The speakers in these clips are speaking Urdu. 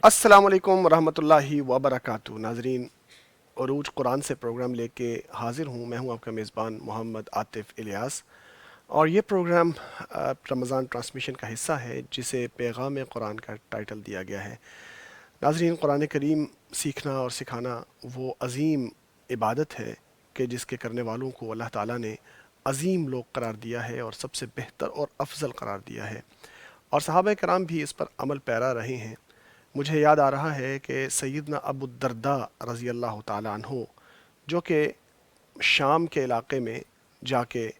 السلام علیکم ورحمۃ اللہ وبرکاتہ ناظرین، عروج قرآن سے پروگرام لے کے حاضر ہوں۔ میں ہوں آپ کا میزبان محمد عاطف الیاس، اور یہ پروگرام رمضان ٹرانسمیشن کا حصہ ہے جسے پیغام قرآن کا ٹائٹل دیا گیا ہے۔ ناظرین، قرآن کریم سیکھنا اور سکھانا وہ عظیم عبادت ہے کہ جس کے کرنے والوں کو اللہ تعالیٰ نے عظیم لوگ قرار دیا ہے اور سب سے بہتر اور افضل قرار دیا ہے، اور صحابہ کرام بھی اس پر عمل پیرا رہے ہیں۔ مجھے یاد آ رہا ہے کہ سیدنا ابو الدرداء رضی اللہ تعالیٰ عنہ، جو کہ شام کے علاقے میں جا کے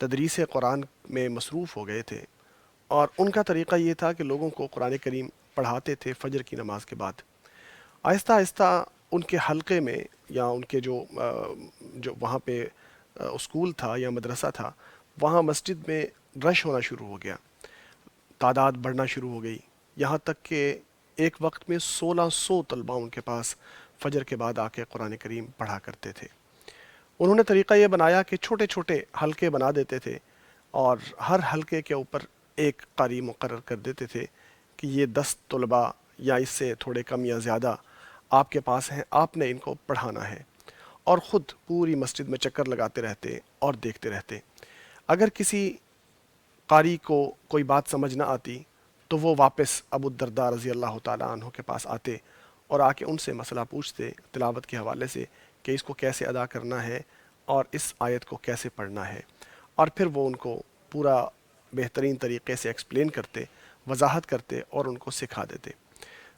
تدریس قرآن میں مصروف ہو گئے تھے، اور ان کا طریقہ یہ تھا کہ لوگوں کو قرآن کریم پڑھاتے تھے فجر کی نماز کے بعد۔ آہستہ آہستہ ان کے حلقے میں یا ان کے جو وہاں پہ اسکول تھا یا مدرسہ تھا، وہاں مسجد میں رش ہونا شروع ہو گیا، تعداد بڑھنا شروع ہو گئی، یہاں تک کہ ایک وقت میں 1600 طلباء ان کے پاس فجر کے بعد آ کے قرآن کریم پڑھا کرتے تھے۔ انہوں نے طریقہ یہ بنایا کہ چھوٹے چھوٹے حلقے بنا دیتے تھے، اور ہر حلقے کے اوپر ایک قاری مقرر کر دیتے تھے کہ یہ 10 طلباء یا اس سے تھوڑے کم یا زیادہ آپ کے پاس ہیں، آپ نے ان کو پڑھانا ہے، اور خود پوری مسجد میں چکر لگاتے رہتے اور دیکھتے رہتے۔ اگر کسی قاری کو کوئی بات سمجھ نہ آتی تو وہ واپس ابو الدرداء رضی اللہ تعالیٰ عنہ کے پاس آتے اور آ کے ان سے مسئلہ پوچھتے تلاوت کے حوالے سے کہ اس کو کیسے ادا کرنا ہے اور اس آیت کو کیسے پڑھنا ہے، اور پھر وہ ان کو پورا بہترین طریقے سے ایکسپلین کرتے، وضاحت کرتے اور ان کو سکھا دیتے۔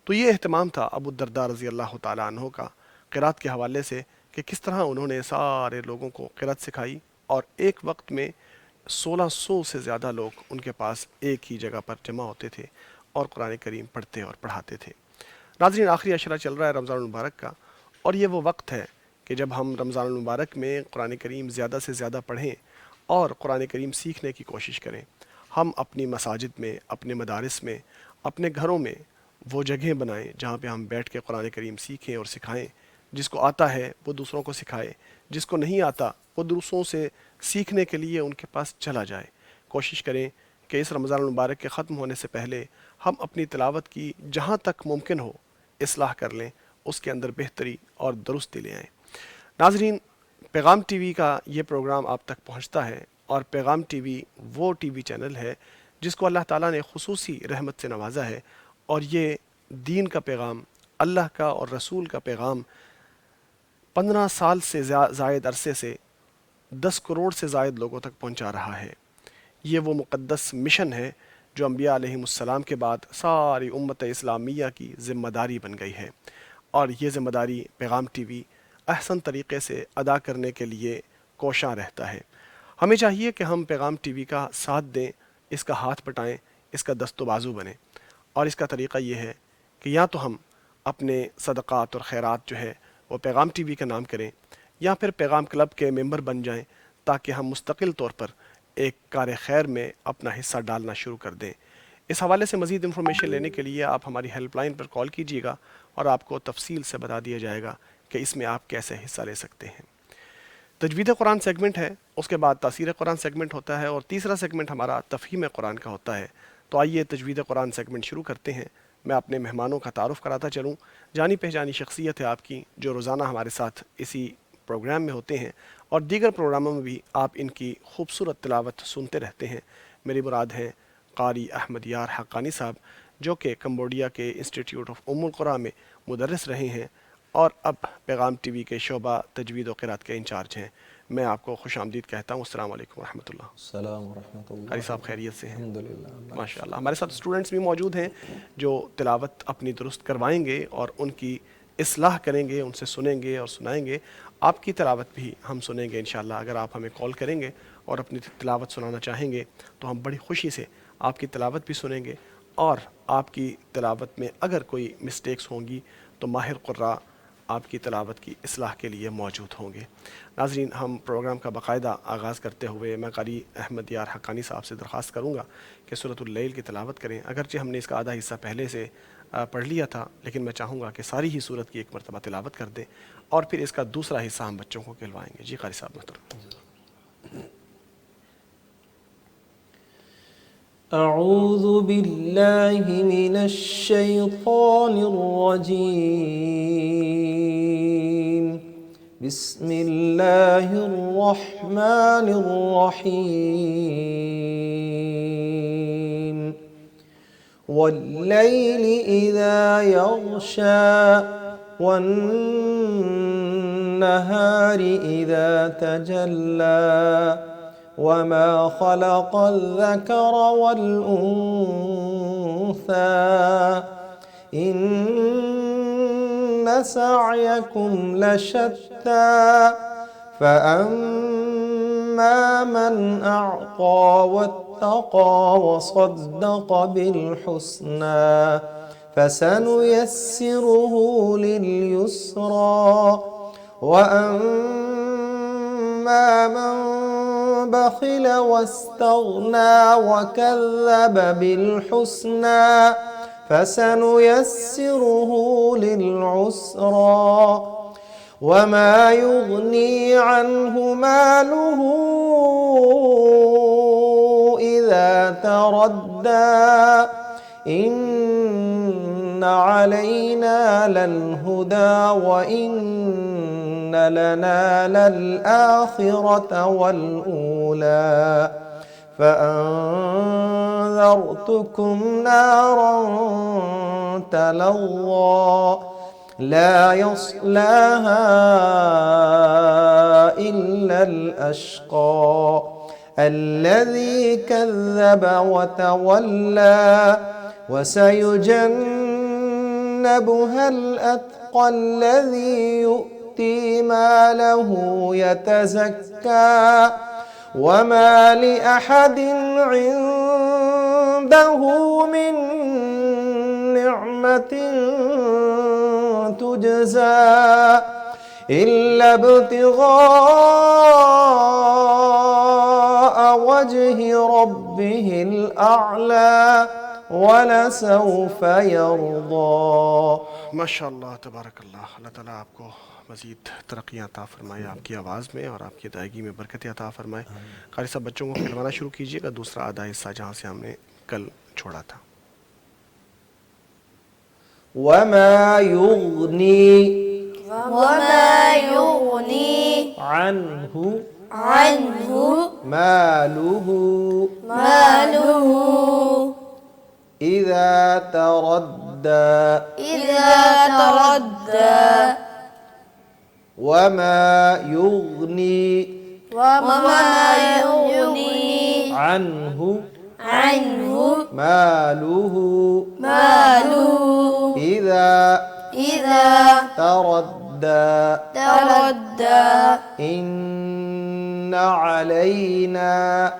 تو یہ اہتمام تھا ابو الدرداء رضی اللہ تعالیٰ عنہ کا قرات کے حوالے سے، کہ کس طرح انہوں نے سارے لوگوں کو قرات سکھائی، اور ایک وقت میں 1600 سے زیادہ لوگ ان کے پاس ایک ہی جگہ پر جمع ہوتے تھے اور قرآن کریم پڑھتے اور پڑھاتے تھے۔ ناظرین، آخری عشرہ چل رہا ہے رمضان المبارک کا، اور یہ وہ وقت ہے کہ جب ہم رمضان المبارک میں قرآن کریم زیادہ سے زیادہ پڑھیں اور قرآن کریم سیکھنے کی کوشش کریں۔ ہم اپنی مساجد میں، اپنے مدارس میں، اپنے گھروں میں وہ جگہیں بنائیں جہاں پہ ہم بیٹھ کے قرآن کریم سیکھیں اور سکھائیں۔ جس کو آتا ہے وہ دوسروں کو سکھائے، جس کو نہیں آتا وہ دوسروں سے سیکھنے کے لیے ان کے پاس چلا جائے۔ کوشش کریں کہ اس رمضان المبارک کے ختم ہونے سے پہلے ہم اپنی تلاوت کی جہاں تک ممکن ہو اصلاح کر لیں، اس کے اندر بہتری اور درستی لے آئیں۔ ناظرین، پیغام ٹی وی کا یہ پروگرام آپ تک پہنچتا ہے، اور پیغام ٹی وی وہ ٹی وی چینل ہے جس کو اللہ تعالیٰ نے خصوصی رحمت سے نوازا ہے، اور یہ دین کا پیغام، اللہ کا اور رسول کا پیغام 15 سال سے زائد عرصے سے 10 کروڑ سے زائد لوگوں تک پہنچا رہا ہے۔ یہ وہ مقدس مشن ہے جو انبیاء علیہم السلام کے بعد ساری امت اسلامیہ کی ذمہ داری بن گئی ہے، اور یہ ذمہ داری پیغام ٹی وی احسن طریقے سے ادا کرنے کے لیے کوشاں رہتا ہے۔ ہمیں چاہیے کہ ہم پیغام ٹی وی کا ساتھ دیں، اس کا ہاتھ بٹائیں، اس کا دست و بازو بنیں، اور اس کا طریقہ یہ ہے کہ یا تو ہم اپنے صدقات اور خیرات جو ہے وہ پیغام ٹی وی کا نام کریں، یا پھر پیغام کلب کے ممبر بن جائیں، تاکہ ہم مستقل طور پر ایک کار خیر میں اپنا حصہ ڈالنا شروع کر دیں۔ اس حوالے سے مزید انفارمیشن لینے کے لیے آپ ہماری ہیلپ لائن پر کال کیجیے گا، اور آپ کو تفصیل سے بتا دیا جائے گا کہ اس میں آپ کیسے حصہ لے سکتے ہیں۔ تجوید قرآن سیگمنٹ ہے، اس کے بعد تاثیر قرآن سیگمنٹ ہوتا ہے، اور تیسرا سیگمنٹ ہمارا تفہیم قرآن کا ہوتا ہے۔ تو آئیے تجوید قرآن سیگمنٹ شروع کرتے ہیں۔ میں اپنے مہمانوں کا تعارف کراتا چلوں۔ جانی پہچانی شخصیت ہے آپ کی، جو روزانہ ہمارے ساتھ اسی پروگرام میں ہوتے ہیں، اور دیگر پروگراموں میں بھی آپ ان کی خوبصورت تلاوت سنتے رہتے ہیں۔ میری مراد ہیں قاری احمد یار حقانی صاحب، جو کہ کمبوڈیا کے انسٹیٹیوٹ آف القرآن میں مدرس رہے ہیں، اور اب پیغام ٹی وی کے شعبہ تجوید و قرات کے انچارج ہیں۔ میں آپ کو خوش آمدید کہتا ہوں۔ السلام علیکم ورحمۃ اللہ۔ السلام ورحمۃ قاری اللہ صاحب خیریت سے ہیں؟ الحمد للہ، اللہ کا ماشاء اللہ، شکر ہمارے ساتھ اسٹوڈنٹس بھی موجود ہیں جو تلاوت اپنی درست کروائیں گے اور ان کی اصلاح کریں گے، ان سے سنیں گے اور سنائیں گے۔ آپ کی تلاوت بھی ہم سنیں گے انشاءاللہ۔ اگر آپ ہمیں کال کریں گے اور اپنی تلاوت سنانا چاہیں گے تو ہم بڑی خوشی سے آپ کی تلاوت بھی سنیں گے، اور آپ کی تلاوت میں اگر کوئی مسٹیکس ہوں گی تو ماہر قراء آپ کی تلاوت کی اصلاح کے لیے موجود ہوں گے۔ ناظرین، ہم پروگرام کا باقاعدہ آغاز کرتے ہوئے میں قاری احمد یار حقانی صاحب سے درخواست کروں گا کہ سورۃ اللیل کی تلاوت کریں۔ اگرچہ ہم نے اس کا آدھا حصہ پہلے سے پڑھ لیا تھا، لیکن میں چاہوں گا کہ ساری ہی سورت کی ایک مرتبہ تلاوت کر دیں، اور پھر اس کا دوسرا حصہ ہم بچوں کو کھلوائیں گے۔ جی قاری صاحب محترم۔ أعوذ بالله من الشيطان الرجيم. بسم الله الرحمن الرحيم. والليل إذا يغشى والنهار إذا تجلى وما خلق الذكر والأنثى إن سعيكم لشتى فأما من أعطى واتقى وصدق بالحسنى فسنيسره لليسرى وأما من بخل واستغنى وكذب بالحسنى فسنيسره للعسرى وما يغني عنه ماله إذا تردى إن علينا للهدى وإن لنا للآخرة والأولى فأنذرتكم نارا تلظى لا يصلاها إلا الأشقى الذي كذب وتولى وسيجنبها الأتقى الذي يؤتي ماله يتزكى وما لأحد عنده من نعمة تجزى إلا ابتغاء وجه ربه الأعلى ولسوف يرضى. ماشاء اللہ تبارک اللہ. اللہ تعالیٰ آپ کو مزید ترقیاں عطا فرمائے آپ کی آواز میں اور آپ کی ادائیگی میں برکتیں عطا فرمائے. قاری صاحب بچوں کو کھلوانا شروع کیجیے گا دوسرا آدھا حصہ جہاں سے ہم نے کل چھوڑا تھا. وما يغني عنه ماله إذا تردى وما يغني عنه ماله إذا تردى إن علينا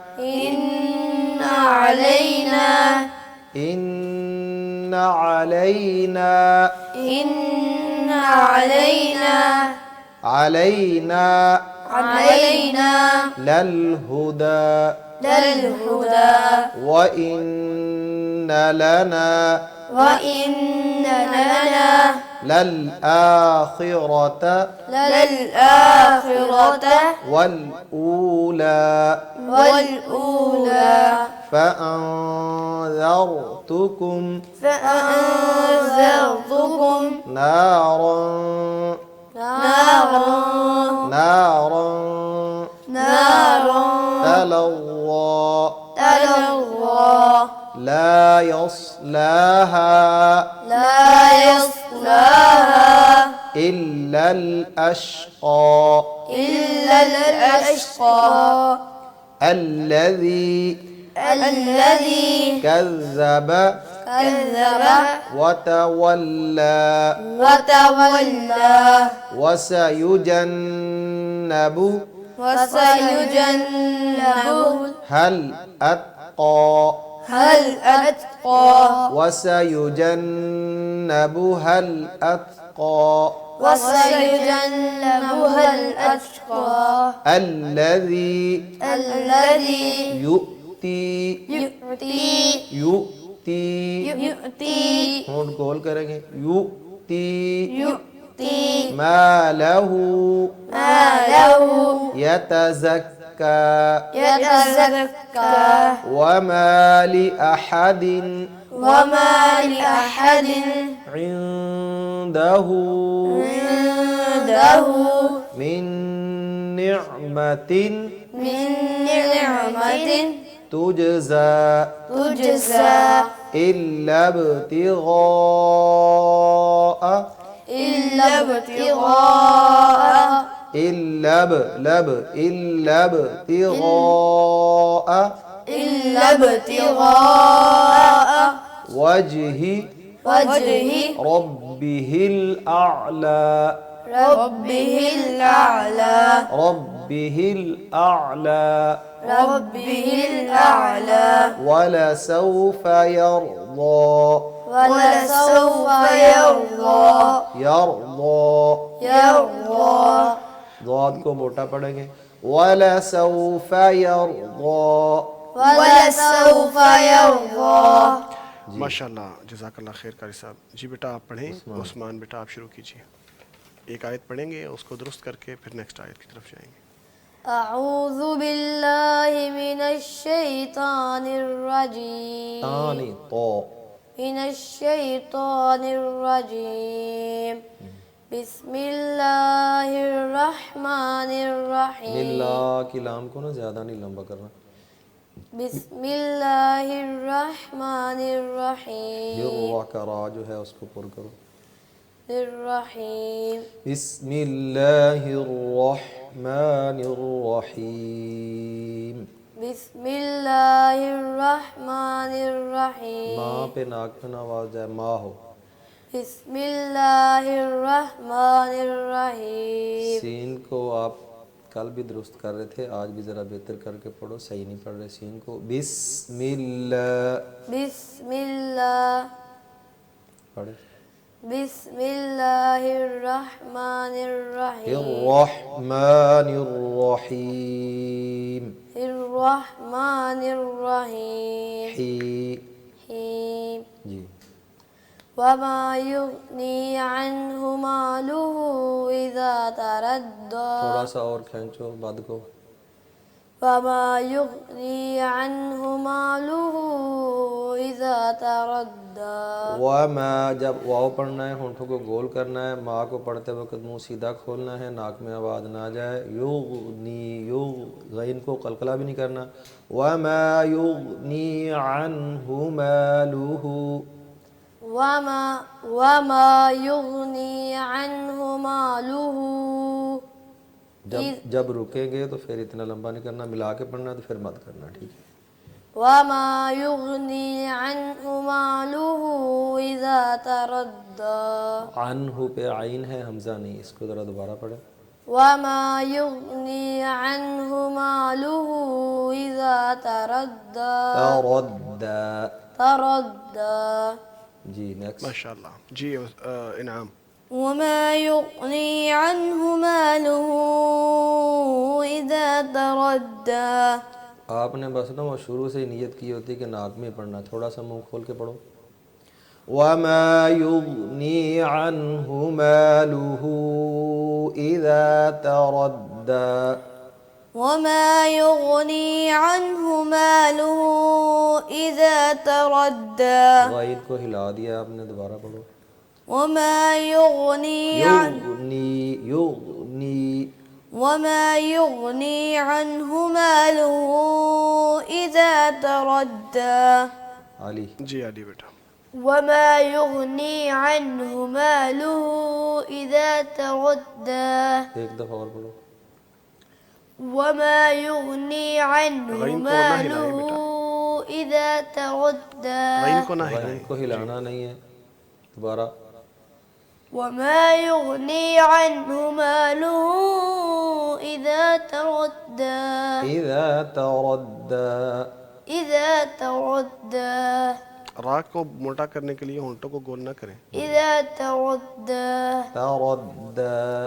للهدى وإن لنا للآخرة والأولى فأنذرتكم نارا تلظى لا يصلاها إلا الأشقى الذي كذب وتولى وسيجنبها الأتقى وسيجنبها الأتقى الذي يؤتي ہونٹ کول کریں گے يؤتي ماله يتزكى يتزكى وما لأحد عنده من نعمة تجزى إلا ابتغاء إلا ابتغاء وجه ربه الأعلى ولسوف يرضى ضاد کو موٹا پڑھیں گے ولسوف يرضى ماشاء اللہ، جزاک اللہ خیر قاری صاحب. جی بیٹا آپ پڑھیں. عثمان بیٹا آپ شروع کیجیے. ایک آیت پڑھیں گے، اس کو درست کر کے پھر نیکسٹ آیت کی طرف جائیں گے. اعوذ باللہ من الشیطان الرجیم تانی تو من الشیطان الرجیم بسم اللہ الرحمن الرحیم. اللہ کی لام کو نا زیادہ نہیں لمبا کرنا. بسم اللہ الرحمن الرحیم. یہ روا کا را جو ہے اس کو پر کرو. الرحیم. بسم اللہ الرحمن الرحیم. بسم اللہ الرحمن الرحیم. ماں پہ ناک پہ نہ آواز جائے، ماں ہو. بسم اللہ الرحمن الرحیم. سین کو آپ کل بھی درست کر رہے تھے، آج بھی ذرا بہتر کر کے پڑھو. صحیح نہیں پڑھ رہے سین کو. بسم اللہ بسم اللہ. پڑھے. بسم اللہ الرحمن الرحیم. الرحمن الرحیم. الرحمن الرحیم. حیم. جی وما یغنی عنہ مالہ اذا تردى. تھوڑا سا اور کھینچو بد کو. وما یغنی عنہ مالہ اذا تردى. وما جب واو پڑھنا ہے، ہونٹوں کو گول کرنا ہے، ماں کو پڑھتے وقت منہ سیدھا کھولنا ہے، ناک میں آواز نہ جائے. یغنی غین کو قلقلہ بھی نہیں کرنا. وما یغنی عنہ مالہ. وما یغنی عنہ مالہ. جب رکیں گے تو پھر اتنا لمبا نہیں کرنا، ملا کے پڑھنا تو پھر مت کرنا. ٹھیک ہے. وما یغنی عنہ مالہ اذا تردى. عنہ پہ عین ہے، حمزہ نہیں. اس کو ذرا دوبارہ پڑھیں. وما یغنی عنہ مالہ اذا تردى. تردى. جی نیکسٹ. ماشاء اللہ. جی انعام. وما یغنی عنہ مالہ اذا تردى. آپ نے بس نا وہ شروع سے ہی نیت کی ہوتی کہ ناک میں پڑھنا. تھوڑا سا منہ کھول کے پڑھو. وما یغنی عنہ مالہ اذا تردى. وما یغنی عنہ مالہ اذا تردى. غائب کو ہلا دیا آپ نے. دوبارہ پڑھو. وما یغنی وما یغنی عنہ مالہ اذا تردى. علی. جی علی بیٹا. وما یغنی عنہ مالہ اذا تردى. ایک دفعہ اور پڑھو. وما یغنی عنہ مالہ اذا تردى. غین کو نہ غائب ہلائیں. کو ہلانا نہیں ہے. دوبارہ. وما یغنی عنہ مالہ اذا تردى. اذا تردى. اذا تردى. را کو موٹا کرنے کے لیے ہونٹوں کو گول نہ کریں. اذا تردى.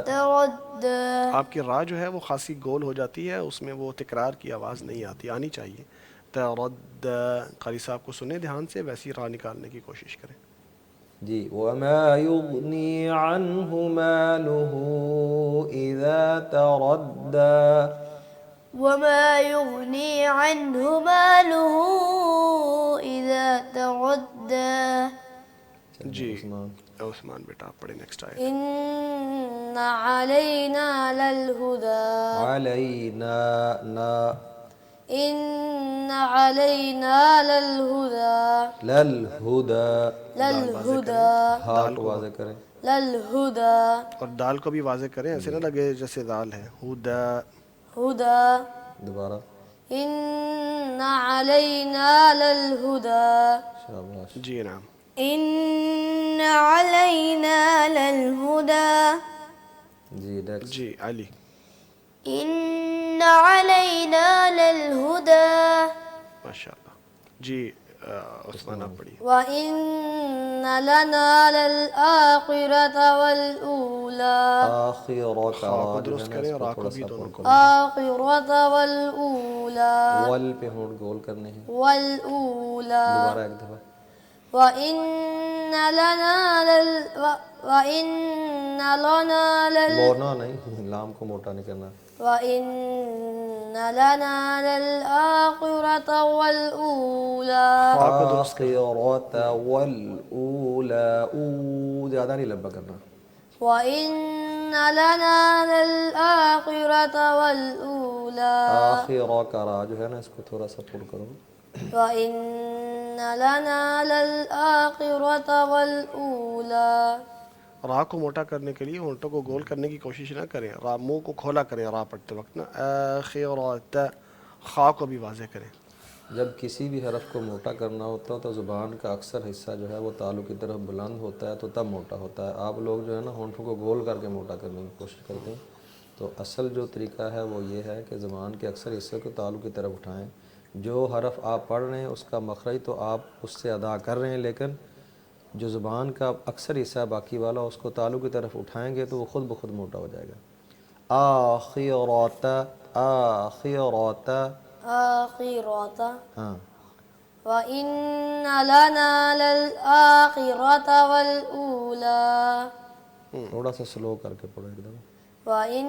تردى. آپ کی را جو ہے وہ خاصی گول ہو جاتی ہے، اس میں وہ تکرار کی آواز نہیں آتی، آنی چاہیے. ترد. قاری صاحب کو سنیں دھیان سے، ویسی را نکالنے کی کوشش کریں. جی. وما یغنی عنہ مالہ اذا تردى. وما يغني عنه ماله إذا تردى جی عثمان عثمان بیٹا آپ پڑھیں نیکسٹ آیت. إن علينا للهدى علینا نا إن علينا للهدى للہدا للهدى ہا کو واضح کریں للهدى اور دال کو بھی واضح کریں، ایسے نہ لگے جیسے دال ہے. ہدا هدى دوبارہ إن علينا للهدى شاباش جی نعم. إن علينا للهدى جی نیکسٹ جی علی. إن علينا للهدى ماشاء اللہ. جی عثمان آپ پڑھیے. وإن لنا للآخرة والأولى آخرت خا کو را جو ہے درست نا کریں اس اور کو آ کو تھوڑا بھی سا دونوں پڑھ کو. آخرة والأولى ول پہ ہونٹ گول کرنے ہیں والأولى دوبارہ ایک دفعہ وإن لنا وإن لنا لونا نہیں لام کو موٹا نہیں کرنا وإن لنا للآخرة والأولى خا کو درست کریں. آخرت والاولا او زیادہ نہیں لمبا کرنا وإن لنا للآخرة والأولى آخرہ کا را جو ہے نا اس کو تھوڑا سا پڑھ کرو وإن لنا للآخرة والأولى را کو موٹا کرنے کے لیے ہونٹوں کو گول کرنے کی کوشش نہ کریں. را منہ کو کھولا کریں را پڑھتے وقت نا. آخرت خا کو بھی واضح کریں. جب کسی بھی حرف کو موٹا کرنا ہوتا ہے تو زبان کا اکثر حصہ جو ہے وہ تالو کی طرف بلند ہوتا ہے تو تب موٹا ہوتا ہے. آپ لوگ جو ہے نا ہونٹوں کو گول کر کے موٹا کرنے کی کوشش کرتے ہیں. تو اصل جو طریقہ ہے وہ یہ ہے کہ زبان کے اکثر حصے کو تالو کی طرف اٹھائیں. جو حرف آپ پڑھ رہے ہیں اس کا مخرج تو آپ اس سے ادا کر رہے ہیں لیکن جو زبان کا اکثر حصہ باقی والا اس کو تالو کی طرف اٹھائیں گے تو وہ خود بخود موٹا ہو جائے گا. آخرت آخرت آخرة ہاں وإن لنا للآخرة والأولى تھوڑا سا سلو کر کے پڑھو ایک دم وإن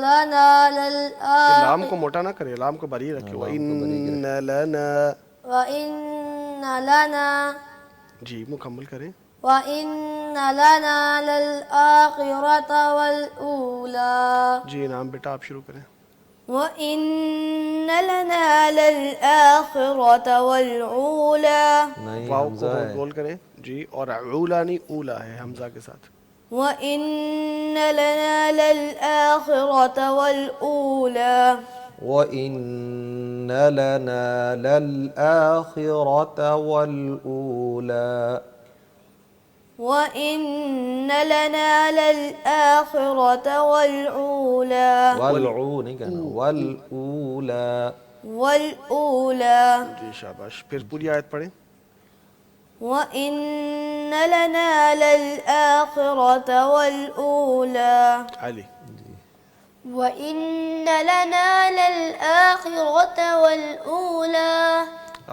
لنا لام کو موٹا نہ کریں، لام کو بری رکھیں. وَإِنَّ لَنَا وإن لنا جی مکمل کریں. وإن لنا للآخرة والأولى جی نام بیٹا آپ شروع کریں. وإن لنا للآخرة والأولى نہیں واؤ کو حمزہ ہے گول کریں. جی اور اولا نہیں اولا ہے حمزہ کے ساتھ. وإن لنا للآخرة والأولى وَإِنَّ لَنَا لَلْآخِرَةَ وَالْأُولَى وإن لنا للآخرة والأولى والعو نہیں کہنا والأولى والأولى جی شاباش. پھر پوری آیت پڑھیں. وإن لنا للآخرة والأولى علی. وإن لنا للآخرة والأولى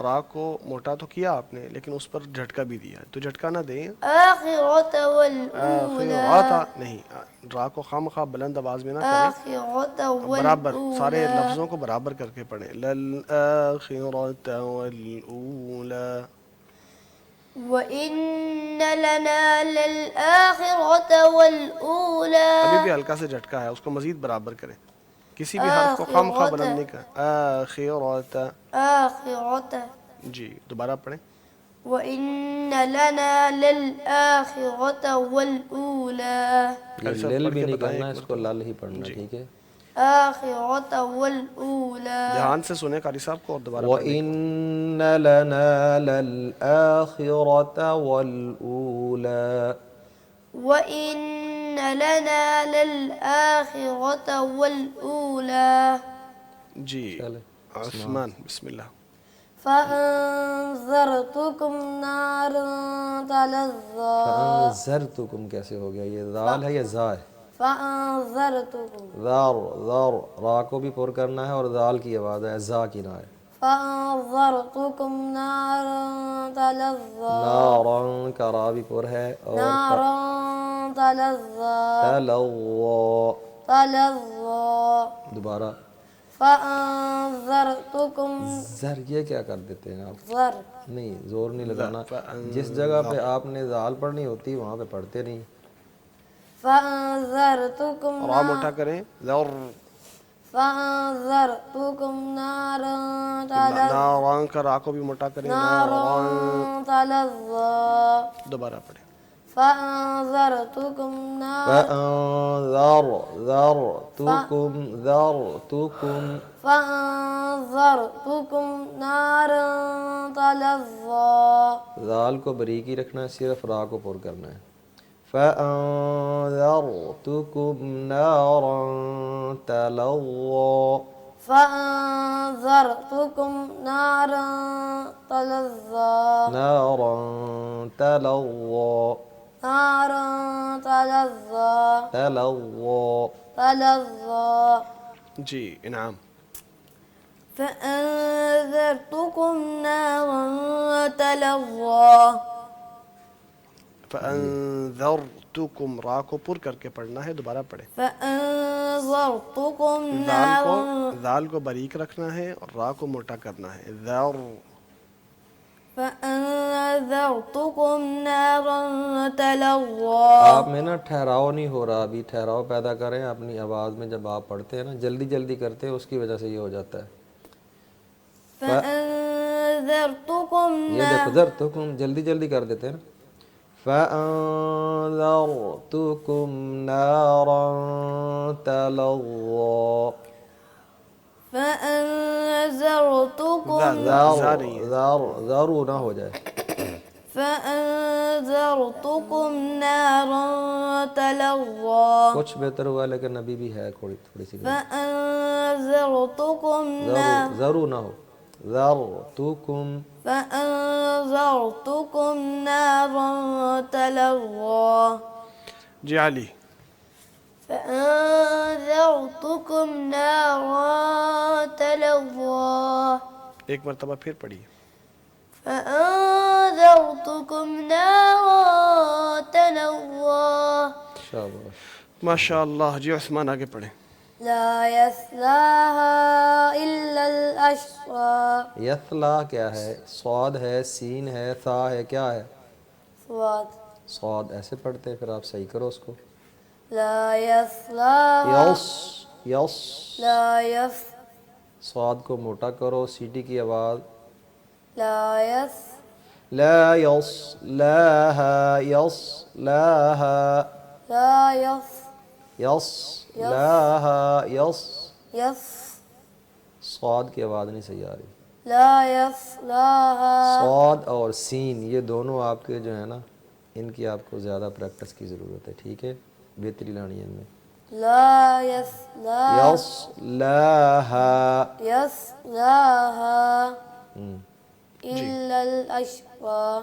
را کو موٹا تو کیا آپ نے لیکن اس پر جھٹکا بھی دیا تو جھٹکا نہ دیں. آخرة والأولى آخرات نہیں، را کو خواہ بلند آواز میں نہ کریں، آخرة برابر سارے والأولى لفظوں کو برابر کر کے پڑھیں. للآخرۃ والأولی. وإن لنا للآخرة والأولى ابھی بھی ہلکا سے جھٹکا ہے، اس کو مزید برابر کریں. کسی بھی حرف کو خواہ بلند نہیں کریں. آخرۃ. آخرة جی دوبارہ پڑھیں. وإن لنا للآخرة والأولى یہ لل بھی نہیں کرنا اس کو لل ہی پڑھنا ٹھیک ہے. آخرة والأولى دھیان سے سنیں قاری صاحب کو اور دوبارہ پڑھیں. وَإِنَّ لَنَا لَلْآخِرَةَ وَالْأُولَى وإن لنا للآخرة والأولى جی چلے عثمان بسم اللہ. فأنذرتكم نارا تلظى فَأَنذَرْتُكُمْ کیسے ہو گیا؟ یہ ذال ہے یا زا ہے؟ فأنذرتكم ذار را کو بھی پر کرنا ہے اور ذال کی آواز ہے زا کی نہ ہے. فأنذرتكم نارا تلظى نارن کا را بھی پر ہے اور نارا تلظى تلظى تلظى دوبارہ فأنذرتكم زر یہ کیا کر دیتے ہیں آپ؟ ذر نہیں، زور نہیں لگانا، جس جگہ پہ آپ نے ذال پڑھنی ہوتی وہاں پہ پڑھتے نہیں۔ فأنذرتكم را موٹا کریں، ذر فأنذرتكم نارا ناران کا را کو بھی موٹا کریں، ناران، تلظى دوبارہ پڑھیں۔ فأنذرتكم نارا فأنذرتكم نارا تلظى ذال کو باریکی رکھنا ہے، صرف را کو پر کرنا ہے۔ فَأَنذَرْتُكُمْ نَارًا تَلَظَّى فأنذرتكم نارا تلظى نَارًا تَلَظَّى نارا تلظى تَلَظَّى تلظى جی انعام۔ فأنذرتكم نارا تلظى فَأَنذَرْتُكُمْ را کو پر کر کے پڑھنا ہے، دوبارہ پڑھیں۔ فأنذرتكم نارا ذال کو باریک رکھنا ہے اور را کو موٹا کرنا ہے، ذر۔ فأنذرتكم نارا تلظى آپ میں نا ٹھہراؤ نہیں ہو رہا، ابھی ٹھہراؤ پیدا کریں اپنی آواز میں، جب آپ پڑھتے ہیں نا جلدی جلدی کرتے ہیں، اس کی وجہ سے یہ ہو جاتا ہے۔ فأنذرتكم یہ دیکھو ذرتکم جلدی جلدی کر دیتے ہیں نا۔ فَأَنذَرْتُكُمْ نَارًا تَلَظَّى فأنذرتكم ذرو نہ ہو جائے۔ فأنذرتكم نارا تلظى کچھ بہتر ہوا لیکن ابھی بھی ہے تھوڑی سی فأنذرتكم ضرو نہ ہو، ذرتکم فأنذرتكم نارا تلظى جی علی۔ فأنذرتكم نارا تلظى ایک مرتبہ پھر پڑھیے۔ فأنذرتكم نارا تلظى شاباش۔ ماشاء اللہ۔ جی عثمان آگے پڑھیں۔ لا يصلاها إلا الأشقى یثلا کیا ہے؟ صاد ہے، سین ہے، ثا ہے، کیا ہے؟ صواد صاد ایسے پڑھتے ہیں، پھر آپ صحیح کرو اس کو۔ لا يصلاها یس لا يص صاد کو موٹا کرو، سیٹی کی آواز۔ لا يص لا يصلاها يصلاها لا يص يصلاها يص صاد کی آواز نہیں صحیح آ رہی۔ لا يصلاها صاد اور سین یہ دونوں آپ کے جو ہیں نا، ان کی آپ کو زیادہ پریکٹس کی ضرورت ہے، ٹھیک ہے؟ بہتری لانی ہے ان میں۔ لا يصلاها يصلاها إلا الأشقى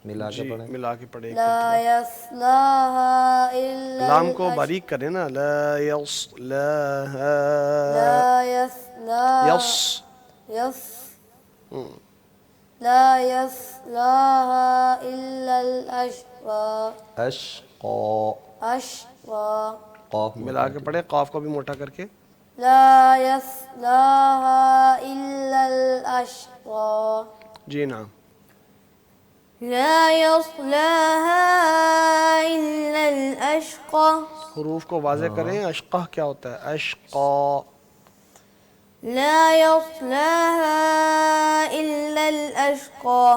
ملا کے جی پڑھیں۔ ملا کے پڑھیں۔ لا يصلاها إلا لام کو باریک کریں نا، لا يصلاها لا يصلاها یص يص لا يصلاها إلا الأشقى اشقا أشقى قاف ملا کے پڑھیں، قاف کو بھی موٹا کر کے۔ لا يصلاها إلا الأشقى جی نعم۔ لا يصلاها إلا الأشقى حروف کو واضح کریں، اشقہ کیا ہوتا ہے؟ اشقا۔ لا يصلاها إلا الأشقى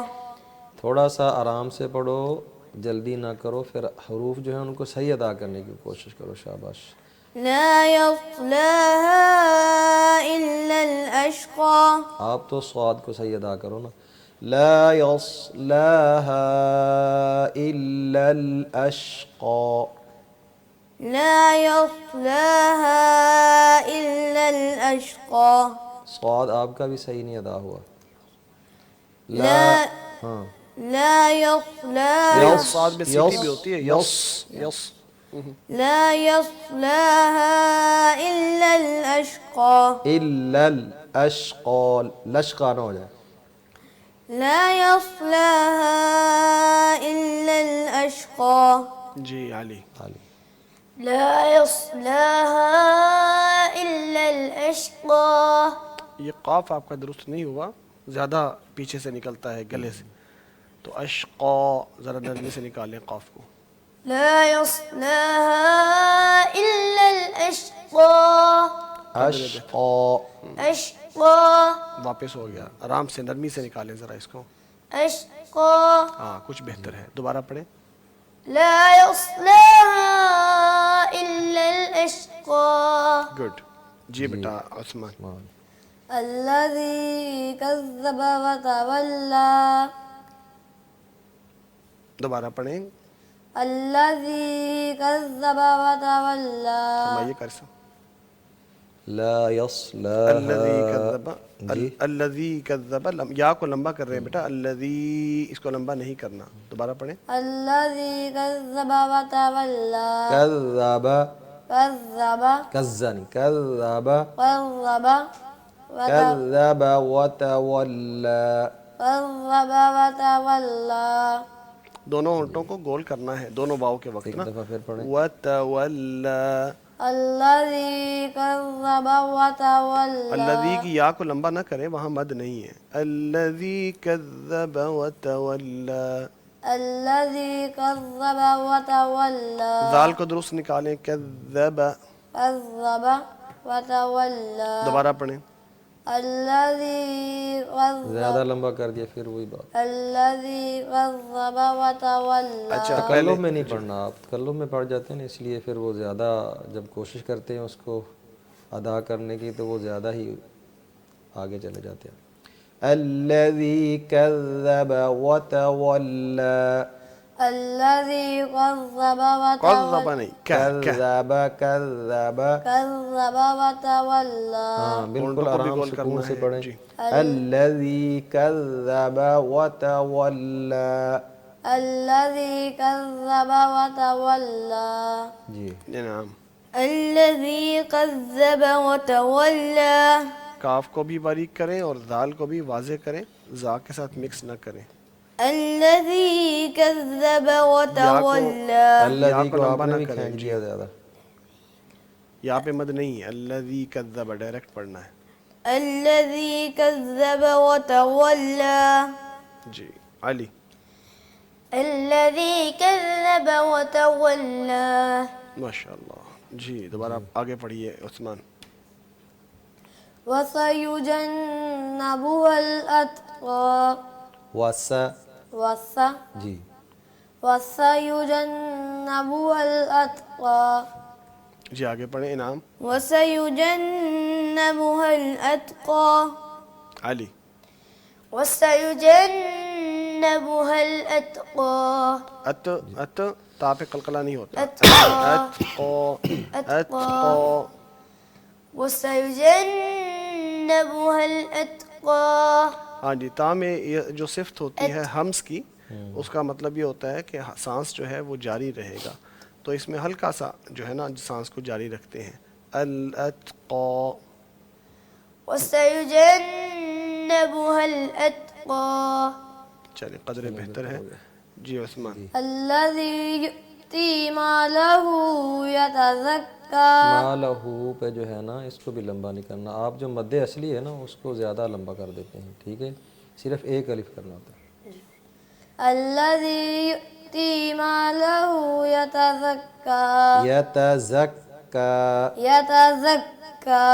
تھوڑا سا آرام سے پڑھو، جلدی نہ کرو، پھر حروف جو ہیں ان کو صحیح ادا کرنے کی کوشش کرو۔ شاباش۔ لا يصلاها إلا الأشقى آپ تو صاد کو صحیح ادا کرو نا۔ لا يصلاها إلا الأشقى لا يصلاها إلا الأشقى صاد آپ کا بھی صحیح نہیں ادا ہوا۔ لا ہاں لا يصلاها صاد میں سیٹی بھی ہوتی ہے، یس یس۔ لا يصلاها إلا الأشقى إلا الأشقى لشقا نہ ہو جائے۔ لا يصلاها إلا الأشقى جی علی۔ لا يصلاها إلا الأشقى. یہ قاف آپ کا درست نہیں ہوا، زیادہ پیچھے سے نکلتا ہے گلے سے، تو اشقا ذرا نرمی سے نکالیں قاف کو. لا يصلاها إلا الأشقى. اشقا. أشقى. واپس ہو گیا، آرام سے نرمی سے نکالیں ذرا اس کو. أشقى. ہاں کچھ بہتر ہے، دوبارہ پڑھیں. لا يصلاها إلا الأشقى. گڈ. جی بیٹا عثمان. الذي كذب وتولى. دوبارہ پڑھیں. الذي كذب وتولى. فرمائیے کرسم. لا يصلاها. الذي كذب. جی الذي كذب، یا کو لمبا کر رہے ہیں بیٹا، الذي اس کو لمبا نہیں کرنا. دوبارہ پڑھیں. الذي كذب وتولى. كذب. كذب. كذب. كذب. كذب. كذب وتولى. كذب وتولى. دونوں ہونٹوں کو گول کرنا ہے دونوں واؤ کے وقت ایک نا. دفعہ پھر پڑھیں. وتولى. الذي كذب وتولى. الذي کی یا کو لمبا نہ کریں، وہاں مد نہیں ہے. الذي كذب وتولى. الذي كذب وتولى. زال کو درست نکالیں. كذب. كذب وتولى. دوبارہ پڑھیں. الذي كذب. زیادہ لمبا کر دیا پھر وہی بات. الذي كذب وتولى. اچھا تکلم میں نہیں پڑھنا، آپ تکلم میں پڑھ جاتے ہیں نا، اس لیے پھر وہ زیادہ جب کوشش کرتے ہیں اس کو ادا کرنے کی تو وہ زیادہ ہی آگے چلے جاتے ہیں. الذي كذب وتولى. الذي كذب قذب وتولى. نہیں. كذب. كذب وتولى. ہاں بالکل ہونٹوں کو بھی آرام گول سکون کرنا سے ہے. پڑھیں. جی. الذي كذب وتولى. الذي كذب وتولى. جی نعم. الذي كذب وتولى. کاف کو بھی باریک کریں اور دال کو بھی واضح کریں، زا کے ساتھ مکس نہ کریں. الذي كذب وتولى. الذي کو کو آپ لمبا نے نہ بھی کریں. کھینچ دیا زیادہ. یہاں پہ مد نہیں ہے. الذی کذب ڈائریکٹ پڑھنا ہے. الذي كذب وتولى. جی. علی. الذي كذب وتولى. ماشاء اللہ. جی دوبارہ آگے پڑھیے عثمان. وسيجنبها الأتقى. جی وسيجنبها الأتقى. جی آگے پڑھیں. انعام. وسيجنبها الأتقى. علی. وسيجنبها الأتقى. ات تا پہ قلقلہ نہیں ہوتا. أتقى. وسيجنبها الأتقى. ہاں جی. تا میں یہ جو صفت ہوتی ہے ہمس کی، اس کا مطلب یہ ہوتا ہے کہ سانس جو ہے وہ جاری رہے گا، تو اس میں ہلکا سا جو ہے نا سانس کو جاری رکھتے ہیں. الاتقى. وسيجنبها الأتقى. چلیں قدر بہتر ہے. جی عثمان. الذي يؤتي ماله يتزكى. مالہ پہ جو ہے نا اس کو بھی لمبا نہیں کرنا. آپ جو مد اصلی ہے نا اس کو زیادہ لمبا کر دیتے ہیں، ٹھیک ہے، صرف ایک الف کرنا ہوتا ہے. الذي يؤتي ماله يتزكى. یتزکا. يتزكى.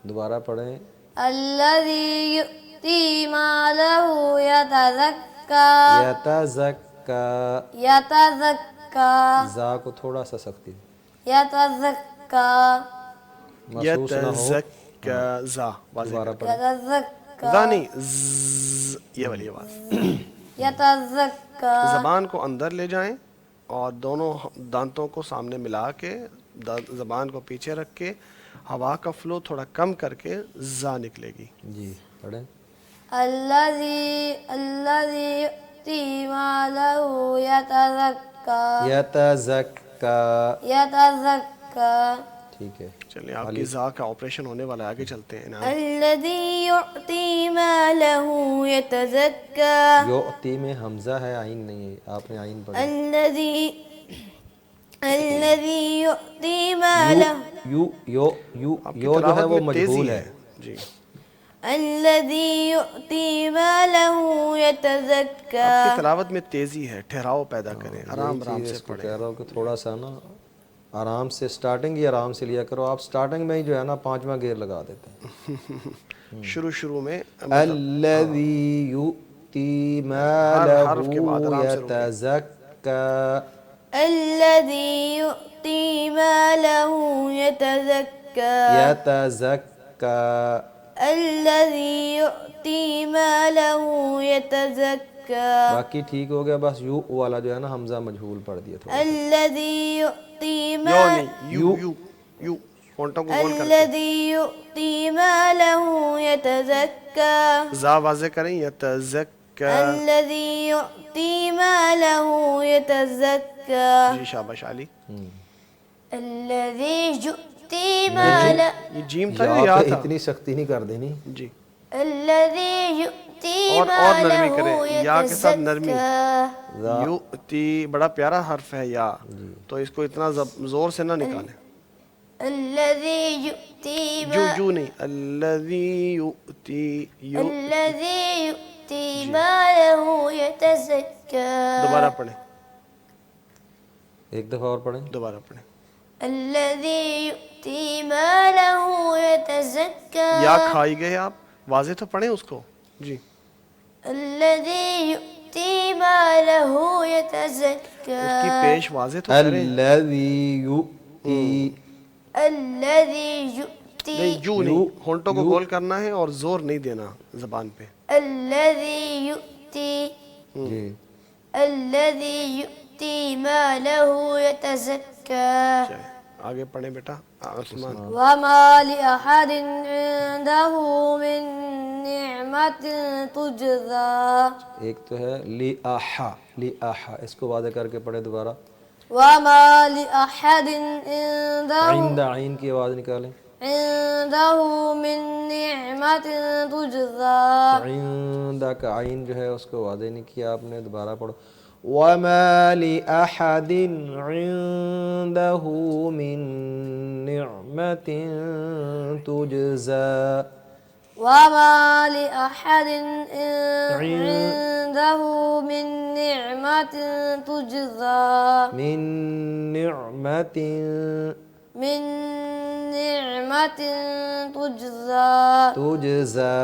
دوبارہ پڑھیں. الذي يؤتي ماله يتزكى. یتزکا. يتزكى. زا کو تھوڑا سا سختی يتزكى. محسوس نہ ہو. یتزکا. زا واضح دوبارہ کریں. پڑھیں. يتزكى. زا نہیں، ز، یہ والی آواز. يتزكى. زبان کو اندر لے جائیں اور دونوں دانتوں کو سامنے ملا کے زبان کو پیچھے رکھ کے ہوا کا فلو تھوڑا کم کر کے زا نکلے گی. جی پڑھیں. الذي يؤتي ماله يتزكى. یتزکا. يتزكى. ٹھیک ہے. چلیں آپ کی زا کا آپریشن ہونے والا ہے، آگے چلتے ہیں. انعام. الذي يعطي ماله يتزكى. یؤتی میں حمزہ ہے، عین نہیں ہے، آپ نے عین پڑھی. الذي يؤتي ماله یو یو یو آپ کی یو جو ہے تلاوت وہ میں تیزی مجہول ہے. ہے. جی الذي يؤتي ماله آپ کی يتزكى. تلاوت میں تیزی ہے، ٹھہراؤ پیدا کریں، یہی آرام چیز آرام سے اس کو پڑھیں. کہہ رہا ہوں کہ تھوڑا سا نا آرام سے اسٹارٹنگ ہی آرام سے لیا کرو. آپ اسٹارٹنگ میں ہی جو ہے نا 5واں گیئر لگا دیتے ہیں. شروع میں الذی یؤتی ہر مالہ حرف کے بعد آرام سے رکیں. یتزکی. الذي يؤتي ماله يتزكى. یتزکی. الذي يؤتي ماله يتزكى. باقی ٹھیک ہو گیا، بس یو والا جو ہے نا حمزہ مجہول پڑھ دیا تھوڑا سا. الذي يؤتي یو ماله نہیں، یو ہونٹوں کو گول کر کے الذي يؤتي ماله يتزكى. زا واضح کریں. یتزکا. الذي يؤتي ماله يتزكى. جی شاباش علی. الذي يؤتي ماله یہ جیم تھا یا یہاں یا پہ تھا؟ اتنی سختی نہیں کر دینی. جی الذي يؤتي اور نرمی ماله کریں، یا کے ساتھ نرمی. يتزكى. یؤتی بڑا پیارا حرف ہے یا، تو اس کو اتنا زور سے نہ نکالیں. الذي يؤتي جو نہیں، الذی یؤتی الذي يؤتي ماله يتزكى. دوبارہ پڑھیں، ایک دفعہ اور پڑھیں. دوبارہ پڑھیں. الذي يؤتي ماله يتزكى. یا کھائی گئے آپ، واضح تو پڑھیں اس کو. جی الذي يؤتي ماله يتزكى. اس کی پیش واضح تو کریں. الذی یؤتی. الذي يؤتي نہیں جو نہیں، ہونٹوں کو گول کرنا ہے اور زور نہیں دینا زبان پہ. الذي يؤتي جی الذي يؤتي ماله يتزكى. چلیں آگے پڑھیں بیٹا عثمان. وما لأحد عنده من نعمة تجزى. ایک تو ہے لی آحا. لی آحا اس کو واضح کر کے پڑھے دوبارہ. وما لأحد عنده عند عین کی آواز نکالیں. عنده من نعمة تجزى. عند کا عین جو ہے اس کو واضح نہیں کیا آپ نے، دوبارہ پڑھو. وما لأحد عنده من نعمة تجزى. وما لأحد عنده من نعمة تجزى. من نعمة من نعمة تجزى. تجزى.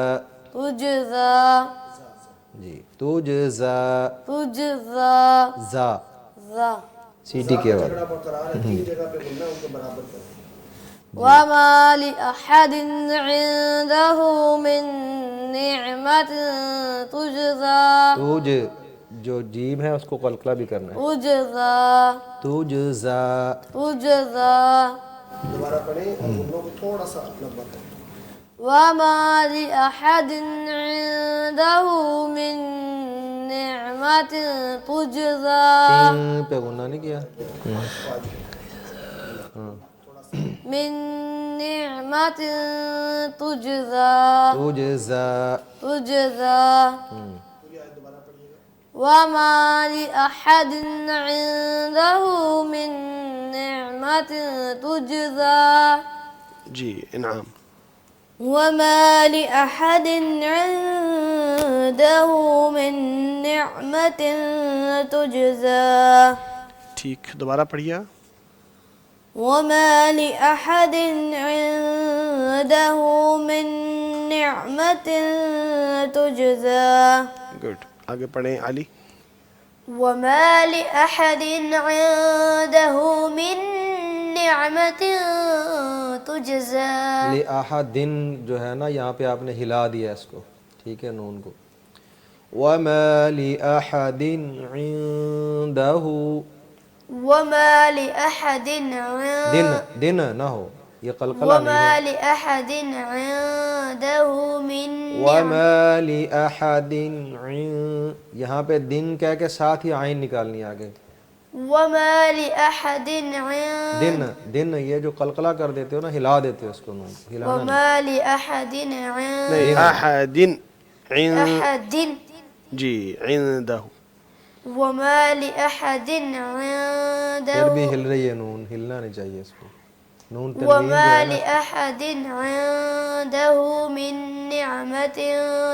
تجزى. جی تجزى. تجزى. زا ذا. سیٹی کے بعد. وما لأحد عنده من نعمة تجزى. توج جو جیم ہے اس کو قلقلہ بھی کرنا ہے. تجزى. تجزى. تجزى. دوبارہ پڑھیں اور غنوں کو تھوڑا سا لمبا کریں. وما لأحد عنده من نعمة تجزى. تین پہ غنہ نہیں کیا. من نعمة تجزى. تجزى. تجزى. وما لأحد عنده من نعمة تجزى. جی انعام. وما لأحد عنده من نعمة تجزى. ٹھیک، دوبارہ پڑھیے. وما لأحد عنده من نعمة تجزى. گڈ، آگے پڑھیں علی. وما لأحد عنده من نعمة تجزى. لأحد جو ہے نا یہاں پہ آپ نے ہلا دیا اس کو، ٹھیک ہے، نون کو. وما لأحد عنده. وما لأحد دن دن نہ ہو، یہ قلقلہ نہیں وما ہے. لأحد عنده من وما لأحد یہاں پہ دن کہہ کے ساتھ ہی عین نکالنی آگے. وما لأحد دن دن یہ جو قلقلہ کر دیتے ہو نا، ہلا دیتے ہو اس کو، نون ہلانا نہیں. وما لأحد نہیں، احد أحد جی عندہ. وما لأحد عنده پھر بھی عنده ہل رہی ہے نون، ہلنا نہیں چاہیے اس کو، نون تنوین جو وما ہے نا، لأحد عنده من نعمة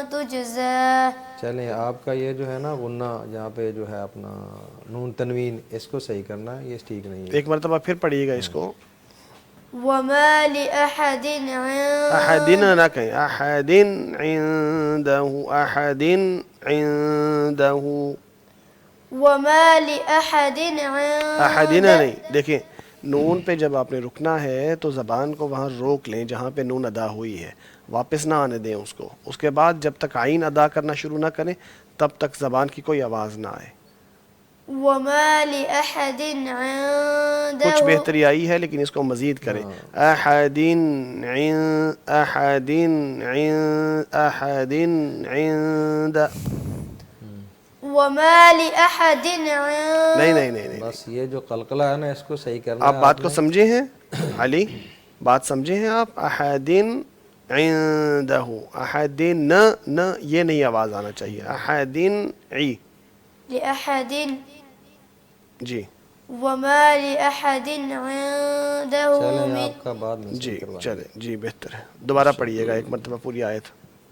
تجزى. چلیں آپ کا یہ جو ہے نا غنہ جہاں پہ جو ہے اپنا نون تنوین، اس کو صحیح کرنا ہے، یہ ٹھیک نہیں ہے. ایک مرتبہ پھر پڑھیے گا اس کو. وما لأحد احدن نہ کہیں، احدن عنده، احدن عنده، وما لأحد احدن عنده. نہیں. دیکھیں نون پہ جب آپ نے رکنا ہے تو زبان کو وہاں روک لیں جہاں پہ نون ادا ہوئی ہے، واپس نہ آنے دیں اس کو. اس کے بعد جب تک عین ادا کرنا شروع نہ کریں تب تک زبان کی کوئی آواز نہ آئے. وما لأحد کچھ عنده. بہتری آئی ہے لیکن اس کو مزید کریں. احدن احدن احدن عند. وما لأحد عنده. نہیں. بس یہ جو قلقلہ ہے نا اس کو صحیح کرنا آپ ہے بات کو نے. سمجھے ہیں علی؟ بات سمجھے ہیں آپ؟ احدن عندہ، احدن نہ یہ نہیں آواز آنا چاہیے. احدن عی. لأحد. جی وما لأحد عنده چلیں من. آپ کا بعد میں جی صحیح کروائیں گے. چلیں جی بہتر ہے. دوبارہ پڑھیے گا ایک مرتبہ پوری آیت.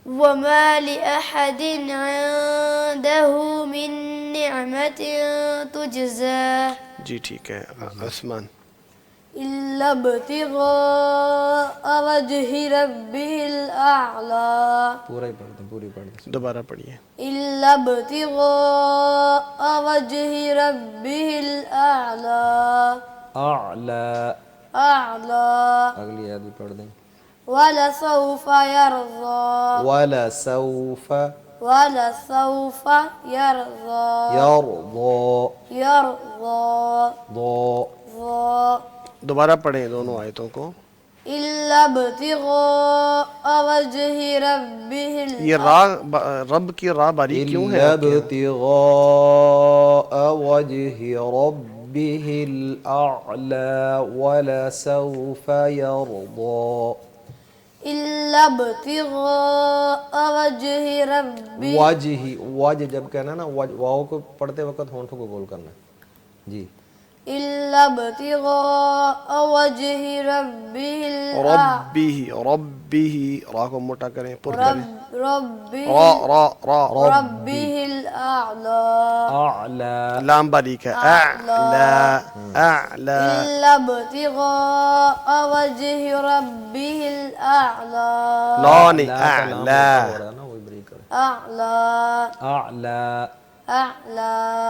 وما لأحد عنده من نعمة تجزى جی ٹھیک ہے. عثمان. إلا ابتغاء وجه ربه الأعلى. پورا ہی پڑھ دیں، پوری پڑھ دیں. دوبارہ پڑھیے. إلا ابتغاء وجه ربه الأعلى. اعلی، أعلى. اگلی آیت بھی پڑھ دیں. ولسوف يرضى. وَلَسَوْفَ ولسوف يرضى. يَرْضَى يرضى. ضَا. ضا. دوبارہ پڑھیں دونوں آیتوں کو. إلا ابتغاء وجه ربه یہ رب کی را باریک کیوں ہے إِلَّا آپ کے یہاں؟ ابْتِغَاءَ وَجْهِ رَبِّهِ الْأَعْلَى وَلَسَوْفَ يَرْضَى. إلا ابتغاء وجه ربه. وجہ جب کہنا نا واؤ کو پڑھتے وقت ہونٹوں کو گول کرنا ہے. جی. إلا ابتغاء وجه ربه الأعلى. ربی را کو موٹا کریں، پر کریں. ربه ربی الأعلى. اعلی، لام باریک ہے. اعلا اعلا. إلا ابتغاء وجه ربه الأعلى. لا نہیں کا لام اعلا. ہو رہا ہے نا، وہی بریک کریں. أعلى. اعلی،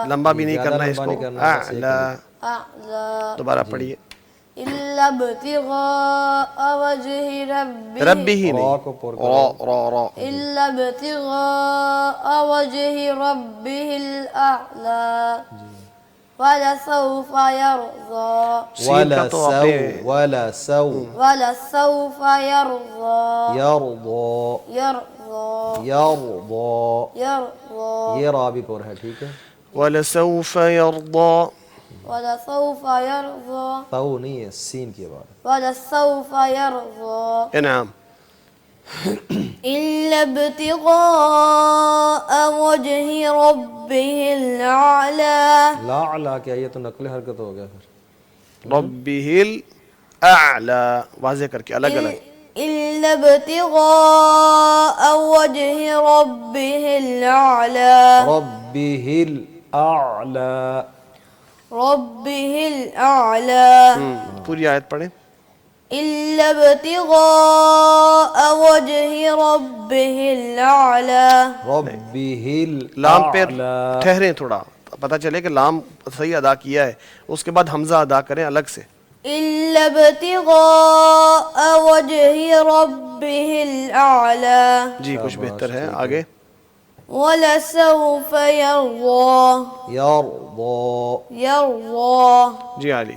لمبا أعلى. بھی نہیں زیادہ کرنا اس لمبا کو. نہیں کرنا، بس ایک اعلا. أعلى. دوبارہ پڑھیے. إلا ابتغاء وجه ربه. ربی ہی را نہیں، کو پر کرو. را. إلا ابتغاء وجه ربه الأعلى. ولسوف يرضى. سین کا تو آپ نے وَلَسَوْ ولسوف يرضى. يَرْضَى يرضى. يَرْضَى. يرضى. یہ را بھی پر ہے، ٹھیک ہے. وَلَسَوْفَ يَرْضَى. ولسوف يرضى. تو نہیں ہے، سین کی بات. ولسوف يرضى. انعام. إلا ابتغاء وجه ربه الأعلى. لا اعلی کیا یہ تو نقل حرکت ہو گیا پھر. ربہ الاعلی واضح کر کے الگ الگ. إلا ابتغاء وجه ربه الأعلى. ربه الاعلی. ربه الأعلى. پوری آیت پڑھیں. إلا ابتغاء وجه ربه الأعلى. ربه لام پہ الاعلی. ٹھہریں تھوڑا، پتہ چلے کہ لام صحیح ادا کیا ہے، اس کے بعد حمزہ ادا کریں الگ سے. إلا ابتغاء وجه ربه الأعلى. جی کچھ بہتر ہے. آگے. ولسوف يرضى. يرضى. يرضى. جی علی.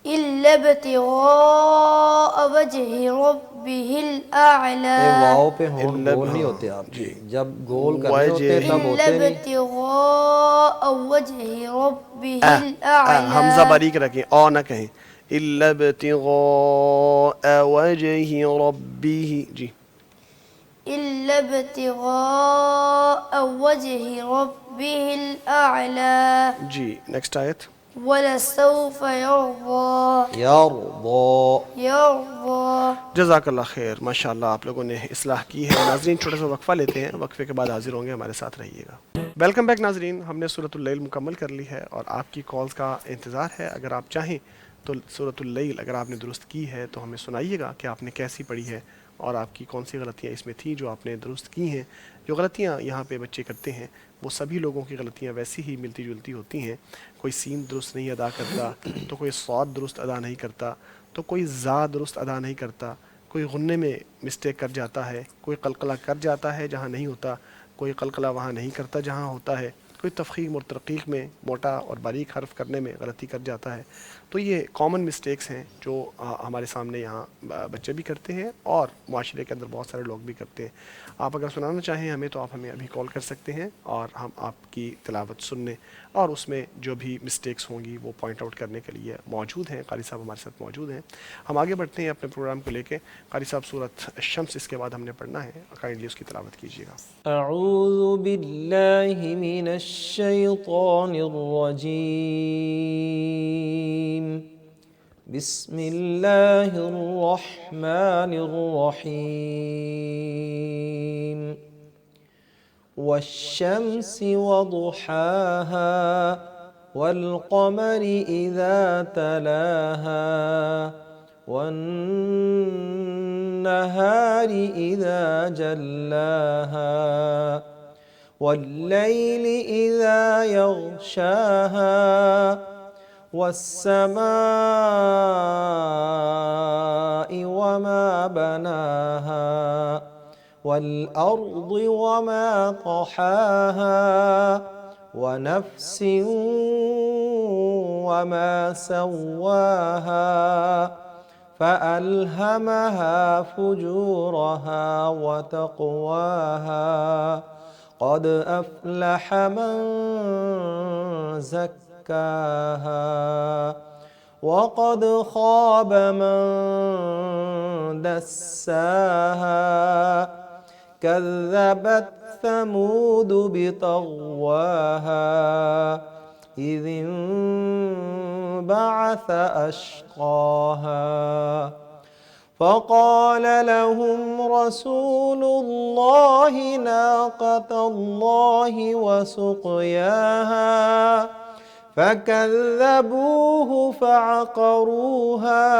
إلا ابتغاء وجه ربه الأعلى. واؤ پہ ہون گول نہیں ہوتے آپ جی. جب گول کرنے ہوتے تب إلا ہوتے نہیں. ابتغاء وجه ربه الأعلى. حمزہ باریک رکھیں، او نہ کہیں. الا ابتغاء وجہ ربہ. جی. إلا ابتغاء وجه ربه الأعلى. جی نیکسٹ آیت. ولسوف يرضى يرضى. يرضى. جزاک اللہ خیر، ماشاء اللہ آپ لوگوں نے اصلاح کی ہے۔ ناظرین چھوٹا سا وقفہ لیتے ہیں، وقفے کے بعد حاضر ہوں گے، ہمارے ساتھ رہیے گا۔ ویلکم بیک ناظرین، ہم نے سورۃ اللیل مکمل کر لی ہے اور آپ کی کالز کا انتظار ہے۔ اگر آپ چاہیں تو سورۃ اللیل اگر آپ نے درست کی ہے تو ہمیں سنائیے گا کہ آپ نے کیسی پڑھی ہے اور آپ کی کون سی غلطیاں اس میں تھیں جو آپ نے درست کی ہیں۔ جو غلطیاں یہاں پہ بچے کرتے ہیں وہ سبھی لوگوں کی غلطیاں ویسی ہی ملتی جلتی ہوتی ہیں۔ کوئی سین درست نہیں ادا کرتا تو کوئی صاد درست ادا نہیں کرتا، تو کوئی زا درست ادا نہیں کرتا، کوئی غنّے میں مسٹیک کر جاتا ہے، کوئی قلقلہ کر جاتا ہے جہاں نہیں ہوتا، کوئی قلقلہ وہاں نہیں کرتا جہاں ہوتا ہے، کوئی تفخیم اور ترقیق میں موٹا اور باریک حرف کرنے میں غلطی کر جاتا ہے۔ تو یہ کامن مسٹیکس ہیں جو ہمارے سامنے یہاں بچے بھی کرتے ہیں اور معاشرے کے اندر بہت سارے لوگ بھی کرتے ہیں۔ آپ اگر سنانا چاہیں ہمیں تو آپ ہمیں ابھی کال کر سکتے ہیں اور ہم آپ کی تلاوت سننے اور اس میں جو بھی مسٹیکس ہوں گی وہ پوائنٹ آؤٹ کرنے کے لیے موجود ہیں۔ قاری صاحب ہمارے ساتھ موجود ہیں۔ ہم آگے بڑھتے ہیں اپنے پروگرام کو لے کے۔ قاری صاحب سورۃ الشمس اس کے بعد ہم نے پڑھنا ہے، کائنڈلی اس کی تلاوت کیجیے گا۔ اعوذ باللہ من الشیطان الرجیم، بسم اللہ الرحمن الرحیم، والشمس وضحاها والقمر إذا تلاها والنهار إذا جلاها والليل إذا يغشاها والسماء وما بناها والأرض وما طحاها ونفس وما سواها فألهمها فجورها وتقواها قد أفلح من زكاها وقد خاب من دساها كذبت ثمود بطغواها إذ انبعث أشقاها فقال لهم رسول الله ناقة الله وسقياها فكذبوه فعقروها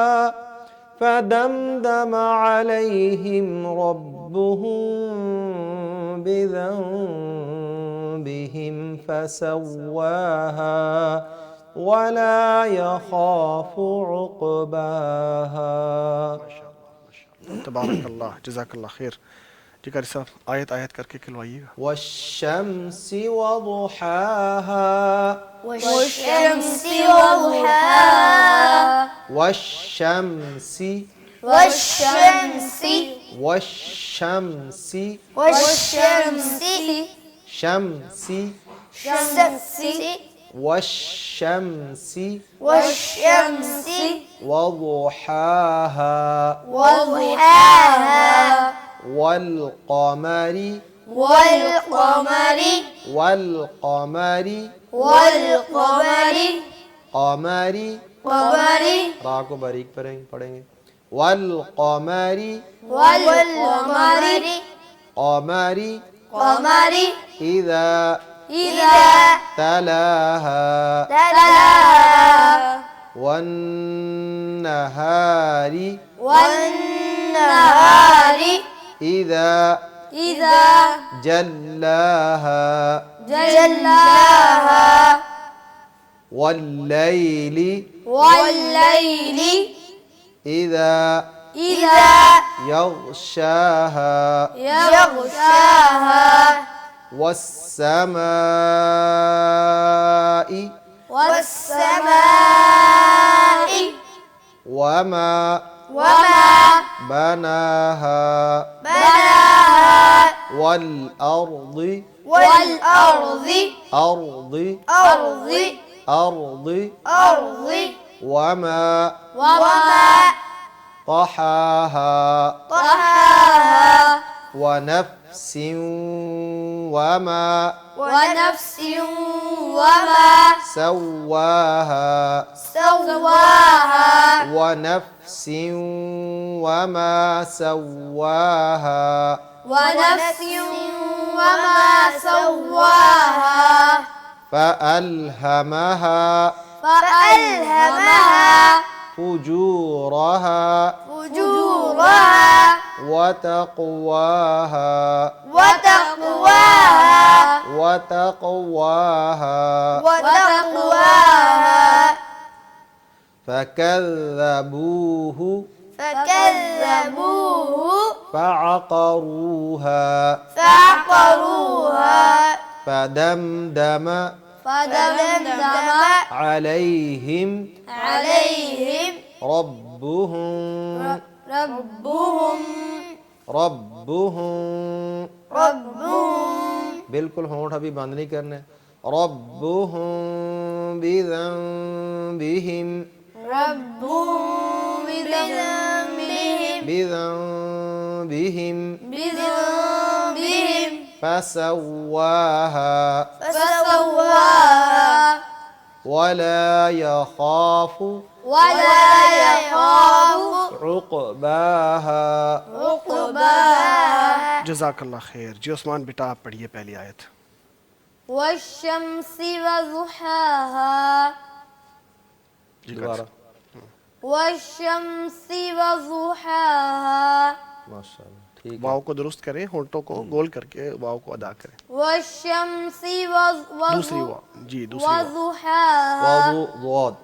فدمدم عليهم ربهم بذنبهم فسواها ولا يخاف عقباها۔ تبارک اللہ، جزاک اللہ خیر۔ جی قاری صاحب آیت آیت کر کے کھلوائیے گا۔ والشمس وضحاها والشمس وضحاها والشمس والشمس والشمس والشمس شمس والشمس والشمس والشمس وضحاها وضحاها والقمر والقمر والقمر والقمر قمری قمر را کو باریک پڑھیں گے والقمر والقمر قمری قمر اذا إذا تلاها تلاها والنهار والنهار إذا إذا جلاها جلاها والليل والليل إذا يغشاها يغشاها والسماء والسماء وما بناها والأرض وما طحاها ونفس وما سواها سواها ونفس وما سواها ونفس وما سواها فألهمها فألهمها فجورها فجورها وتقواها وتقواها وتقواها فكذبوه فعقروها فعقروها فدمدم فدمدم عليهم عليهم ربهم ربهم بالکل ہونٹ ابھی بند نہیں کرنے ربهم بذنبهم ربهم بذنبهم بذنبهم فسواها فسواها ولا يخاف ولا يخاف عقباها عقباها جزاک اللہ خیر. جی عثمان بیٹا آپ پڑھیے پہلی آیت. والشمس وضحاها جی دوبارہ والشمس وضحاها ماشاء اللہ ٹھیک ہے واو کو درست کریں, ہونٹوں کو گول کر کے واو کو ادا کریں. والشمس دوسری واو, جی دوسری واو وضحاها وضاد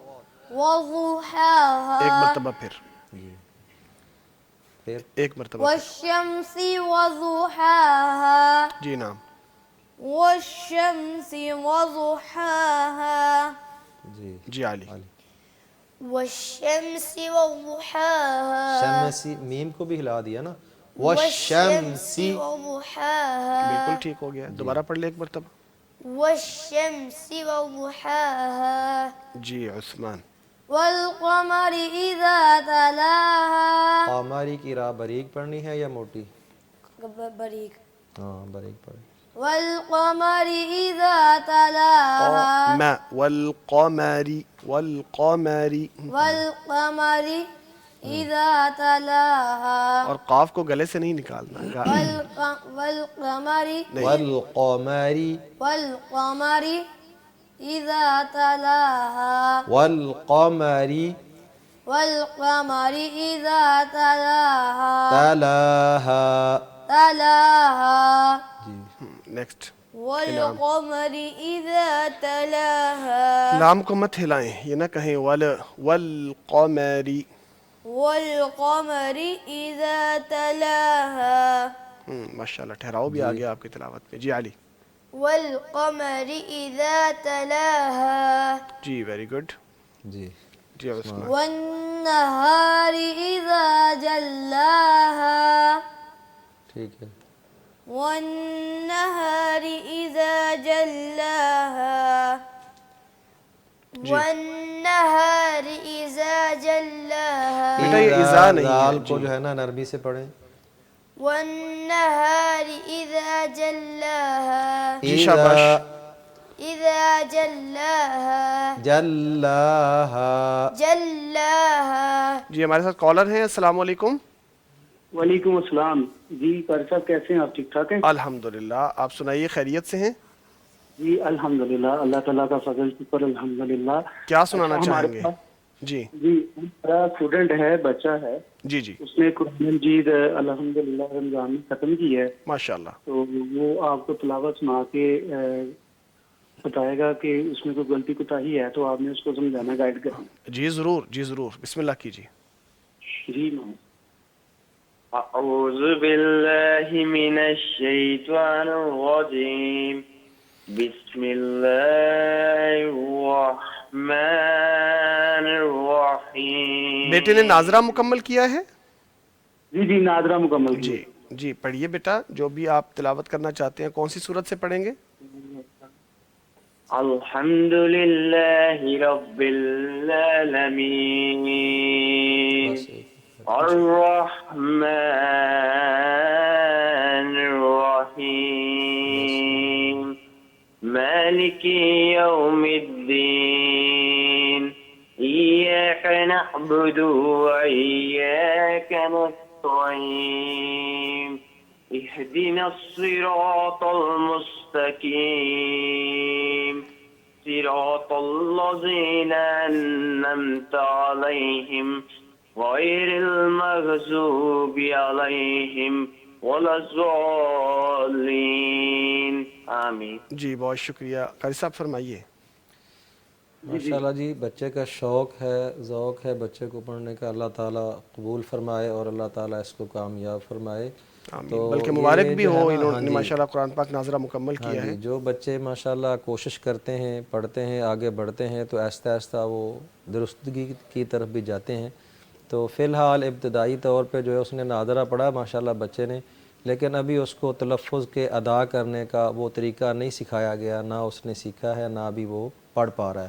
وضحاها ایک مرتبہ پھر, پھر ایک مرتبہ پھر. والشمس وضحاها جی نام والشمس وضحاها جی جی علی. والشمس وضحاها شمسی میم کو بھی ہلا دیا نا والشمسی وضحاها بالکل ٹھیک ہو گیا. دوبارہ پڑھ لیں ایک مرتبہ. والشمس وضحاها جی عثمان. والقمر إذا تلاها قمری کی راہ بریک پڑھنی ہے یا موٹی؟ بریک ہاں بریک پڑھیں. والقمر إذا تلاها والقمر والقمر والقمر إذا تلاها اور قاف کو گلے سے نہیں نکالنا. والقمر والقمری والقمر إذا تلاها والقمری والقمر إذا تلاها تلاها جی نیکسٹ. والقمر إذا تلاها لام کو مت ہلائیں, یہ نہ کہیں والقمری. والقمر إذا تلاها ماشاء اللہ, ٹھہراؤ بھی آ گیا آپ کی تلاوت میں. جی علی. والقمر إذا تلاها جی ویری گڈ. جی جی عثمان. والنهار إذا جلاها ٹھیک ہے والنهار إذا جلاها والنهار إذا جلاها بیٹا یہ اذا نہیں ہے. دال کو جو ہے نا نرمی سے پڑھیں. والنهار إذا جلاها جی شاباش. إذا جلاها جلاها جی ہمارے ساتھ کالر ہیں. السلام علیکم. وعلیکم السلام. جی قاری صاحب کیسے ہیں آپ؟ ٹھیک ٹھاک ہیں؟ الحمدللہ, آپ سنائیے خیریت سے ہیں؟ جی الحمدللہ, اللہ تعالیٰ کا فضل شکر الحمدللہ. کیا سنانا اچھا، چاہیں ہمارے گے؟ پاس- جی جی ہمارا اسٹوڈنٹ ہے، بچہ ہے، جی جی اس نے قرآن مجید الحمدللہ رمضان میں ختم کی ہے، ماشاء اللہ. تو وہ آپ کو تلاوت سنا کے بتائے گا کہ اس میں کوئی غلطی کوتاہی ہے تو آپ نے اس کو سمجھانا، گائیڈ کرنا. جی ضرور جی ضرور, بسم اللہ کیجیے. جی میم. أعوذ بالله من الشيطان الرجيم بسم الله الرحمن الرحيم. بیٹے نے ناظرہ مکمل کیا ہے؟ جی جی نادرہ مکمل کی. جی جی پڑھیے بیٹا, جو بھی آپ تلاوت کرنا چاہتے ہیں. کون سی صورت سے پڑھیں گے؟ الحمد لله رب العالمين بس ایک الرحمن الرحيم مالك مالك يوم الدين إياك نعبد وإياك نستعين اهدنا الصراط المستقيم صراط الذين أنعمت عليهم غير المغضوب عليهم ولا الضالين آمین. جی بہت شکریہ. قاری صاحب فرمائیے. ماشاءاللہ جی، بچے کا شوق ہے، ذوق ہے بچے کو پڑھنے کا، اللہ تعالیٰ قبول فرمائے اور اللہ تعالیٰ اس کو کامیاب فرمائے. آمین. بلکہ مبارک بھی جو ہے ہو، نا، انہوں ہاں نے جی، ماشاءاللہ قرآن پاک ناظرہ مکمل ہاں کیا جی، ہے. جو بچے ماشاءاللہ کوشش کرتے ہیں، پڑھتے ہیں، آگے بڑھتے ہیں تو آہستہ آہستہ وہ درستگی کی طرف بھی جاتے ہیں. تو فی الحال ابتدائی طور پہ جو ہے اس نے ناظرہ پڑھا ماشاءاللہ بچے نے، لیکن ابھی اس کو تلفظ کے ادا کرنے کا وہ طریقہ نہیں سکھایا گیا، نہ اس نے سیکھا ہے، نہ ابھی وہ پڑھ پا رہا ہے.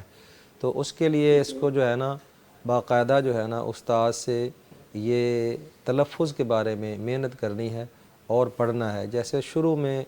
تو اس کے لیے اس کو جو ہے نا باقاعدہ جو ہے نا استاد سے یہ تلفظ کے بارے میں محنت کرنی ہے اور پڑھنا ہے. جیسے شروع میں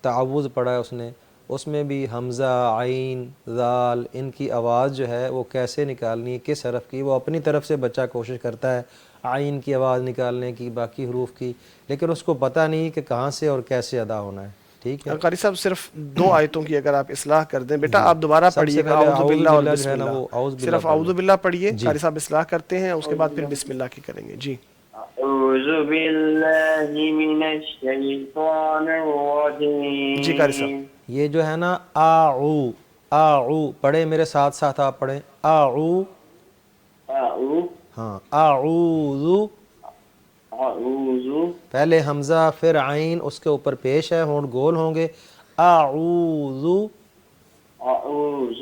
تعوذ پڑھا ہے اس میں بھی حمزہ، عین، ذال، ان کی آواز جو ہے وہ کیسے نکالنی ہے، کس حرف کی، وہ اپنی طرف سے بچہ کوشش کرتا ہے عین کی آواز نکالنے کی، باقی حروف کی، لیکن اس کو پتہ نہیں کہ کہاں سے اور کیسے ادا ہونا ہے. ٹھیک ہے، قاری صاحب صرف 2 آیتوں کی اگر آپ اصلاح کر دیں. بیٹا آپ دوبارہ سب سے پڑھیے پہلے اعوذ باللہ اور جو بسم ہے نا وہ اعوذ اللہ. باللہ صرف اعوذ پڑھ لیں. باللہ پڑھیے. جی. قاری صاحب اصلاح کرتے ہیں، اس کے بعد پھر بسم اللہ کی کریں گے. جی. اعوذ باللہ من الشیطان الرجیم. جی قاری صاحب. یہ جو ہے نا آعو پڑھیں، میرے ساتھ ساتھ آپ پڑھیں. آعو، ہاں، اعوذ، اعوذ پہلے حمزہ پھر عین اس کے اوپر پیش ہے، ہونٹ گول ہوں گے. اعوذ، اعوذ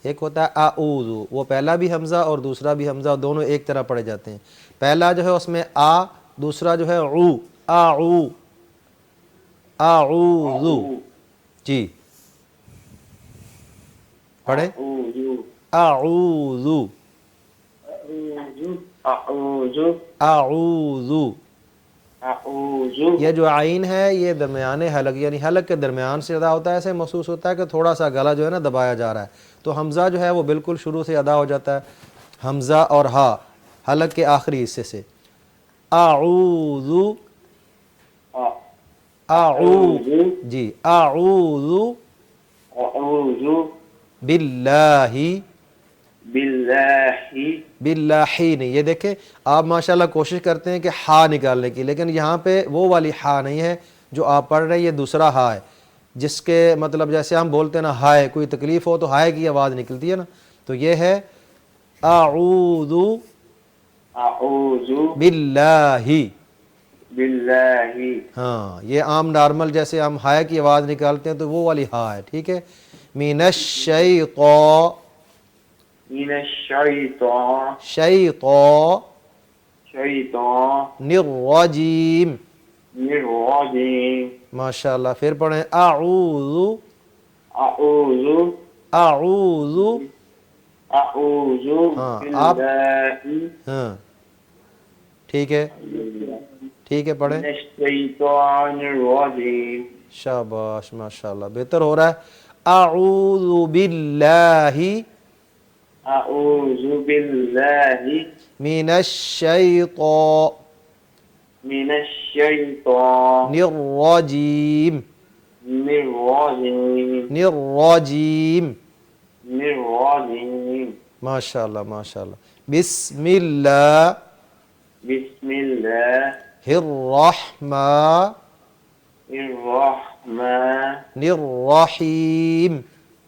ایک ہوتا ہے اعوذ، وہ پہلا بھی حمزہ اور دوسرا بھی حمزہ دونوں ایک طرح پڑھے جاتے ہیں. پہلا جو ہے اس میں دوسرا جو ہے اعوذ. جی پڑھیں. اعوذ، اعوذ اعوذ. اعوذ یہ جو عین ہے یہ درمیان حلق یعنی حلق کے درمیان سے ادا ہوتا ہے. ایسے محسوس ہوتا ہے کہ تھوڑا سا گلا جو ہے نا دبایا جا رہا ہے. تو حمزہ جو ہے وہ بالکل شروع سے ادا ہو جاتا ہے، حمزہ اور ہا حلق کے آخری حصے سے. اعوذ، جی اعوذ اعوذ باللہ، باللہ باللہی نہیں. یہ دیکھیں آپ ماشاءاللہ کوشش کرتے ہیں کہ ہا نکالنے کی، لیکن یہاں پہ وہ والی ہا نہیں ہے جو آپ پڑھ رہے ہیں، یہ دوسرا ہا ہے جس کے مطلب جیسے ہم بولتے ہیں نا ہائے، کوئی تکلیف ہو تو ہائے کی آواز نکلتی ہے نا، تو یہ ہے اعوذ اعوذ باللہ. باللہ. ہاں یہ عام نارمل جیسے ہم ہائے کی آواز نکالتے ہیں تو وہ والی ہا ہے. ٹھیک ہے. من الشیطان، من الشیطان شیطان الرجیم. الرجیم. ماشاءاللہ. پھر پڑھیں اعوذ، اعوذ اعوذ. اعوذ ہاں آپ، باللہ ہاں ٹھیک ہے، ٹھیک ہے پڑھیں. من الشیطان الرجیم. شاباش ماشاءاللہ، بہتر ہو رہا ہے. اعوذ باللہ اعوذ باللہ من الشیطان من الشیطان الرجیم. الرجیم. الرجیم. الرجیم. ماشاءاللہ ماشاءاللہ. بسم اللہ بسم اللہ الرحمن الرحمن الرحیم.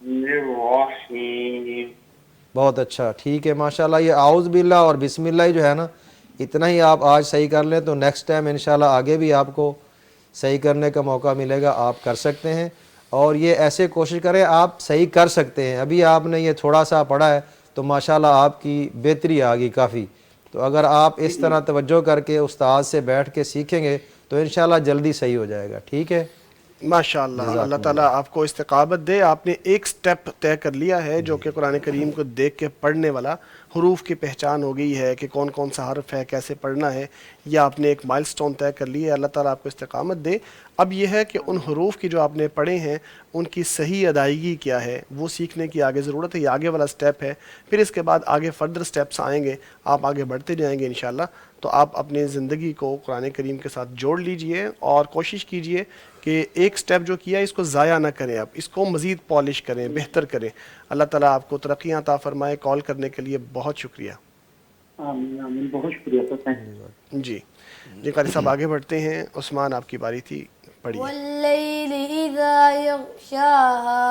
الرحیم. بہت اچھا، ٹھیک ہے ماشاءاللہ. یہ اعوذ باللہ اور بسم اللہ جو ہے نا اتنا ہی آپ آج صحیح کر لیں تو نیکسٹ ٹائم انشاءاللہ آگے بھی آپ کو صحیح کرنے کا موقع ملے گا، آپ کر سکتے ہیں. اور یہ ایسے کوشش کریں آپ صحیح کر سکتے ہیں. ابھی آپ نے یہ تھوڑا سا پڑھا ہے تو ماشاءاللہ آپ کی بہتری آ گئی کافی. تو اگر آپ اس طرح توجہ کر کے استاد سے بیٹھ کے سیکھیں گے تو انشاءاللہ جلدی صحیح ہو جائے گا. ٹھیک ہے. ماشاءاللہ. اللہ تعالیٰ آپ کو استقامت دے. آپ نے ایک سٹیپ طے کر لیا ہے جو کہ قرآن کریم کو دیکھ کے پڑھنے والا. حروف کی پہچان ہو گئی ہے کہ کون کون سا حرف ہے، کیسے پڑھنا ہے. یہ آپ نے ایک مائل سٹون طے کر لی ہے. اللہ تعالیٰ آپ کو استقامت دے. اب یہ ہے کہ ان حروف کی جو آپ نے پڑھے ہیں ان کی صحیح ادائیگی کیا ہے وہ سیکھنے کی آگے ضرورت ہے. یہ آگے والا سٹیپ ہے. پھر اس کے بعد آگے فردر سٹیپس آئیں گے, آپ آگے بڑھتے جائیں گے انشاءاللہ. تو آپ اپنے زندگی کو قرآن کریم کے ساتھ جوڑ لیجئے اور کوشش کیجئے کہ ایک سٹیپ جو کیا اس کو ضائع نہ کریں, آپ اس کو مزید پالش کریں, بہتر کریں. اللہ تعالیٰ آپ کو ترقیاں عطا فرمائے. کال کرنے کے لیے بہت شکریہ. آمین آمین, بہت شکریہ سر, تھینک یو. جی قاری صاحب آگے بڑھتے ہیں. عثمان آپ کی باری تھی, پڑھیے. واللیل اذا یغشاها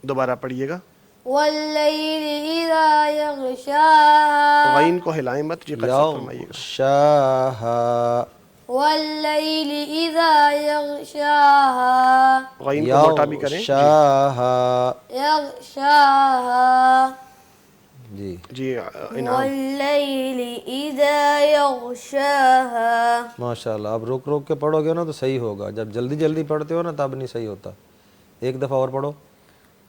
دوبارہ پڑھیے گا. واللیل اذا یغشاها غین کو ہلائیں مت جی, قاری صاحب فرمائیے گا. یغشاہا, واللیل اذا یغشاها غین کو موٹا بھی کریں. یغشاہا. یغشاها جی جی انعام. واللیل اذا یغشاها. ماشاء اللہ. آپ رک رک کے پڑھو گے نا تو صحیح ہوگا. جب جلدی جلدی پڑھتے ہو نا تب نہیں صحیح ہوتا. ایک دفعہ اور پڑھو.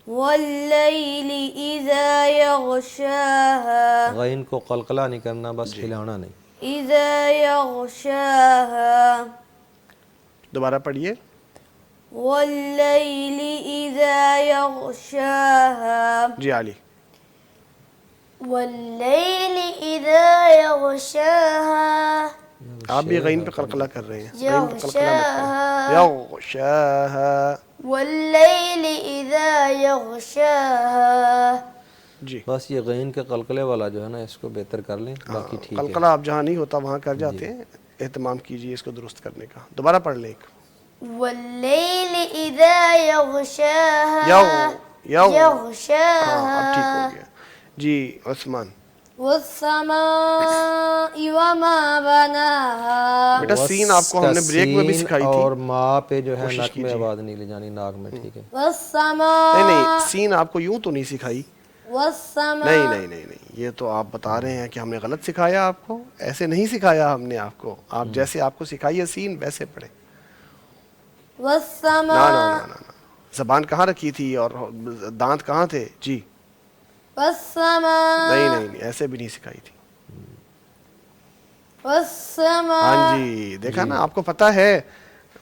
واللیل اذا یغشاها. غین کو قلقلہ نہیں کرنا, بس ہلانا نہیں. اذا یغشاها. دوبارہ پڑھیے. واللیل اذا یغشاها. جی علی. واللیل اذا یغشاها. آپ بھی غین پہ قلقلہ کر رہے ہیں. غین پہ قلقلہ مت کریں. یغشاہا. واللیل اذا یغشاها. جی بس یہ غین کے قلقلے والا جو ہے نا اس کو بہتر کر لیں, باقی ٹھیک ہے. قلقلہ آپ جہاں نہیں ہوتا وہاں کر جاتے ہیں. اہتمام کیجئے اس کو درست کرنے کا. دوبارہ پڑھ لیں. واللیل اذا یغشاها. ہاں اب یغشاها. ٹھیک ہو گیا. جی عثمان. والسماء وما بناها. بیٹا سین آپ کو ہم نے بریک میں بھی سین سکھائی اور تھی. ماں پہ جو ہے کوشش نک میں کیجیے. آواز نہیں لے جانی, ناک میں. ٹھیک ہے. والسماء. نہیں سین آپ کو یوں تو نہیں سکھائی. والسماء. نہیں یہ تو آپ بتا رہے ہیں کہ ہم نے غلط سکھایا آپ کو. ایسے نہیں سکھایا ہم نے آپ کو. آپ جیسے آپ کو سکھائی ہے سین ویسے پڑھیں. والسماء. نا زبان کہاں رکھی تھی اور دانت کہاں تھے. جی والسماء. نہیں ایسے بھی نہیں سکھائی تھی. والسماء. ہاں جی دیکھا نا, آپ کو پتہ ہے.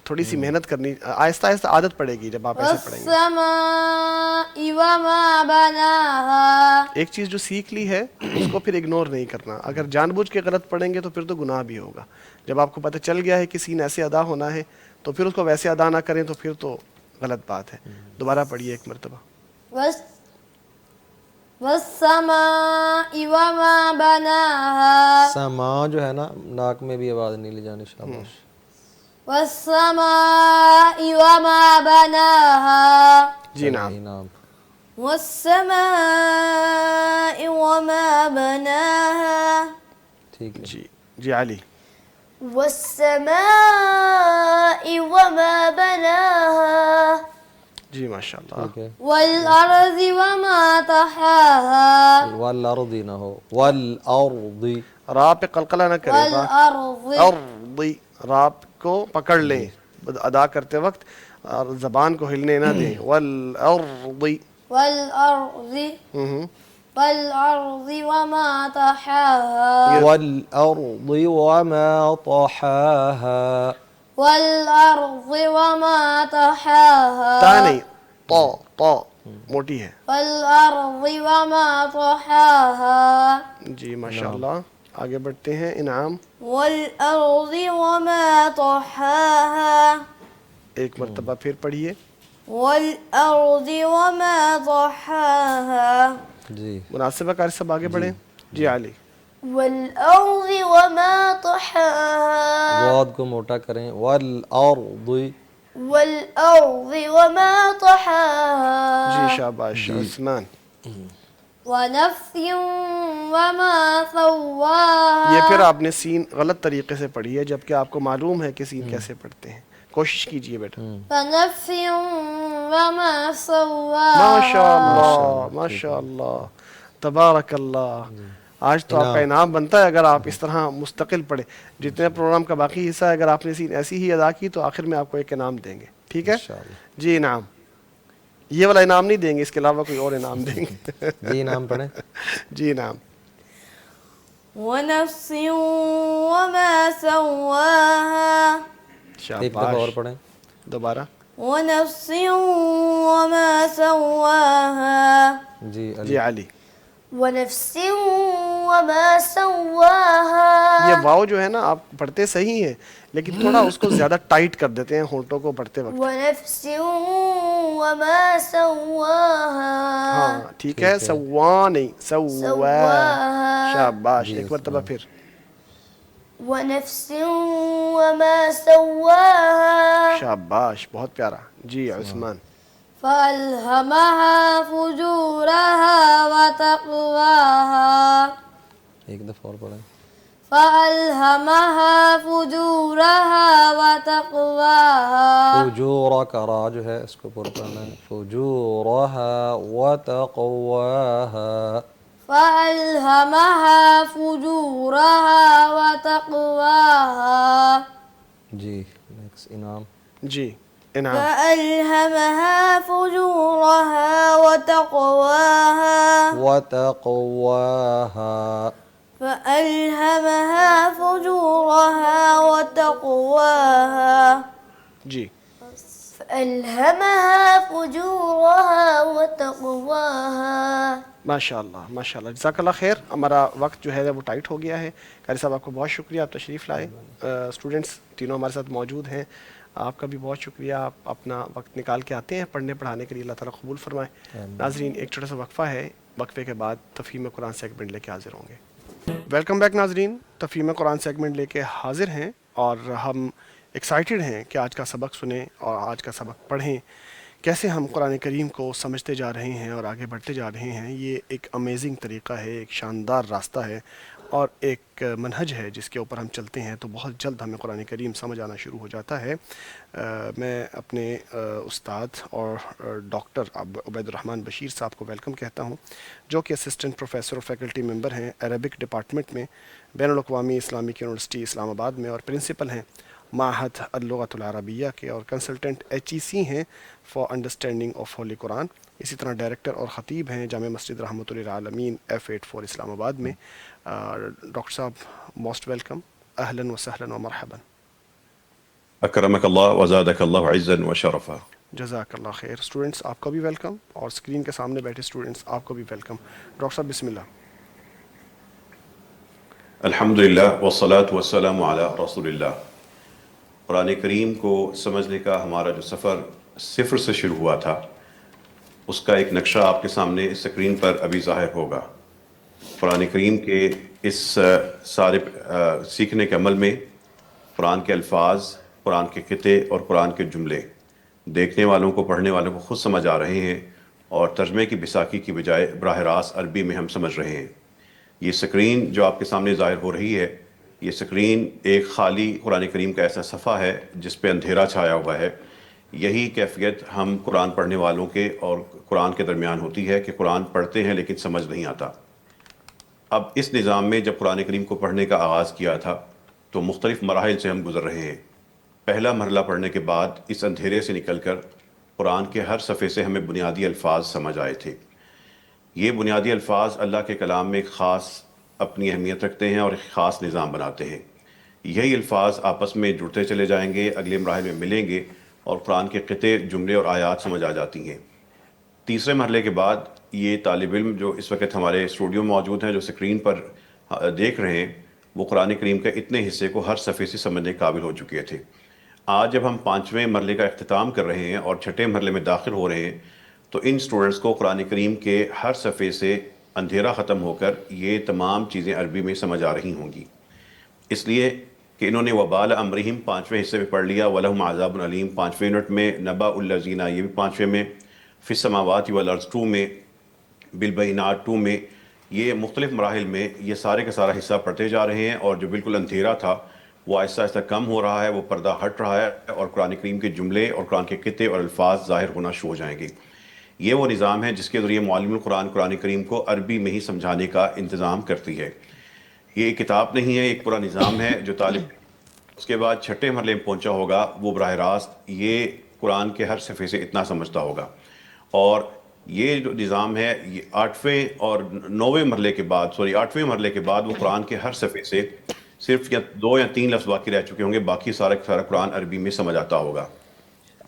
تھوڑی سی محنت کرنی, آہستہ آہستہ عادت پڑے گی جب آپ ایسے پڑھیں گے. والسماء وما بناها. ایک چیز جو سیکھ لی ہے اس کو پھر اگنور نہیں کرنا. اگر جان بوجھ کے غلط پڑھیں گے تو پھر تو گناہ بھی ہوگا. جب آپ کو پتہ چل گیا ہے کہ سین ایسے ادا ہونا ہے تو پھر اس کو ویسے ادا نہ کریں تو پھر تو غلط بات ہے. دوبارہ پڑھیے ایک مرتبہ. والسماء وما بناها. سما جو ہے نا ناک میں بھی آواز نہیں لے جانی. شاباش. والسماء وما بناها. جی نعم. نام. والسماء وما بناها. ٹھیک ہے. جی علی. والسماء وما بناها. جی ماشاء اللہ. ٹھیک ہے. والأرض وما طحاها. والارض نہ ہو, والارض. را پہ قلقلہ نہ کریں. والأرض. ارضی را کو پکڑ لیں ادا کرتے وقت اور زبان کو ہلنے نہ دیں. والارضی. والأرض. والأرض وما طحاها. والارض وما طحاها. والأرض وما طحاها. تا نہیں, طا موٹی ہے. والأرض وما طحاها. جی ماشاء اللہ. آگے بڑھتے ہیں. انعام. والأرض وما طحاها. ایک مرتبہ پھر پڑھیے. والأرض وما طحاها. جی مناسب ہے. قاری صاحب آگے بڑھیں. جی علی. والأرض وما طحاها. واد کو موٹا کریں. والارض. والأرض وما طحاها. جی شاباش. عثمان. ونفس وما سواها. یہ پھر آپ نے سین غلط طریقے سے پڑھی ہے جبکہ آپ کو معلوم ہے کہ سین کیسے پڑھتے ہیں. کوشش کیجئے بیٹا. فنفس وما سواها. ماشاء اللہ ماشاء اللہ تبارک اللہ. آج تو آپ کا انعام بنتا ہے اگر آپ اس طرح مستقل پڑھیں. جتنے پروگرام کا باقی حصہ ہے اگر آپ نے سین ایسی ہی ادا کی تو آخر میں آپ کو ایک انعام دیں گے. ٹھیک ہے. جی انعام. یہ والا انعام نہیں دیں گے, اس کے علاوہ کوئی اور انعام دیں گے. جی انعام پڑھیں. جی انعام. ونفس وما سواها. ایک دفعہ اور پڑھیں. دوبارہ. ونفس وما سواها جی جی علی. ونفس وما سواها. یہ واو جو ہے نا آپ پڑھتے صحیح ہیں لیکن تھوڑا اس کو زیادہ ٹائٹ کر دیتے ہیں ہونٹوں کو پڑھتے وقت. ونفس وما سواها. ہاں ٹھیک ہے, سوا نہیں, سوا. سواها. شاباش, ایک مرتبہ پھر. ونفس وما سواها. شاباش, بہت پیارا. جی عثمان. فألهمها فجورها وتقواها. ایک دفعہ اور پڑھیں. فألهمها فجورها وتقواها. فجورا کا را جو ہے اس کو پر کرنا ہے. فجورها وتقواها. فألهمها فجورها وتقواها. جی نیکسٹ انعام. جی انعام. فألهمها فجورها وتقواها. وتقواها. فألهمها فجورها وتقواها. جی فألهمها فجورها وتقواها. ماشاء اللہ ماشاء اللہ, جزاک اللہ خیر. ہمارا وقت جو ہے وہ ٹائٹ ہو گیا ہے. قاری صاحب آپ کو بہت شکریہ, آپ تشریف لائے. اسٹوڈنٹس تینوں ہمارے ساتھ موجود ہیں, آپ کا بھی بہت شکریہ, آپ اپنا وقت نکال کے آتے ہیں پڑھنے پڑھانے کے لیے. اللہ تعالیٰ قبول فرمائے. ناظرین ایک چھوٹا سا وقفہ ہے, وقفے کے بعد تفہیم قرآن سیگمنٹ لے کے حاضر ہوں گے. ویلکم بیک ناظرین, تفہیم قرآن سیگمنٹ لے کے حاضر ہیں اور ہم ایکسائٹیڈ ہیں کہ آج کا سبق سنیں اور آج کا سبق پڑھیں. کیسے ہم قرآن کریم کو سمجھتے جا رہے ہیں اور آگے بڑھتے جا رہے ہیں. یہ ایک امیزنگ طریقہ ہے, ایک شاندار راستہ ہے اور ایک منہج ہے جس کے اوپر ہم چلتے ہیں تو بہت جلد ہمیں قرآن کریم سمجھ آنا شروع ہو جاتا ہے. میں اپنے استاد اور ڈاکٹر عبید الرحمن بشیر صاحب کو ویلکم کہتا ہوں, جو کہ اسسٹنٹ پروفیسر اور فیکلٹی ممبر ہیں عربک ڈپارٹمنٹ میں بین الاقوامی اسلامک یونیورسٹی اسلام آباد میں, اور پرنسپل ہیں معہد اللغۃ العربیہ کے, اور کنسلٹنٹ HEC ہیں فار انڈرسٹینڈنگ آف ہولی قرآن. اسی طرح ڈائریکٹر اور خطیب ہیں جامع مسجد رحمۃ للعالمین F84 اسلام آباد میں. ڈاکٹر صاحب موسٹ ویلکم, اہلا وسہلا ومرحبا. اکرمک اللہ وزادک اللہ عزا وشرفا. جزاک اللہ خیر. اسٹوڈنٹس آپ کو بھی ویلکم, اور اسکرین کے سامنے بیٹھے اسٹوڈنٹس آپ کو بھی ویلکم. ڈاکٹر صاحب بسم اللہ. الحمدللہ والصلاة والسلام علی رسول اللہ. قرآن کریم کو سمجھنے کا ہمارا جو سفر صفر سے شروع ہوا تھا, اس کا ایک نقشہ آپ کے سامنے اسکرین پر ابھی ظاہر ہوگا. قرآن کریم کے اس سارے سیکھنے کے عمل میں قرآن کے الفاظ, قرآن کے قطعے اور قرآن کے جملے دیکھنے والوں کو, پڑھنے والوں کو خود سمجھ آ رہے ہیں, اور ترجمے کی بیساکھی کی بجائے براہ راست عربی میں ہم سمجھ رہے ہیں. یہ سکرین جو آپ کے سامنے ظاہر ہو رہی ہے, یہ سکرین ایک خالی قرآن کریم کا ایسا صفحہ ہے جس پہ اندھیرا چھایا ہوا ہے. یہی کیفیت ہم قرآن پڑھنے والوں کے اور قرآن کے درمیان ہوتی ہے کہ قرآن پڑھتے ہیں لیکن سمجھ نہیں آتا. اب اس نظام میں جب قرآن کریم کو پڑھنے کا آغاز کیا تھا تو مختلف مراحل سے ہم گزر رہے ہیں. پہلا مرحلہ پڑھنے کے بعد اس اندھیرے سے نکل کر قرآن کے ہر صفحے سے ہمیں بنیادی الفاظ سمجھ آئے تھے. یہ بنیادی الفاظ اللہ کے کلام میں ایک خاص اپنی اہمیت رکھتے ہیں اور ایک خاص نظام بناتے ہیں. یہی الفاظ آپس میں جڑتے چلے جائیں گے, اگلے مراحل میں ملیں گے اور قرآن کے قطعے, جملے اور آیات سمجھ آ جاتی ہیں. تیسرے مرحلے کے بعد یہ طالب علم جو اس وقت ہمارے اسٹوڈیو موجود ہیں, جو سکرین پر دیکھ رہے ہیں, وہ قرآن کریم کے اتنے حصے کو ہر صفحے سے سمجھنے کے قابل ہو چکے تھے. آج جب ہم 5ویں مرحلے کا اختتام کر رہے ہیں اور 6ٹھے مرحلے میں داخل ہو رہے ہیں تو ان سٹوڈنٹس کو قرآن کریم کے ہر صفحے سے اندھیرا ختم ہو کر یہ تمام چیزیں عربی میں سمجھ آ رہی ہوں گی. اس لیے کہ انہوں نے وبال امرہم 5ویں حصے میں پڑھ لیا, ولہم عذاب علیم 5ویں یونٹ میں, نبا الذین یہ بھی 5ویں میں, فی السماوات والارض 2 میں, بالبینات 2 میں. یہ مختلف مراحل میں یہ سارے کا سارا حصہ پڑھتے جا رہے ہیں, اور جو بالکل اندھیرا تھا وہ آہستہ آہستہ کم ہو رہا ہے, وہ پردہ ہٹ رہا ہے, اور قرآن کریم کے جملے اور قرآن کے قطعے اور الفاظ ظاہر ہونا شروع ہو جائیں گے. یہ وہ نظام ہے جس کے ذریعے معلم القرآن قرآن کریم کو عربی میں ہی سمجھانے کا انتظام کرتی ہے. یہ ایک کتاب نہیں ہے, ایک پورا نظام ہے جو طالب اس کے بعد 6ٹھے مرحلے میں پہنچا ہوگا وہ براہ راست یہ قرآن کے ہر صفحے سے اتنا سمجھتا ہوگا. اور یہ جو نظام ہے یہ 8ویں اور 9ویں مرحلے کے بعد 8ویں مرحلے کے بعد وہ قرآن کے ہر صفحے سے صرف یا 2 یا 3 لفظ باقی رہ چکے ہوں گے, باقی سارا قرآن عربی میں سمجھ آتا ہوگا.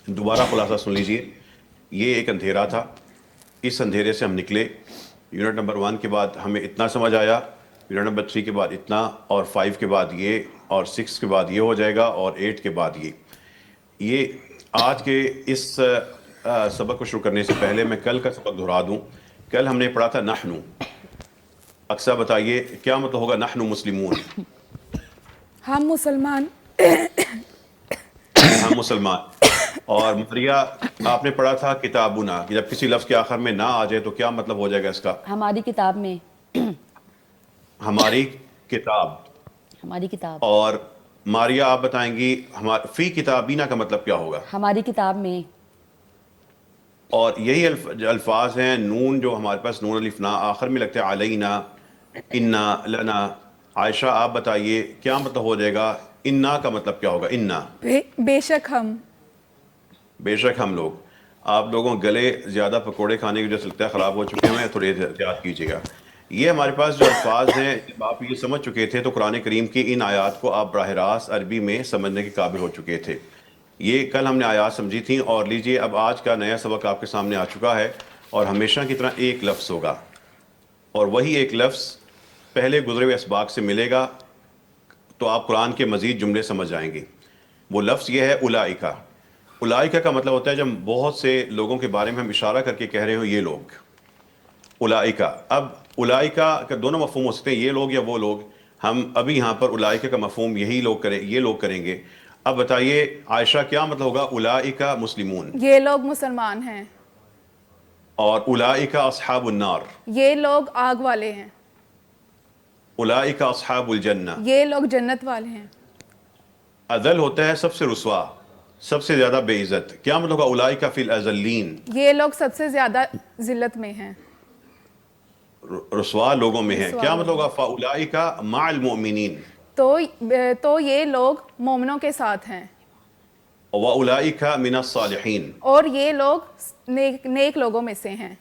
دوبارہ خلاصہ سن لیجئے. یہ ایک اندھیرا تھا, اس اندھیرے سے ہم نکلے. یونٹ نمبر 1 کے بعد ہمیں اتنا سمجھ آیا, یونٹ نمبر 3 کے بعد اتنا, اور 5 کے بعد یہ, اور 6 کے بعد یہ ہو جائے گا, اور 8 کے بعد یہ آج کے اس سبق کو شروع کرنے سے پہلے میں کل کا سبق دہرا دوں. کل ہم نے پڑھا تھا نحنو. اکثر بتائیے کیا مطلب ہوگا نحنو مسلمون؟ ہم مسلمان. ہم مسلمان. اور مریہ آپ نے پڑھا تھا کتابنا, کہ جب کسی لفظ کے آخر میں نہ آ جائے تو کیا مطلب ہو جائے گا اس کا؟ ہماری کتاب میں. ہماری کتاب. ہماری کتاب. اور ماریہ آپ بتائیں گی فی کتابینا کا مطلب کیا ہوگا؟ ہماری کتاب میں. اور یہی الفاظ ہیں, نون جو ہمارے پاس نون الف نا آخر میں لگتا ہے, علینا, انا, لنا. عائشہ آپ بتائیے کیا مطلب ہو جائے گا؟ انا کا مطلب کیا ہوگا؟ انا بے شک ہم. بے شک ہم لوگ. آپ لوگوں گلے زیادہ پکوڑے کھانے کی وجہ سے لگتا ہے خراب ہو چکے ہیں, تھوڑی احتیاط کیجیے گا. یہ ہمارے پاس جو الفاظ ہیں, جب آپ یہ سمجھ چکے تھے تو قرآن کریم کی ان آیات کو آپ براہ راست عربی میں سمجھنے کے قابل ہو چکے تھے. یہ کل ہم نے آیات سمجھی تھیں. اور لیجئے اب آج کا نیا سبق آپ کے سامنے آ چکا ہے, اور ہمیشہ کی طرح ایک لفظ ہوگا, اور وہی ایک لفظ پہلے گزرے ہوئے اسباق سے ملے گا, تو آپ قرآن کے مزید جملے سمجھ جائیں گے. وہ لفظ یہ ہے اولئک. اولئک کا مطلب ہوتا ہے جب بہت سے لوگوں کے بارے میں ہم اشارہ کر کے کہہ رہے ہوں یہ لوگ, اولئک. اب اولئک کا دونوں مفہوم ہو سکتے ہیں, یہ لوگ یا وہ لوگ. ہم ابھی یہاں پر اولئک کا مفہوم یہ لوگ کریں گے. اب بتائیے عائشہ کیا مطلب ہوگا اولئک مسلمون؟ یہ لوگ مسلمان ہیں. اور اولئک اصحاب النار. یہ لوگ آگ والے ہیں. اولئک اصحاب الجنہ. یہ لوگ جنت والے ہیں. اذل ہوتا ہے سب سے رسوا, سب سے زیادہ بے عزت. کیا مطلب ہوگا اولئک فی الاذلین؟ یہ لوگ سب سے زیادہ ذلت میں ہیں. رسوا لوگوں میں ہیں. کیا مطلب ہوگا فاولئک مع المؤمنین؟ تو یہ لوگ مومنوں کے ساتھ ہیں. واولئک من الصالحین. اور یہ لوگ نیک لوگوں میں سے ہیں.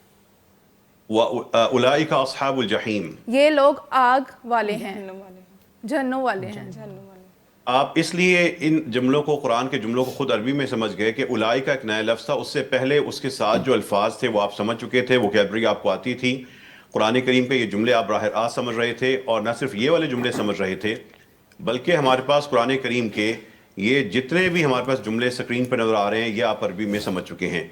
واولئک اصحاب الجحیم. یہ لوگ آگ والے ہیں, جہنم والے ہیں. آپ اس لیے ان جملوں کو, قرآن کے جملوں کو خود عربی میں سمجھ گئے کہ اولئک ایک نیا لفظ تھا. اس سے پہلے اس کے ساتھ جو الفاظ تھے وہ آپ سمجھ چکے تھے, ووکیبلری آپ کو آتی تھی. قرآن کریم کے یہ جملے آپ براہ راست سمجھ رہے تھے, اور نہ صرف یہ والے جملے سمجھ رہے تھے, بلکہ ہمارے پاس قرآن کریم کے یہ جتنے بھی ہمارے پاس جملے سکرین پر نظر آ رہے ہیں یہ آپ عربی میں سمجھ چکے ہیں.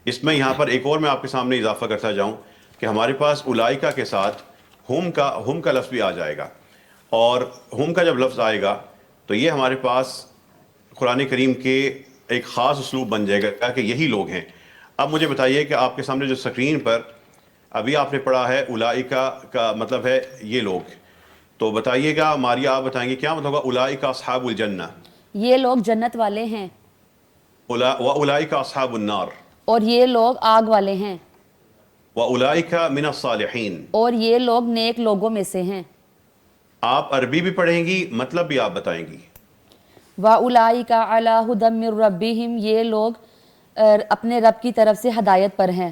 اس میں یہاں پر ایک اور میں آپ کے سامنے اضافہ کرتا جاؤں کہ ہمارے پاس اولئک کے ساتھ ہم کا لفظ بھی آ جائے گا. اور ہم کا جب لفظ آئے گا تو یہ ہمارے پاس قرآن کریم کے ایک خاص اسلوب بن جائے گا کہ یہی لوگ ہیں. اب مجھے بتائیے کہ آپ کے سامنے جو سکرین پر ابھی آپ نے پڑھا ہے اولئک کا مطلب ہے یہ لوگ, تو بتائیے گا ماریہ آپ بتائیں گے کیا مطلب ہوگا اولئک اصحاب الجنہ؟ یہ لوگ جنت والے ہیں. واولئک اصحاب النار. اور یہ لوگ آگ والے ہیں. واولئک من الصالحین. اور یہ لوگ نیک لوگوں میں سے ہیں. آپ عربی بھی پڑھیں گی, مطلب بھی آپ بتائیں گی. وَأُولَئِكَ عَلَىٰ هُدًى مِّن رَّبِّهِمْ. یہ لوگ اپنے رب کی طرف سے ہدایت پر ہیں.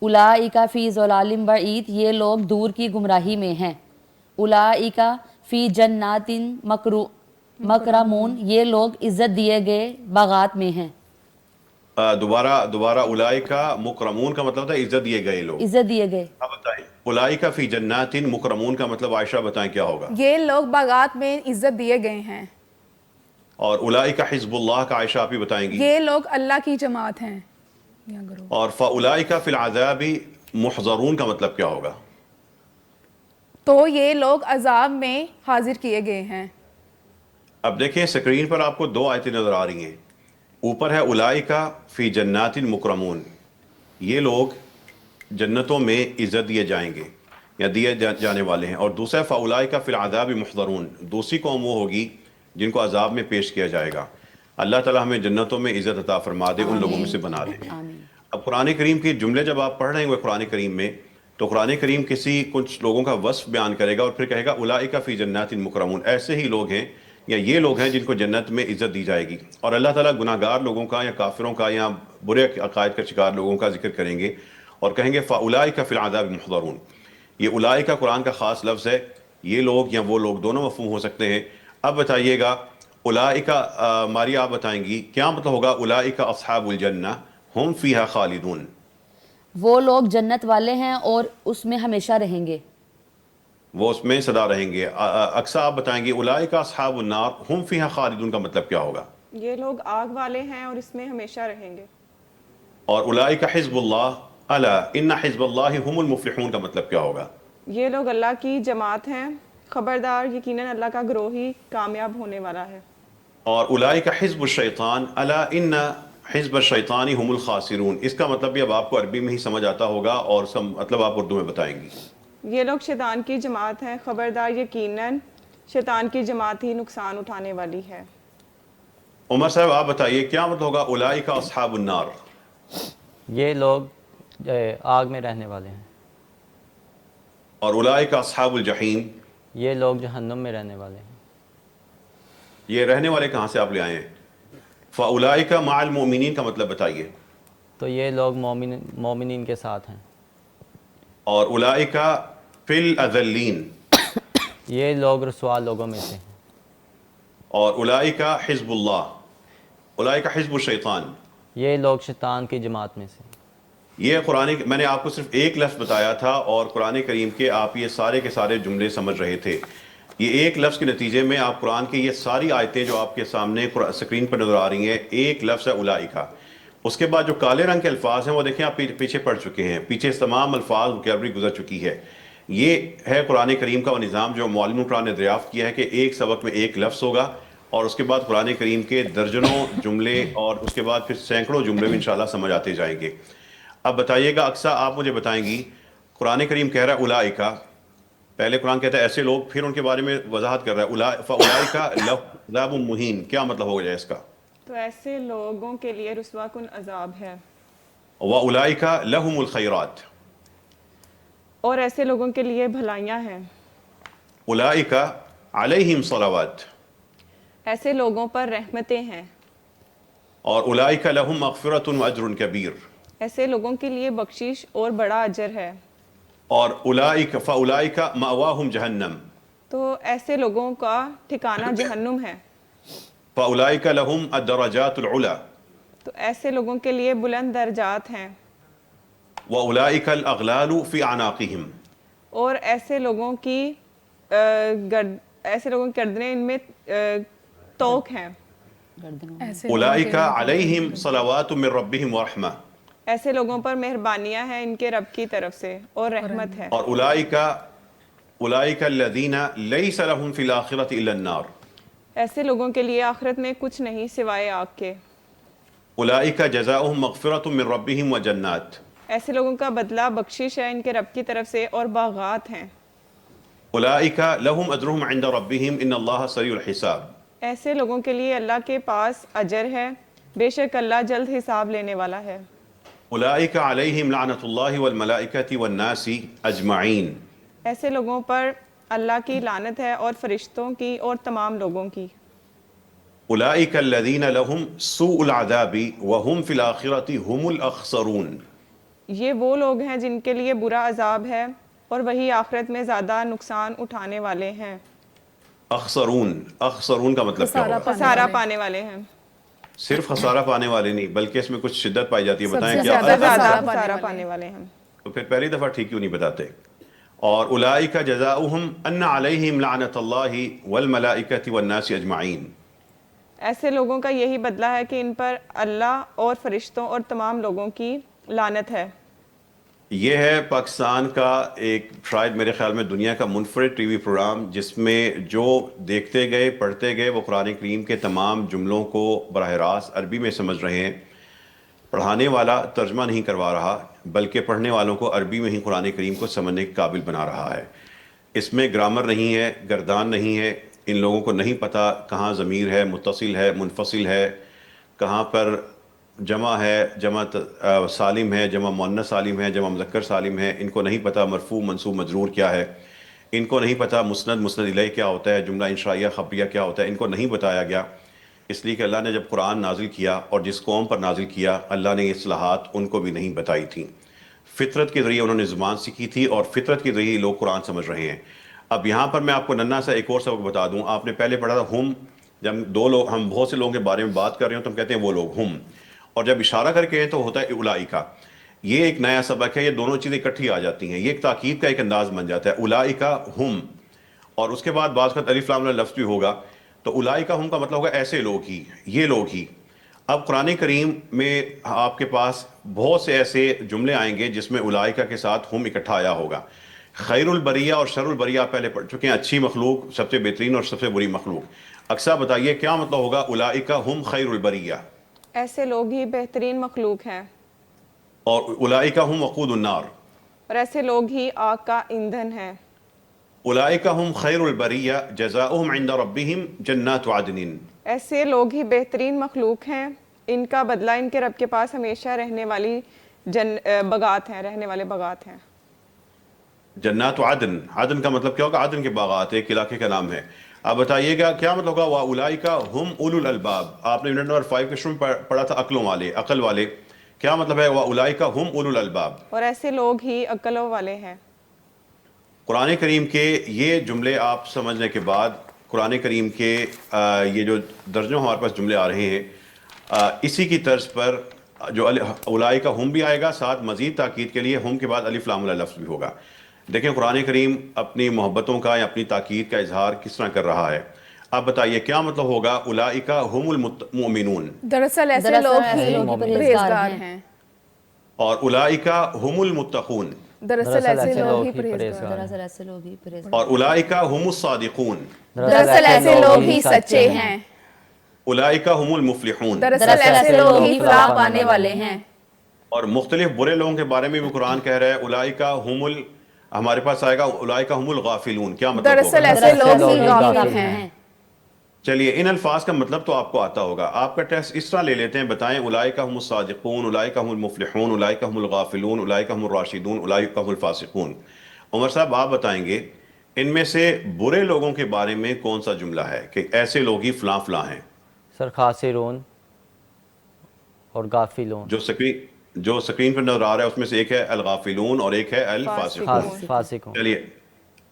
اولئک فی ضلال بعید. یہ لوگ دور کی گمراہی میں ہیں. اولئک فی جنات مکرمون. یہ لوگ عزت دیے گئے باغات میں ہیں. دوبارہ اولئک مکرمون کا مطلب تھا عزت دیے گئے لوگ. عزت دیے گئے. اب بتائیں اولئک فی جنات مکرمون کا مطلب عائشہ بتائیں کیا ہوگا؟ یہ لوگ باغات میں عزت دیے گئے ہیں. اور اولئک حزب اللہ کا عائشہ آپ ہی بتائیں گی. یہ لوگ اللہ کی جماعت ہیں. اور فاولئک فی العذاب محضرون کا مطلب کیا ہوگا؟ تو یہ لوگ عذاب میں حاضر کیے گئے ہیں. اب دیکھیں سکرین پر آپ کو 2 آیتیں نظر آ رہی ہیں. اوپر ہے اولئک فی جنات مکرمون, یہ لوگ جنتوں میں عزت دیے جائیں گے یا دیے جانے والے ہیں. اور دوسرا فاولئک فی العذاب محضرون, دوسری قوم وہ ہوگی جن کو عذاب میں پیش کیا جائے گا. اللہ تعالیٰ ہمیں جنتوں میں عزت عطا فرما دے, ان لوگوں میں سے بنا دے. اب قرآن کریم کے جملے جب آپ پڑھ رہے ہیں قرآن کریم میں, تو قرآن کریم کچھ لوگوں کا وصف بیان کرے گا اور پھر کہے گا اولئک فی جنات مکرمون. ایسے ہی لوگ ہیں یا یہ لوگ ہیں جن کو جنت میں عزت دی جائے گی. اور اللہ تعالیٰ گناہ گار لوگوں کا یا کافروں کا یا برے عقائد کا شکار لوگوں کا ذکر کریں گے اور کہیں گے فاولئک فی العذاب محضرون. یہ اولئک قرآن کا خاص لفظ ہے. یہ لوگ یا وہ لوگ دونوں مفہوم ہو سکتے ہیں. اب بتائیے گا اولئک ماریا آپ بتائیں گی کیا مطلب ہوگا اولئک اصحاب الجنہ ہم فیہا خالدون؟ وہ لوگ جنت والے ہیں اور اس میں ہمیشہ رہیں گے. وہ اس میں سدا رہیں گے. اقصیٰ آپ بتائیں گے اولئک اصحاب النار ہم فیہا خالدون کا مطلب کیا ہوگا؟ یہ لوگ آگ والے ہیں اور اس میں ہمیشہ رہیں گے. اور اولئک حزب اللہ الا ان حزب اللہ هم المفلحون کا مطلب کیا ہوگا؟ یہ لوگ اللہ کی جماعت ہیں، خبردار یقیناً اللہ کا گروہ ہی کامیاب ہونے والا ہے. اور اولئک حزب الشیطان الا ان حزب الشیطان هم الخاسرون، اس کا مطلب بھی اب آپ کو عربی میں ہی سمجھ آتا ہوگا اور مطلب آپ اردو میں بتائیں گی. یہ لوگ شیطان کی جماعت ہیں، خبردار یقیناً شیطان کی جماعت ہی نقصان اٹھانے والی ہے. عمر صاحب آپ بتائیے کیا مطلب ہوگا اولئک اصحاب النار؟ یہ لوگ آگ میں رہنے والے ہیں. اور اولئک اصحاب الجحیم؟ یہ لوگ جہنم میں رہنے والے ہیں. یہ رہنے والے کہاں سے آپ لے آئے ہیں؟ فاولئک مع المؤمنین کا مطلب بتائیے. تو یہ لوگ مومنین کے ساتھ ہیں. اور اولئک فی الاذلین؟ یہ لوگ رسوا لوگوں میں سے ہیں. اور اولئک حزب اللہ؟ اولئک حزب الشیطان؟ یہ لوگ شیطان کی جماعت میں سے ہیں. یہ میں نے آپ کو صرف ایک لفظ بتایا تھا اور قرآن کریم کے آپ یہ سارے کے سارے جملے سمجھ رہے تھے. یہ ایک لفظ کے نتیجے میں آپ قرآن کی یہ ساری آیتیں جو آپ کے سامنے اسکرین پر نظر آ رہی ہیں ایک لفظ ہے اولئک. اس کے بعد جو کالے رنگ کے الفاظ ہیں وہ دیکھیں آپ پیچھے پڑ چکے ہیں، پیچھے تمام الفاظ وکیبلری گزر چکی ہے. یہ ہے قرآن کریم کا وہ نظام جو معلم قرآن نے دریافت کیا ہے کہ ایک سبق میں ایک لفظ ہوگا اور اس کے بعد قرآن کریم کے درجنوں جملے اور اس کے بعد پھر سینکڑوں جملے بھی انشاءاللہ سمجھ آتے جائیں گے. اب بتائیے گا اقصیٰ آپ مجھے بتائیں گی قرآن کریم کہہ رہا ہے اولئک، پہلے قرآن کہتا ہے ایسے لوگ، پھر ان کے بارے میں وضاحت کر رہا ہے فاولئک لهم عذاب مہین، کیا مطلب ہو جائے اس کا؟ تو ایسے لوگوں کے لیے رسوا کن عذاب ہے. واولئک لهم الخیرات، اور ایسے لوگوں کے لیے بھلائیاں ہیں. اولئک علیہم صلوات، ایسے لوگوں پر رحمتیں ہیں. اور اولئک لهم مغفرۃ واجر کبیر، ایسے لوگوں کے لیے بخشش اور بڑا اجر ہے. اور فاولئک مأواہم جہنم، تو ایسے لوگوں کا ٹھکانہ جہنم ہے. فاولئک لهم الدرجات العلی، تو ایسے لوگوں کے لیے بلند درجات ہیں. واولئک الاغلال فی اعناقہم، اور ایسے لوگوں کی گردنیں ان میں توق ہیں. اولئک علیہم صلوات من ربہم ورحمہ، ایسے لوگوں پر مہربانیاں ہیں ان کے رب کی طرف سے اور رحمت ہے. اور اولئک الذین لیس لهم فی الاخرۃ الا النار، ایسے لوگوں کے لیے آخرت میں کچھ نہیں سوائے آگ کے. اولئک جزاؤہم مغفرۃ من ربہم وجنات، ایسے لوگوں کا بدلہ بخشش ہے ان کے رب کی طرف سے اور باغات ہیں. اولئک لهم اجرہم عند ربہم ان اللہ سریع الحساب، ایسے لوگوں کے لیے اللہ کے پاس اجر ہے، بے شک اللہ جلد حساب لینے والا ہے. اولئک علیہم لعنۃ اللہ والملائکۃ والناس اجمعین، ایسے لوگوں پر اللہ کی لعنت ہے اور فرشتوں کی اور تمام لوگوں کی. اولئک الذین لهم سوء العذاب وهم فی الاخرۃ هم الاخسرون، یہ وہ لوگ ہیں جن کے لیے برا عذاب ہے اور وہی آخرت میں زیادہ نقصان اٹھانے والے ہیں. اخسرون کا مطلب کیا ہوگا؟ خسارہ پانے والے ہیں. صرف خسارہ پانے والے نہیں بلکہ اس میں کچھ شدت پائی جاتی ہے، بتائیں کیا؟ زیادہ خسارہ پانے والے ہیں. تو پھر پہلی دفعہ ٹھیک کیوں نہیں بتاتے؟ اور اولئک جزاؤہم ان علیہم لعنۃ اللہ والملائکۃ والناس اجمعین، ایسے لوگوں کا یہی بدلہ ہے کہ ان پر اللہ اور فرشتوں اور تمام لوگوں کی لعنت ہے. یہ ہے پاکستان کا ایک شاید میرے خیال میں دنیا کا منفرد ٹی وی پروگرام جس میں جو دیکھتے گئے پڑھتے گئے وہ قرآن کریم کے تمام جملوں کو براہ راست عربی میں سمجھ رہے ہیں. پڑھانے والا ترجمہ نہیں کروا رہا بلکہ پڑھنے والوں کو عربی میں ہی قرآن کریم کو سمجھنے کے قابل بنا رہا ہے. اس میں گرامر نہیں ہے، گردان نہیں ہے، ان لوگوں کو نہیں پتہ کہاں ضمیر ہے، متصل ہے، منفصل ہے، کہاں پر جمع ہے، جمع سالم ہے، جمع مؤنث سالم ہے، جمع مذکر سالم ہے. ان کو نہیں پتہ مرفوع منصوب مجرور کیا ہے، ان کو نہیں پتہ مسند مسند الیہ کیا ہوتا ہے، جملہ انشائیہ خبریہ کیا ہوتا ہے، ان کو نہیں بتایا گیا. اس لیے کہ اللہ نے جب قرآن نازل کیا اور جس قوم پر نازل کیا اللہ نے یہ اصلاحات ان کو بھی نہیں بتائی تھیں. فطرت کے ذریعے انہوں نے زبان سیکھی تھی اور فطرت کے ذریعے لوگ قرآن سمجھ رہے ہیں. اب یہاں پر میں آپ کو ننھا سا ایک اور سبق بتا دوں. آپ نے پہلے پڑھا تھا ہم جب ہم بہت سے لوگوں کے بارے میں بات کر رہے ہیں تو ہم کہتے ہیں وہ لوگ ہم، اور جب اشارہ کر کے ہیں تو ہوتا ہے اولائکا. یہ ایک نیا سبق ہے، یہ دونوں چیزیں اکٹھی آ جاتی ہیں، یہ ایک تاکید کا ایک انداز بن جاتا ہے. اولائکا ہم، اور اس کے بعد بعض کا الف لام لفظ بھی ہوگا، تو اولائکا ہم کا مطلب ہوگا ایسے لوگ ہی، یہ لوگ ہی. اب قرآن کریم میں آپ کے پاس بہت سے ایسے جملے آئیں گے جس میں اولائکا کے ساتھ ہم اکٹھا آیا ہوگا. خیر البریہ اور شر البریہ آپ پہلے پڑھ چکے ہیں، اچھی مخلوق سب سے بہترین اور سب سے بری مخلوق. اکثر بتائیے کیا مطلب ہوگا اولائکا ہم خیر البریہ؟ ایسے لوگ ہی بہترین مخلوق ہیں، اور اولائکا ہم وقود النار. اور ایسے لوگ ہی آگ کا ایندھن ہیں. اولائکا ہم خیر البریہ جزاؤہم عند ربہم جنات عدن. ایسے لوگ ہی بہترین مخلوق ہیں، ان کا بدلہ ان کے رب کے پاس ہمیشہ رہنے والی بغات ہیں، رہنے والے بغات ہیں. جنات عدن، عدن کا مطلب کیا ہوگا؟ عدن کے باغات ایک علاقے کا نام ہے. اب بتائیے گا کیا مطلب ہوگا واولائکا ہم اولو الالباب؟ آپ نے یونٹ نمبر 5 کے شروع میں پڑھا تھا عقلوں والے، عقل والے. کیا مطلب ہے واولائکا ہم اولو الالباب؟ اور ایسے لوگ ہی عقلوں والے ہیں. قرآن کریم کے یہ جملے آپ سمجھنے کے بعد قرآن کریم کے یہ جو درجنوں ہمارے پاس جملے آ رہے ہیں، اسی کی طرز پر جو اولائکا ہم بھی آئے گا، ساتھ مزید تاکید کے لیے ہم کے بعد الف لام لفظ بھی ہوگا. دیکھیں قرآن کریم اپنی محبتوں کا یا اپنی تاکید کا اظہار کس طرح کر رہا ہے. اب بتائیے کیا مطلب ہوگا اولائکا ہم المؤمنون؟ دراصل ایسے لوگ ہی پرہیزگار ہیں. اور اولائکا ہم المتقون. دراصل ایسے لوگ ہی پرہیزگار. دراصل ایسے لوگ ہی پرہیزگار. اور اولائکا ہم الصادقون. دراصل ایسے لوگ ہی سچے ہیں. اولائکا ہم المفلحون. دراصل ایسے لوگ ہی فلاح پانے والے ہیں. اور مختلف برے لوگوں کے بارے میں بھی قرآن کہہ رہا ہے اولائکا ہم ہمارے پاس آئے گا اولائکا ہم الغافلون. کیا مطلب ہوگا؟ دراصل ایسے لوگ ہی غافل ہیں. چلیے ان الفاظ کا مطلب تو آپ کو آتا ہوگا. آپ کا ٹیسٹ اس طرح لے لیتے ہیں، بتائیں اولائکا ہم الصادقون، اولائکا ہم المفلحون، اولائکا ہم الغافلون، اولائکا ہم الراشدون، اولائکا ہم الفاسقون. عمر صاحب آپ بتائیں گے ان میں سے برے لوگوں کے بارے میں کون سا جملہ ہے کہ ایسے لوگ ہی فلاں فلاں ہیں؟ سر خاسرون اور غافلون. جو سکرین پر نظر آ رہا ہے اس میں سے ایک ہے الغافلون اور ایک ہے الفاسقون. فاسقون. چلیے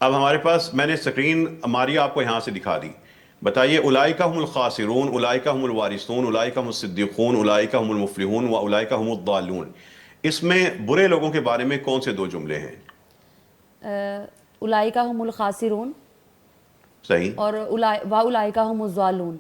اب ہمارے پاس میں نے سکرین ہماری آپ کو یہاں سے دکھا دی. بتائیے اولائکا ہم الخاسرون، اولائکا ہم الوارثون، اولائکا ہم الصدیقون، اولائکا ہم المفلحون و اولائکا ہم الضالون. اس میں برے لوگوں کے بارے میں کون سے دو جملے ہیں؟ اولائکا ہم الخاسرون صحیح، اور واولائکا ہم الضالون.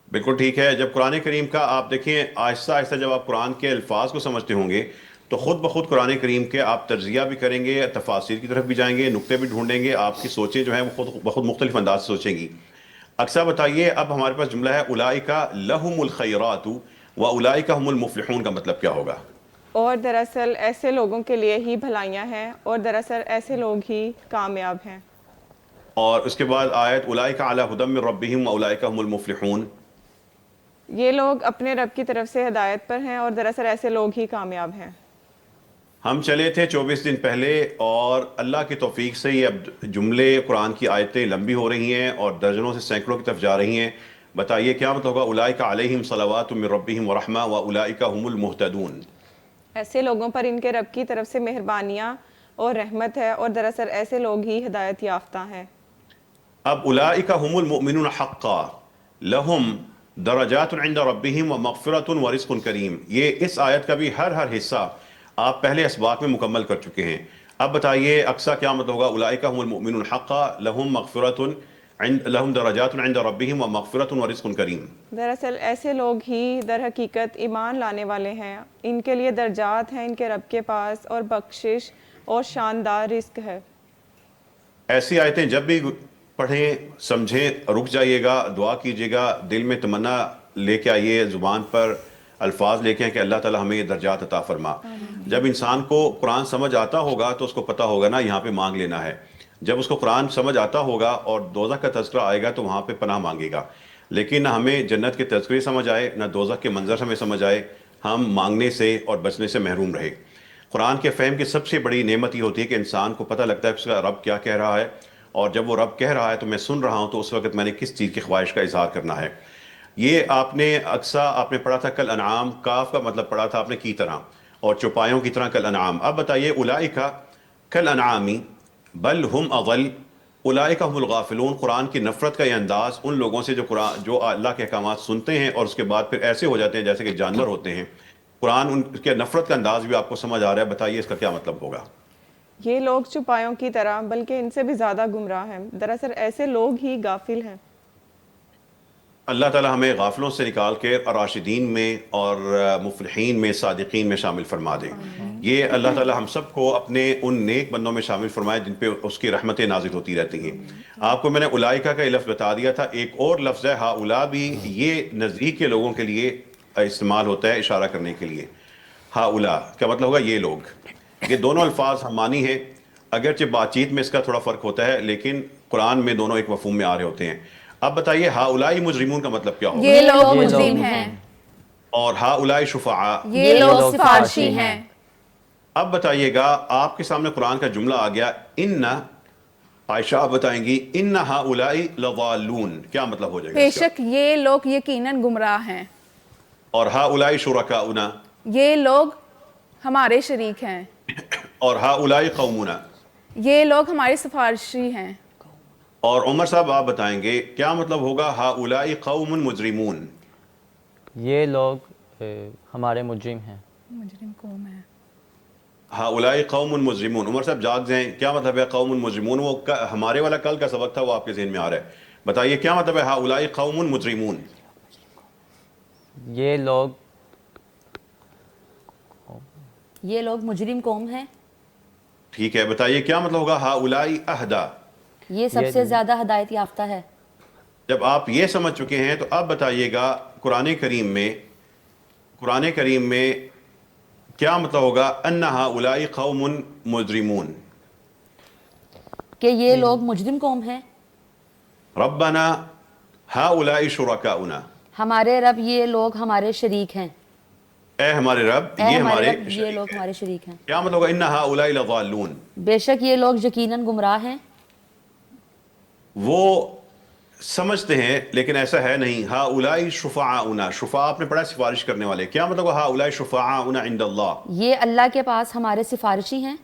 بالکل ٹھیک ہے. جب قرآن کریم کا آپ دیکھیں آہستہ آہستہ جب آپ قرآن کے الفاظ کو سمجھتے ہوں گے تو خود بخود قرآن کریم کے آپ تجزیہ بھی کریں گے، تفاسیر کی طرف بھی جائیں گے، نقطے بھی ڈھونڈیں گے، آپ کی سوچیں جو ہیں وہ خود بخود مختلف انداز سے سوچیں گی. اکثر بتائیے اب ہمارے پاس جملہ ہے اولائکا لہم الخیرات و اولائکا ہم المفلحون کا مطلب کیا ہوگا؟ اور دراصل ایسے لوگوں کے لیے ہی بھلائیاں ہیں، اور دراصل ایسے لوگ ہی کامیاب ہیں. اور اس کے بعد آیت اولائکا علی ھدی من ربہم و اولائکا ہم المفلحون. یہ لوگ اپنے رب کی طرف سے ہدایت پر ہیں، اور دراصل ایسے لوگ ہی کامیاب ہیں. ہم چلے تھے 24 دن پہلے اور اللہ کی توفیق سے یہ اب جملے قرآن کی آیتیں لمبی ہو رہی ہیں اور درجنوں سے سینکڑوں کی طرف جا رہی ہیں. بتائیے کیا مطلب ہوگا اولائکا علیہم صلوات من ربہم ورحمہ و اولائکا ہم المہتدون. ایسے لوگوں پر ان کے رب کی طرف سے مہربانیاں اور رحمت ہے، اور دراصل ایسے لوگ ہی ہدایت یافتہ ہیں. اب اولائکا ہم المؤمنون حقا لہم درجات عند ربہم و مغفرۃ و رزق کریم. یہ اس آیت کا بھی ہر حصہ آپ پہلے اسباق میں مکمل کر چکے ہیں. اب بتائیے اقصا کیا مطلب ہوگا اولئک هم المؤمنون حقا لهم مغفرۃ لهم درجات عند ربهم ومغفرۃ ورزق کریم. دراصل ایسے لوگ ہی در حقیقت ایمان لانے والے ہیں، ان کے لیے درجات ہیں ان کے رب کے پاس، اور بخشش اور شاندار رزق ہے. ایسی آیتیں جب بھی پڑھیں سمجھیں رک جائیے گا، دعا کیجیے گا، دل میں تمنا لے کے آئیے، زبان پر الفاظ لے کے ہیں کہ اللہ تعالی ہمیں یہ درجات عطا فرما. جب انسان کو قرآن سمجھ آتا ہوگا تو اس کو پتہ ہوگا نا یہاں پہ مانگ لینا ہے. جب اس کو قرآن سمجھ آتا ہوگا اور دوزخ کا تذکرہ آئے گا تو وہاں پہ پناہ مانگے گا. لیکن نہ ہمیں جنت کے تذکرے سمجھ آئے نہ دوزخ کے منظر ہمیں سمجھ آئے، ہم مانگنے سے اور بچنے سے محروم رہے. قرآن کے فہم کی سب سے بڑی نعمت یہ ہوتی ہے کہ انسان کو پتہ لگتا ہے کہ اس کا رب کیا کہہ رہا ہے، اور جب وہ رب کہہ رہا ہے تو میں سن رہا ہوں تو اس وقت میں نے کس چیز کی خواہش کا اظہار کرنا ہے. یہ آپ نے اقصا آپ نے پڑھا تھا کل انعام، کاف کا مطلب پڑھا تھا آپ نے کی طرح، اور چوپایوں کی طرح کل انعام. اب بتائیے اولئک کل انعامی بل ہم اضل اولئک هم الغافلون، قرآن کی نفرت کا یہ انداز ان لوگوں سے جو اللہ کے احکامات سنتے ہیں اور اس کے بعد پھر ایسے ہو جاتے ہیں جیسے کہ جانور ہوتے ہیں. قرآن ان کے نفرت کا انداز بھی آپ کو سمجھ آ رہا ہے، بتائیے اس کا کیا مطلب ہوگا؟ یہ لوگ چوپایوں کی طرح بلکہ ان سے بھی زیادہ گمراہ ہیں. دراصل ایسے لوگ ہی غافل ہیں. اللہ تعالی ہمیں غافلوں سے نکال کے راشدین میں اور مفلحین میں، صادقین میں شامل فرما دے. یہ اللہ تعالی ہم سب کو اپنے ان نیک بندوں میں شامل فرمائے جن پہ اس کی رحمتیں نازل ہوتی رہتی ہیں. آپ کو میں نے اولائکہ کا یہ لفظ بتا دیا تھا. ایک اور لفظ ہے ہاؤلا بھی، یہ نزدیک کے لوگوں کے لیے استعمال ہوتا ہے اشارہ کرنے کے لیے. ہاؤلا کا مطلب ہوگا یہ لوگ. یہ دونوں الفاظ ہم معنی ہیں، اگرچہ بات چیت میں اس کا تھوڑا فرق ہوتا ہے لیکن قرآن میں دونوں ایک مفہوم میں آ رہے ہوتے ہیں. اب بتائیے ہاؤلائی مجرمون کا مطلب کیا ہوگا؟ یہ لوگ مجرم ہیں. اور ہاؤلائی شفعاء، یہ لوگ سفارشی ہیں. اب بتائیے گا آپ کے سامنے قرآن کا جملہ آ گیا ان، عائشہ آپ بتائیں گی ان ہاؤلائی لضالون، کیا مطلب ہو جائے گا بے اس کا؟ شک یہ لوگ یقیناً گمراہ ہیں. اور ہاؤلائی شرکاؤنا، یہ لوگ ہمارے شریک ہیں. اور ہاؤلائی قومنا، یہ لوگ ہمارے سفارشی ہیں. اور عمر صاحب آپ بتائیں گے کیا مطلب ہوگا ہاؤلائی قوم مجرمون؟ یہ لوگ ہمارے مجرم ہیں. مجرم قوم ہے. ہاؤلائی قوم مجرمون. عمر صاحب جاگ جائیں، کیا مطلب ہے قوم مجرمون؟ وہ ہمارے والا کل کا سبق تھا، وہ آپ کے ذہن میں آ رہا ہے. بتائیے کیا مطلب ہے ہاؤلائی قوم مجرمون؟ یہ لوگ مجرم قوم ہیں. ٹھیک ہے، بتائیے کیا مطلب ہوگا ہاؤلائی اہدا؟ یہ سب سے زیادہ ہدایت یافتہ ہے. جب آپ یہ سمجھ چکے ہیں تو اب بتائیے گا قرآن کریم میں کیا مطلب ہوگا ان ہؤلاء قوم مجرمون؟ کہ یہ لوگ مجرم قوم ہیں. ربنا ہؤلاء شرکاؤنا، ہمارے رب یہ لوگ ہمارے شریک ہیں. اے ہمارے رب اے یہ ہمارے ہمارے رب یہ لوگ ہمارے شریک ہیں. کیا مطلب ہوگا ان ہؤلاء لضالون؟ بے شک یہ لوگ یقیناً گمراہ ہیں. وہ سمجھتے ہیں لیکن ایسا ہے نہیں. ہؤلاء شفعاؤنا، شفاء آپ نے پڑھا سفارش کرنے والے. کیا مطلب ہوگا ہؤلاء شفعاؤنا عند اللہ؟ یہ اللہ کے پاس ہمارے سفارشی ہیں.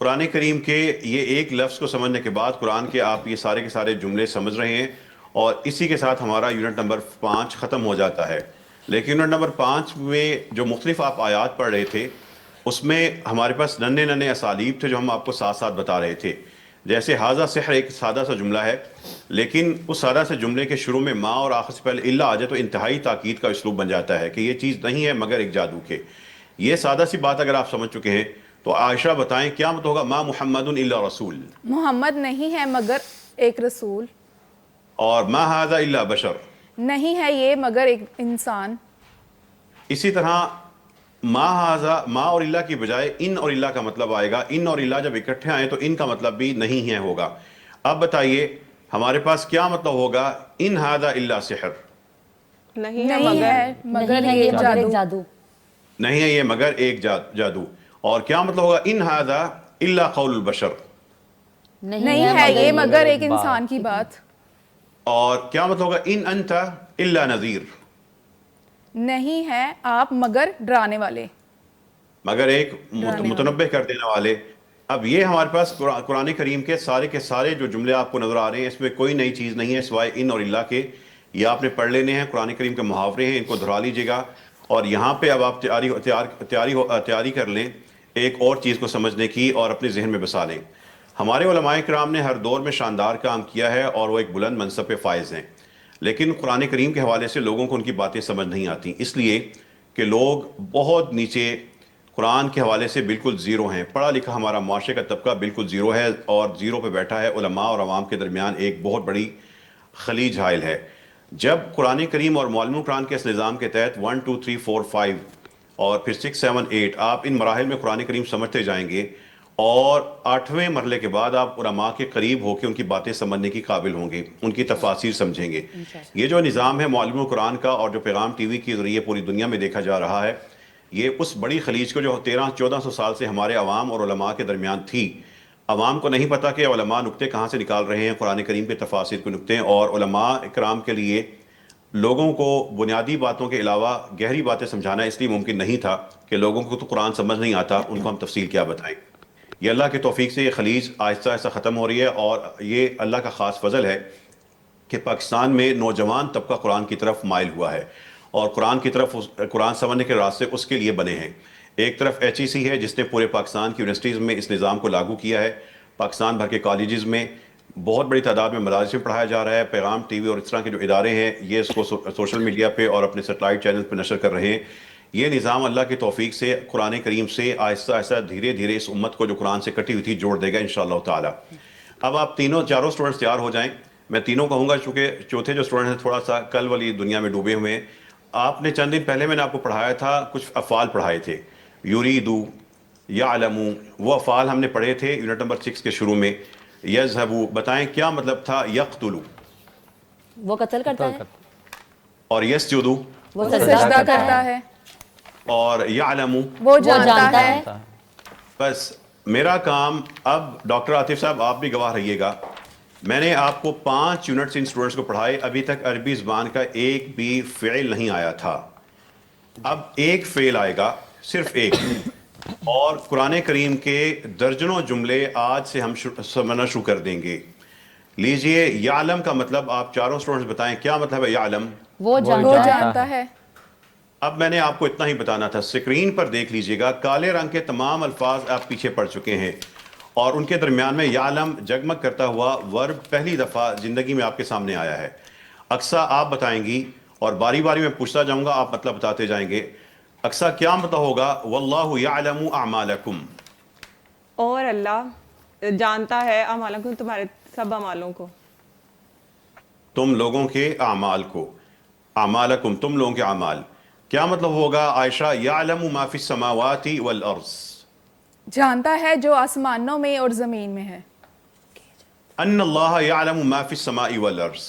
قرآن کریم کے یہ ایک لفظ کو سمجھنے کے بعد قرآن کے آپ یہ سارے کے سارے جملے سمجھ رہے ہیں، اور اسی کے ساتھ ہمارا یونٹ نمبر 5 ختم ہو جاتا ہے. لیکن یونٹ نمبر 5 میں جو مختلف آپ آیات پڑھ رہے تھے اس میں ہمارے پاس ننے اسالیب تھے جو ہم آپ کو ساتھ ساتھ بتا رہے تھے. جیسے ھذا سحر ایک سادہ سا جملہ ہے، لیکن اس سادہ سے جملے کے شروع میں ما اور آخر سے پہلے الا آ جائے تو انتہائی تاکید کا اسلوب بن جاتا ہے کہ یہ چیز نہیں ہے مگر ایک جادو کے. یہ سادہ سی بات اگر آپ سمجھ چکے ہیں تو عائشہ بتائیں کیا مطلب ہوگا ما محمد الا رسول؟ محمد نہیں ہے مگر ایک رسول. اور ما ھذا الا بشر، نہیں ہے یہ مگر ایک انسان. اسی طرح ما ھذا، ما اور اللہ کی بجائے ان اور اللہ کا مطلب آئے گا. ان اور اللہ جب اکٹھے آئیں تو ان کا مطلب بھی نہیں ہے ہوگا. اب بتائیے ہمارے پاس کیا مطلب ہوگا ان ھذا الا سحر؟ نہیں نہیں ہے مگر نہیں ہے یہ یہ مگر ایک جادو. جادو. نہیں ہے یہ مگر ایک جادو. اور کیا مطلب ہوگا ان ھذا الا قول البشر؟ نہیں ہے یہ مگر ایک انسان کی بات. اور کیا مطلب ہوگا ان انت الا نذیر؟ نہیں ہے آپ مگر ڈرانے والے. مگر ایک متنبہ کر دینے والے. اب یہ ہمارے پاس قرآن کریم کے سارے جو جملے آپ کو نظر آ رہے ہیں اس میں کوئی نئی چیز نہیں ہے سوائے ان اور اللہ کے. یہ آپ نے پڑھ لینے ہیں، قرآن کریم کے محاورے ہیں، ان کو دہرا لیجیے گا. اور یہاں پہ اب آپ تیاری کر لیں ایک اور چیز کو سمجھنے کی اور اپنے ذہن میں بسا لیں. ہمارے علماء کرام نے ہر دور میں شاندار کام کیا ہے اور وہ ایک بلند منصب پہ فائز ہیں، لیکن قرآن کریم کے حوالے سے لوگوں کو ان کی باتیں سمجھ نہیں آتی، اس لیے کہ لوگ بہت نیچے قرآن کے حوالے سے بالکل زیرو ہیں. پڑھا لکھا ہمارا معاشرے کا طبقہ بالکل زیرو ہے، اور زیرو پہ بیٹھا ہے. علماء اور عوام کے درمیان ایک بہت بڑی خلیج حائل ہے. جب قرآن کریم اور معلم قرآن کے اس نظام کے تحت 1 2 3 4 5 اور پھر 6 7 8 آپ ان مراحل میں قرآن کریم سمجھتے جائیں گے، اور 8ویں مرحلے کے بعد آپ علماء کے قریب ہو کے ان کی باتیں سمجھنے کی قابل ہوں گے، ان کی تفاسیر سمجھیں گے. یہ جو نظام ہے معلم قرآن کا اور جو پیغام ٹی وی کے ذریعے پوری دنیا میں دیکھا جا رہا ہے، یہ اس بڑی خلیج کو جو 1300-1400 سال سے ہمارے عوام اور علماء کے درمیان تھی. عوام کو نہیں پتا کہ علماء نکتے کہاں سے نکال رہے ہیں قرآن کریم کے تفاسیر کے نکتے، اور علماء اکرام کے لیے لوگوں کو بنیادی باتوں کے علاوہ گہری باتیں سمجھانا اس لیے ممکن نہیں تھا کہ لوگوں کو تو قرآن سمجھ نہیں آتا، ان کو ہم تفصیل کیا بتائیں. یہ اللہ کے توفیق سے یہ خلیج آہستہ آہستہ ختم ہو رہی ہے، اور یہ اللہ کا خاص فضل ہے کہ پاکستان میں نوجوان طبقہ قرآن کی طرف مائل ہوا ہے، اور قرآن کی طرف قرآن سمجھنے کے راستے اس کے لیے بنے ہیں۔ ایک طرف HEC ہے جس نے پورے پاکستان کی یونیورسٹیز میں اس نظام کو لاگو کیا ہے، پاکستان بھر کے کالجز میں بہت بڑی تعداد میں مدارس میں پڑھایا جا رہا ہے، پیغام ٹی وی اور اس طرح کے جو ادارے ہیں یہ اس کو سوشل میڈیا پہ اور اپنے سیٹلائٹ چینل پہ نشر کر رہے ہیں۔ یہ نظام اللہ کی توفیق سے قرآن کریم سے آہستہ آہستہ دھیرے دھیرے اس امت کو جو قرآن سے کٹی ہوئی تھی جوڑ دے گا انشاءاللہ تعالی۔ اب آپ چاروں سٹوڈنٹس تیار ہو جائیں، میں تینوں کہوں گا چونکہ چوتھے جو سٹوڈنٹ ہیں تھوڑا سا کل والی دنیا میں ڈوبے ہوئے ہیں۔ آپ نے چند دن پہلے میں نے آپ کو پڑھایا تھا، کچھ افعال پڑھائے تھے، یریدو، یعلمو، وہ افعال ہم نے پڑھے تھے یونٹ نمبر 6 کے شروع میں۔ یذہبو، بتائیں کیا مطلب تھا یقتلو؟ وہ قتل کرتا ہے، اور یسجدو، وہ سجدہ سجدہ کرتا ہے، اور یعلمو، وہ جانتا ہے۔ بس میرا کام اب ڈاکٹر عاطف صاحب آپ بھی گواہ رہیے گا، میں نے آپ کو 5 یونٹس ان اسٹوڈنٹس کو پڑھائے، ابھی تک عربی زبان کا ایک بھی فعل نہیں آیا تھا، اب ایک فعل آئے گا، صرف ایک، اور قرآن کریم کے درجنوں جملے آج سے ہم سمجھنا شروع کر دیں گے۔ لیجئے، یعلم کا مطلب آپ چاروں اسٹوڈنٹس بتائیں کیا مطلب ہے یعلم؟ وہ وہ جانتا ہے۔ اب میں نے آپ کو اتنا ہی بتانا تھا، اسکرین پر دیکھ لیجئے گا، کالے رنگ کے تمام الفاظ آپ پیچھے پڑ چکے ہیں، اور ان کے درمیان میں یعلم جگمگ کرتا ہوا ورب پہلی دفعہ زندگی میں آپ کے سامنے آیا ہے۔ اقصیٰ آپ بتائیں گی اور باری باری میں پوچھتا جاؤں گا، آپ مطلب بتاتے جائیں گے۔ اقصیٰ کیا مطلب ہوگا واللہ یعلم اعمالکم؟ اور اللہ جانتا ہے اعمالکم، تمہارے سب اعمالوں کو، تم لوگوں کے اعمال کو، اعمالکم تم لوگوں کے اعمال، کیا مطلب ہوگا عائشہ؟ یعلم ما فی السماوات والارض، جانتا ہے جو آسمانوں میں اور زمین میں ہے، ان اللہ یعلم ما فی السماء والارض،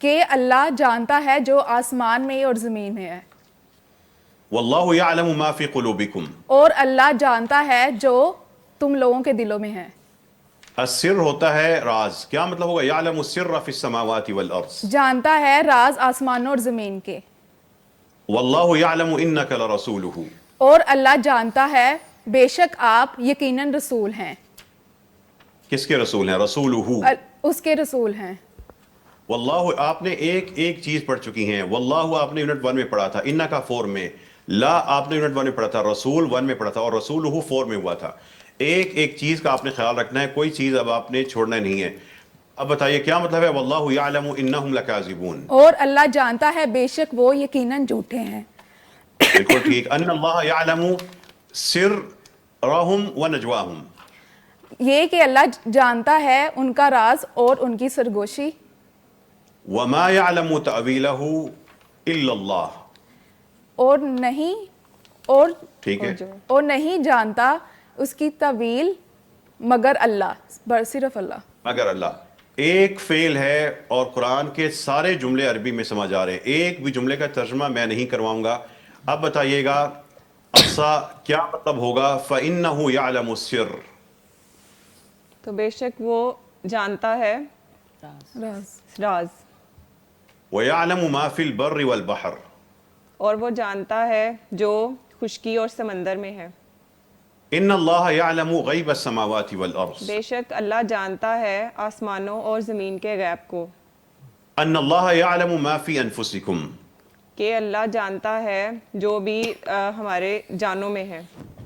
کہ اللہ جانتا ہے جو آسمان میں اور زمین میں ہے، واللہ یعلم ما فی قلوبکم، اور اللہ جانتا ہے جو تم لوگوں کے دلوں میں ہے۔ السر ہوتا ہے راز، کیا مطلب ہوگا یعلم السر فی السماوات والارض، جانتا ہے راز آسمانوں اور زمین کے، واللہ یعلم انک لرسولہ، اور اللہ جانتا ہے بے شک آپ یقیناً رسول ہیں، کس کے رسول ہیں؟ رسولہ، اس کے رسول ہیں۔ واللہ آپ نے ایک ایک چیز پڑھ چکی ہیں، واللہ آپ نے یونٹ 1 میں پڑھا تھا، انکا 4 میں، لا آپ نے یونٹ 1 میں پڑھا تھا، رسول 1 میں پڑھا تھا، اور رسولہ 4 میں ہوا تھا۔ ایک ایک چیز کا آپ نے خیال رکھنا ہے، کوئی چیز اب آپ نے چھوڑنا نہیں ہے۔ اب بتائیے کیا مطلب ہے واللہ یعلم انہم لکاذبون؟ اور اللہ جانتا ہے بے شک وہ یقیناً جھوٹے ہیں۔ بالکل ٹھیک، ان اللہ یعلم سرہم ونجواہم، یہ کہ اللہ جانتا ہے ان کا راز اور ان کی سرگوشی، وما یعلم تأویلہ الا اللہ، اور نہیں اور ٹھیک ہے، اور نہیں جانتا اس کی تعویل مگر اللہ، صرف اللہ۔ مگر اللہ ایک فعل ہے، اور قرآن کے سارے جملے عربی میں سمجھ آ رہے ہیں، ایک بھی جملے کا ترجمہ میں نہیں کرواؤں گا۔ اب بتائیے گا اقصیٰ کیا مطلب ہوگا فَإِنَّهُ يَعْلَمُ السِّرَّ؟ تو بے شک وہ جانتا ہے راز، وَيَعْلَمُ مَا فِي الْبَرِّ وَالْبَحْرِ، اور وہ جانتا ہے جو خشکی اور سمندر میں ہے۔ ان اللہ یعلم غیب السماوات والارض، بے شک اللہ جانتا ہے آسمانوں اور زمین کے غیب کو، ان اللہ یعلم ما فی انفسکم، کہ اللہ جانتا ہے جو بھی ہمارے جانوں میں ہے،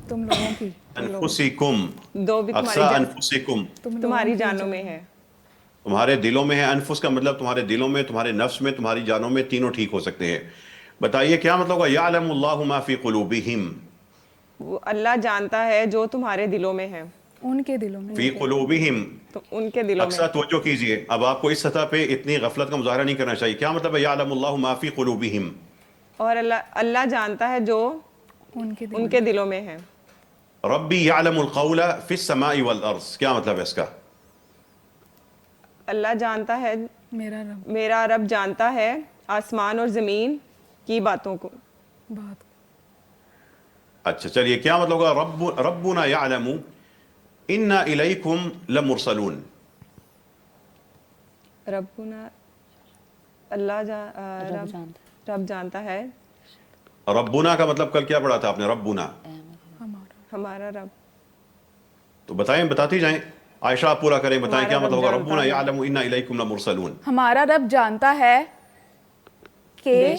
تم لوگوں کی، انفسکم، دو بھی اقصا انفسکم، تمہاری جانوں میں ہے۔ تمہارے دلوں میں ہے، انفس کا مطلب تمہارے دلوں میں، تمہارے نفس میں، تمہاری جانوں میں، تینوں ٹھیک ہو سکتے ہیں۔ بتائیے کیا مطلب ہوگا یعلم اللہ ما فی قلوبہم؟ وہ اللہ جانتا ہے جو تمہارے دلوں میں ہے، ان کے دلوں میں، فی قلوبہم، تو ان کے دلوں میں۔ اقصا توجہ کیجئے، اب آپ کو اس سطح پہ اتنی غفلت کا مظاہرہ نہیں کرنا چاہیے۔ کیا مطلب ہے یعلم اللہ ما فی قلوبہم؟ اور اللہ جانتا ہے جو ان کے دلوں میں ہے۔ ربی یعلم القول فی السماء والارض، کیا مطلب ہے اس کا؟ اللہ جانتا ہے، میرا رب جانتا ہے آسمان اور زمین کی باتوں کو۔ بات اچھا چلیے، کیا مطلب ہوگا ربنا یعلم انا الیکم لمرسلون؟ ربنا، رب جانتا ہے، ربنا کا مطلب کل کیا پڑھا تھا آپ نے؟ ربنا ہمارا رب، تو بتائیں، بتاتی جائیں. عائشہ آپ پورا کریں، بتائیں کیا ہمارا مطلب رب ہوگا جانتا ربنا ہے. یعلم انا الیکم لمرسلون. ہمارا رب جانتا ہے کہ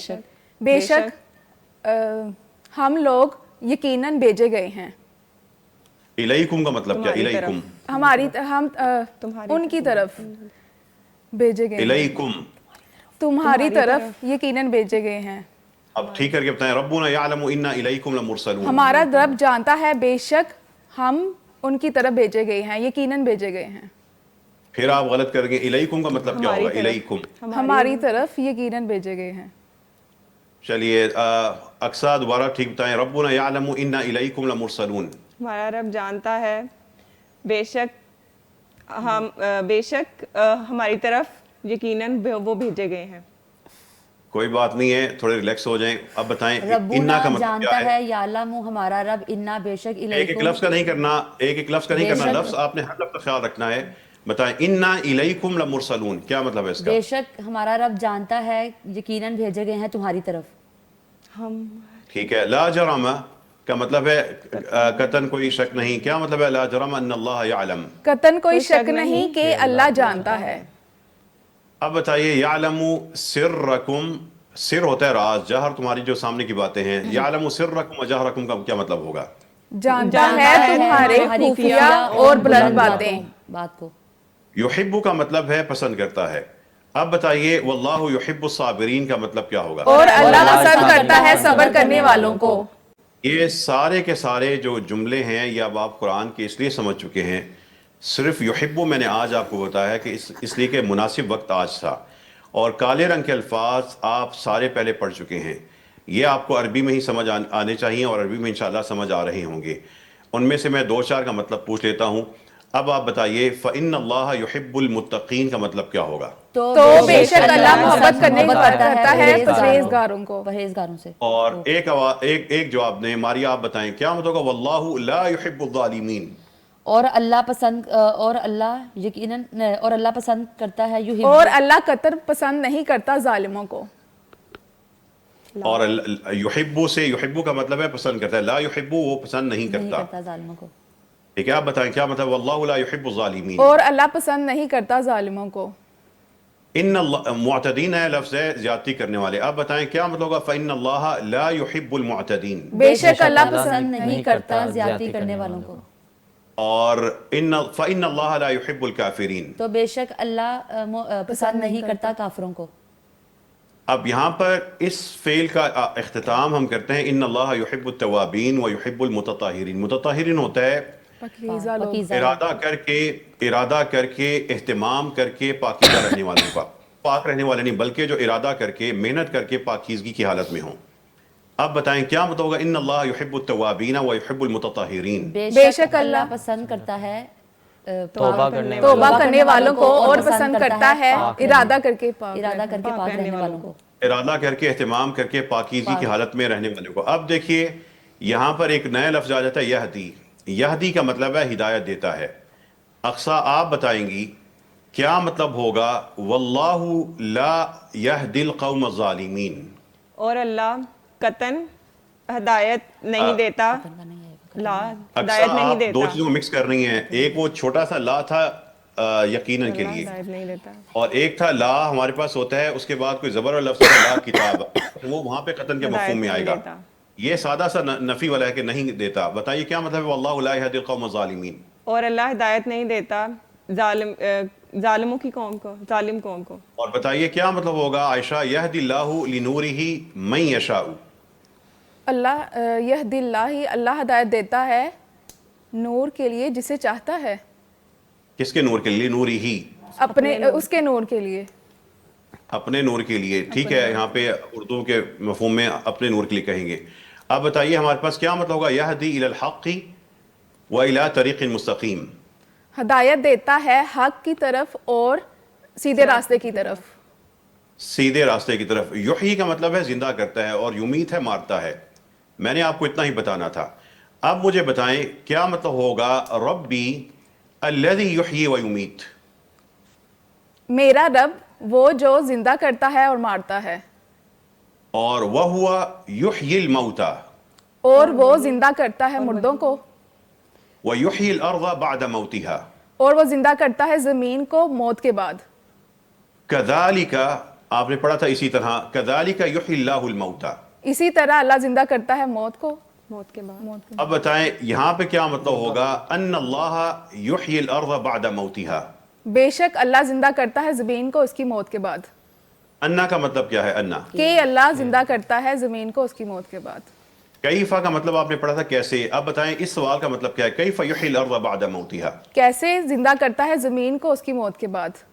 بے شک ہم لوگ یقیناً بھیجے گئے ہیں. الیکم کا مطلب کیا؟ الیکم ہم ان کی طرف بھیجے گئے ہیں. الیکم. تمہاری طرف یقیناً بھیجے گئے ہیں. اب ٹھیک کر کے بتائیں ربنا یعلم انا الیکم لمرسلون. ہمارا رب جانتا ہے بے شک ہم ان کی طرف بھیجے گئے ہیں، یقیناً بھیجے گئے ہیں. پھر آپ غلط کر گئے. الیکم کا مطلب کیا ہوگا؟ الیکم. ہماری طرف یقیناً بھیجے گئے ہیں. چلیے اقصا دوبارہ ٹھیک بتائیں ربنا یعلم انا الیکم لمرسلون. ہمارا رب جانتا ہے بے شک ہماری طرف یقیناً وہ بھیجے گئے ہیں. کوئی بات نہیں ہے، تھوڑے ریلیکس ہو جائیں. اب بتائیں ربنا انا کا مطلب جانتا کیا ہے؟ یعلم ہمارا رب انا بے شک ایک ایک الیکم. لفظ کا نہیں کرنا، ایک ایک لفظ کا نہیں کرنا، لفظ آپ نے ہر لفظ کا خیال رکھنا ہے. بتائیں انا الیکم لمرسلون کیا مطلب ہے اس کا؟ بے شک ہمارا رب جانتا ہے یقیناً بھیجے گئے ہیں تمہاری طرف. ٹھیک ہے. لا جرم کا مطلب ہے قطعاً کوئی شک نہیں. کیا مطلب ہے لا جرم ان اللہ یعلم؟ قطعاً کوئی شک نہیں کہ اللہ جانتا ہے. اب بتائیے یعلم سرکم، سر ہوتا ہے راز، جہر تمہاری جو سامنے کی باتیں ہیں. یعلم سرکم و جہرکم کا کیا مطلب ہوگا؟ جانتا ہے تمہارے خفیہ اور بلند باتیں. بات کو. یحب کا مطلب ہے پسند کرتا ہے. اب بتائیے واللہ یحب الصابرین کا مطلب کیا ہوگا؟ اور اللہ پسند کرتا ہے صبر کرنے والوں کو. یہ سارے کے سارے جو جملے ہیں یہ اب آپ قرآن کے اس لیے سمجھ چکے ہیں. صرف یحب میں نے آج آپ کو بتایا کہ اس لیے کہ مناسب وقت آج تھا، اور کالے رنگ کے الفاظ آپ سارے پہلے پڑھ چکے ہیں. یہ آپ کو عربی میں ہی سمجھ آنے چاہیے، اور عربی میں انشاءاللہ سمجھ آ رہے ہوں گے. ان میں سے میں دو چار کا مطلب پوچھ لیتا ہوں. اب آپ بتائیے فَإِنَّ اللَّهَ يُحِبُّ الْمُتَّقِينَ کا مطلب کیا ہوگا؟ تو بے شک اللہ محبت کرتا ہے پرہیزگاروں کو. پرہیزگاروں سے. اور ایک جواب دیں. ماریا آپ بتائیں کیا مطلب ہوگا واللہ لا يحب الظالمین؟ اور اللہ پسند اور اللہ یقیناً اور اللہ پسند کرتا ہے اور اللہ قطر پسند نہیں کرتا ظالموں کو. اور یحب سے یحب کا مطلب ہے پسند کرتا ہے، لا یحب وہ پسند نہیں کرتا ظالموں کو. ٹھیک ہے. آپ بتائیں کیا مطلب واللہ لا یحب الظالمین؟ اور اللہ پسند نہیں کرتا ظالموں کو. ان اللہ معتدین ہے، لفظ ہے زیادتی کرنے والے. آپ بتائیں کیا مطلب ہوگا فإن اللہ لا يحب المعتدین؟ بے شک اللہ پسند نہیں کرتا زیادتی کرنے والوں کو. اور فإن اللہ لا يحب الکافرین، تو بے شک اللہ پسند نہیں کرتا کافروں کو. اب یہاں پر اس فعل کا اختتام ہم کرتے ہیں ان اللہ یحب التوابین و یحب المتطہرین. متطہرین ہوتا ہے ارادہ کر کے اہتمام کر کے پاکیزہ رہنے والوں کا. پاک رہنے والے نہیں بلکہ جو ارادہ کر کے محنت کر کے پاکیزگی کی حالت میں ہوں. اب بتائیں کیا مطلب ہوگا ان اللہ یحب التوابین و یحب المتطہرین؟ بے شک اللہ پسند کرتا ہے توبہ کرنے والوں کو اور پسند کرتا ہے ارادہ کر کے پاک رہنے والوں کو. ارادہ کر کے اہتمام کر کے پاکیزگی کی حالت میں رہنے والوں کو. اب دیکھیے یہاں پر ایک نیا لفظ آ جاتا ہے یہدی. یہدی کا مطلب ہے ہدایت دیتا ہے. اقصا آپ بتائیں گی کیا مطلب ہوگا واللہ لا یہدی القوم الظالمین؟ اور اللہ قطعاً ہدایت نہیں دیتا. لا ہدایت نہیں دیتا. دو چیزوں کو مکس کر رہی ہیں. ایک وہ چھوٹا سا لا تھا یقیناً کے لیے، اور ایک تھا لا ہمارے پاس ہوتا ہے اس کے بعد کوئی زبر اور لفظ لا کتاب، وہ وہاں پہ قطعاً کے مفہوم میں آئے گا. یہ سادہ سا نفی والا ہے کہ نہیں دیتا. بتائیے کیا مطلب ہے واللہ لا یہدی القوم الظالمین؟ اور اللہ ہدایت نہیں دیتا ظالموں کی قوم کو، ظالم قوم کو. اور بتائیے کیا مطلب ہوگا عائشہ یہدی اللہ لنورہ من یشاء؟ اللہ یہدی اللہ ہدایت دیتا ہے نور کے لیے جسے چاہتا ہے. کس کے نور کے لیے؟ نور ہی اپنے اس کے نور کے لیے. اپنے نور کے لیے. ٹھیک ہے. یہاں پہ اردو کے مفہوم میں اپنے نور کے لیے کہیں گے. اب بتائیے ہمارے پاس کیا مطلب ہوگا یہدی الی الحق و الی طریق مستقیم؟ ہدایت دیتا ہے حق کی طرف اور سیدھے راستے کی طرف. سیدھے راستے کی طرف. یحیی کا مطلب ہے زندہ کرتا ہے، اور یمیت ہے مارتا ہے. میں نے آپ کو اتنا ہی بتانا تھا. اب مجھے بتائیں کیا مطلب ہوگا ربی الذی یحیی و یمیت؟ میرا رب وہ جو زندہ کرتا ہے اور مارتا ہے. اور وہو یحیی الموتى؟ اور وہ زندہ کرتا ہے مردوں کو. وَيُحْيِي الْأَرْضَ بَعْدَ مَوْتِهَا, اور وہ زندہ کرتا ہے زمین کو موت کے بعد. كَذَلِكَ, آپ نے پڑھا تھا اسی طرح, كَذَلِكَ يُحْيِي اللَّهُ الْمَوْتَى. اسی طرح اللہ زندہ کرتا ہے موت کو موت کے بعد. اب بتائیں یہاں پہ کیا مطلب ہوگا؟ ان اللہ یحیی الارض بعد موتها. بے شک اللہ زندہ کرتا ہے زمین کو اس کی موت کے بعد. انا کا مطلب کیا ہے؟ انا کہ اللہ زندہ کرتا ہے زمین کو اس کی موت کے بعد. کیفا کا مطلب آپ نے پڑھا تھا کیسے. اب بتائیں اس سوال کا مطلب کیا ہے؟ کیف یحیی الارض بعد موتها, کیسے زندہ کرتا ہے زمین کو اس کی موت کے بعد.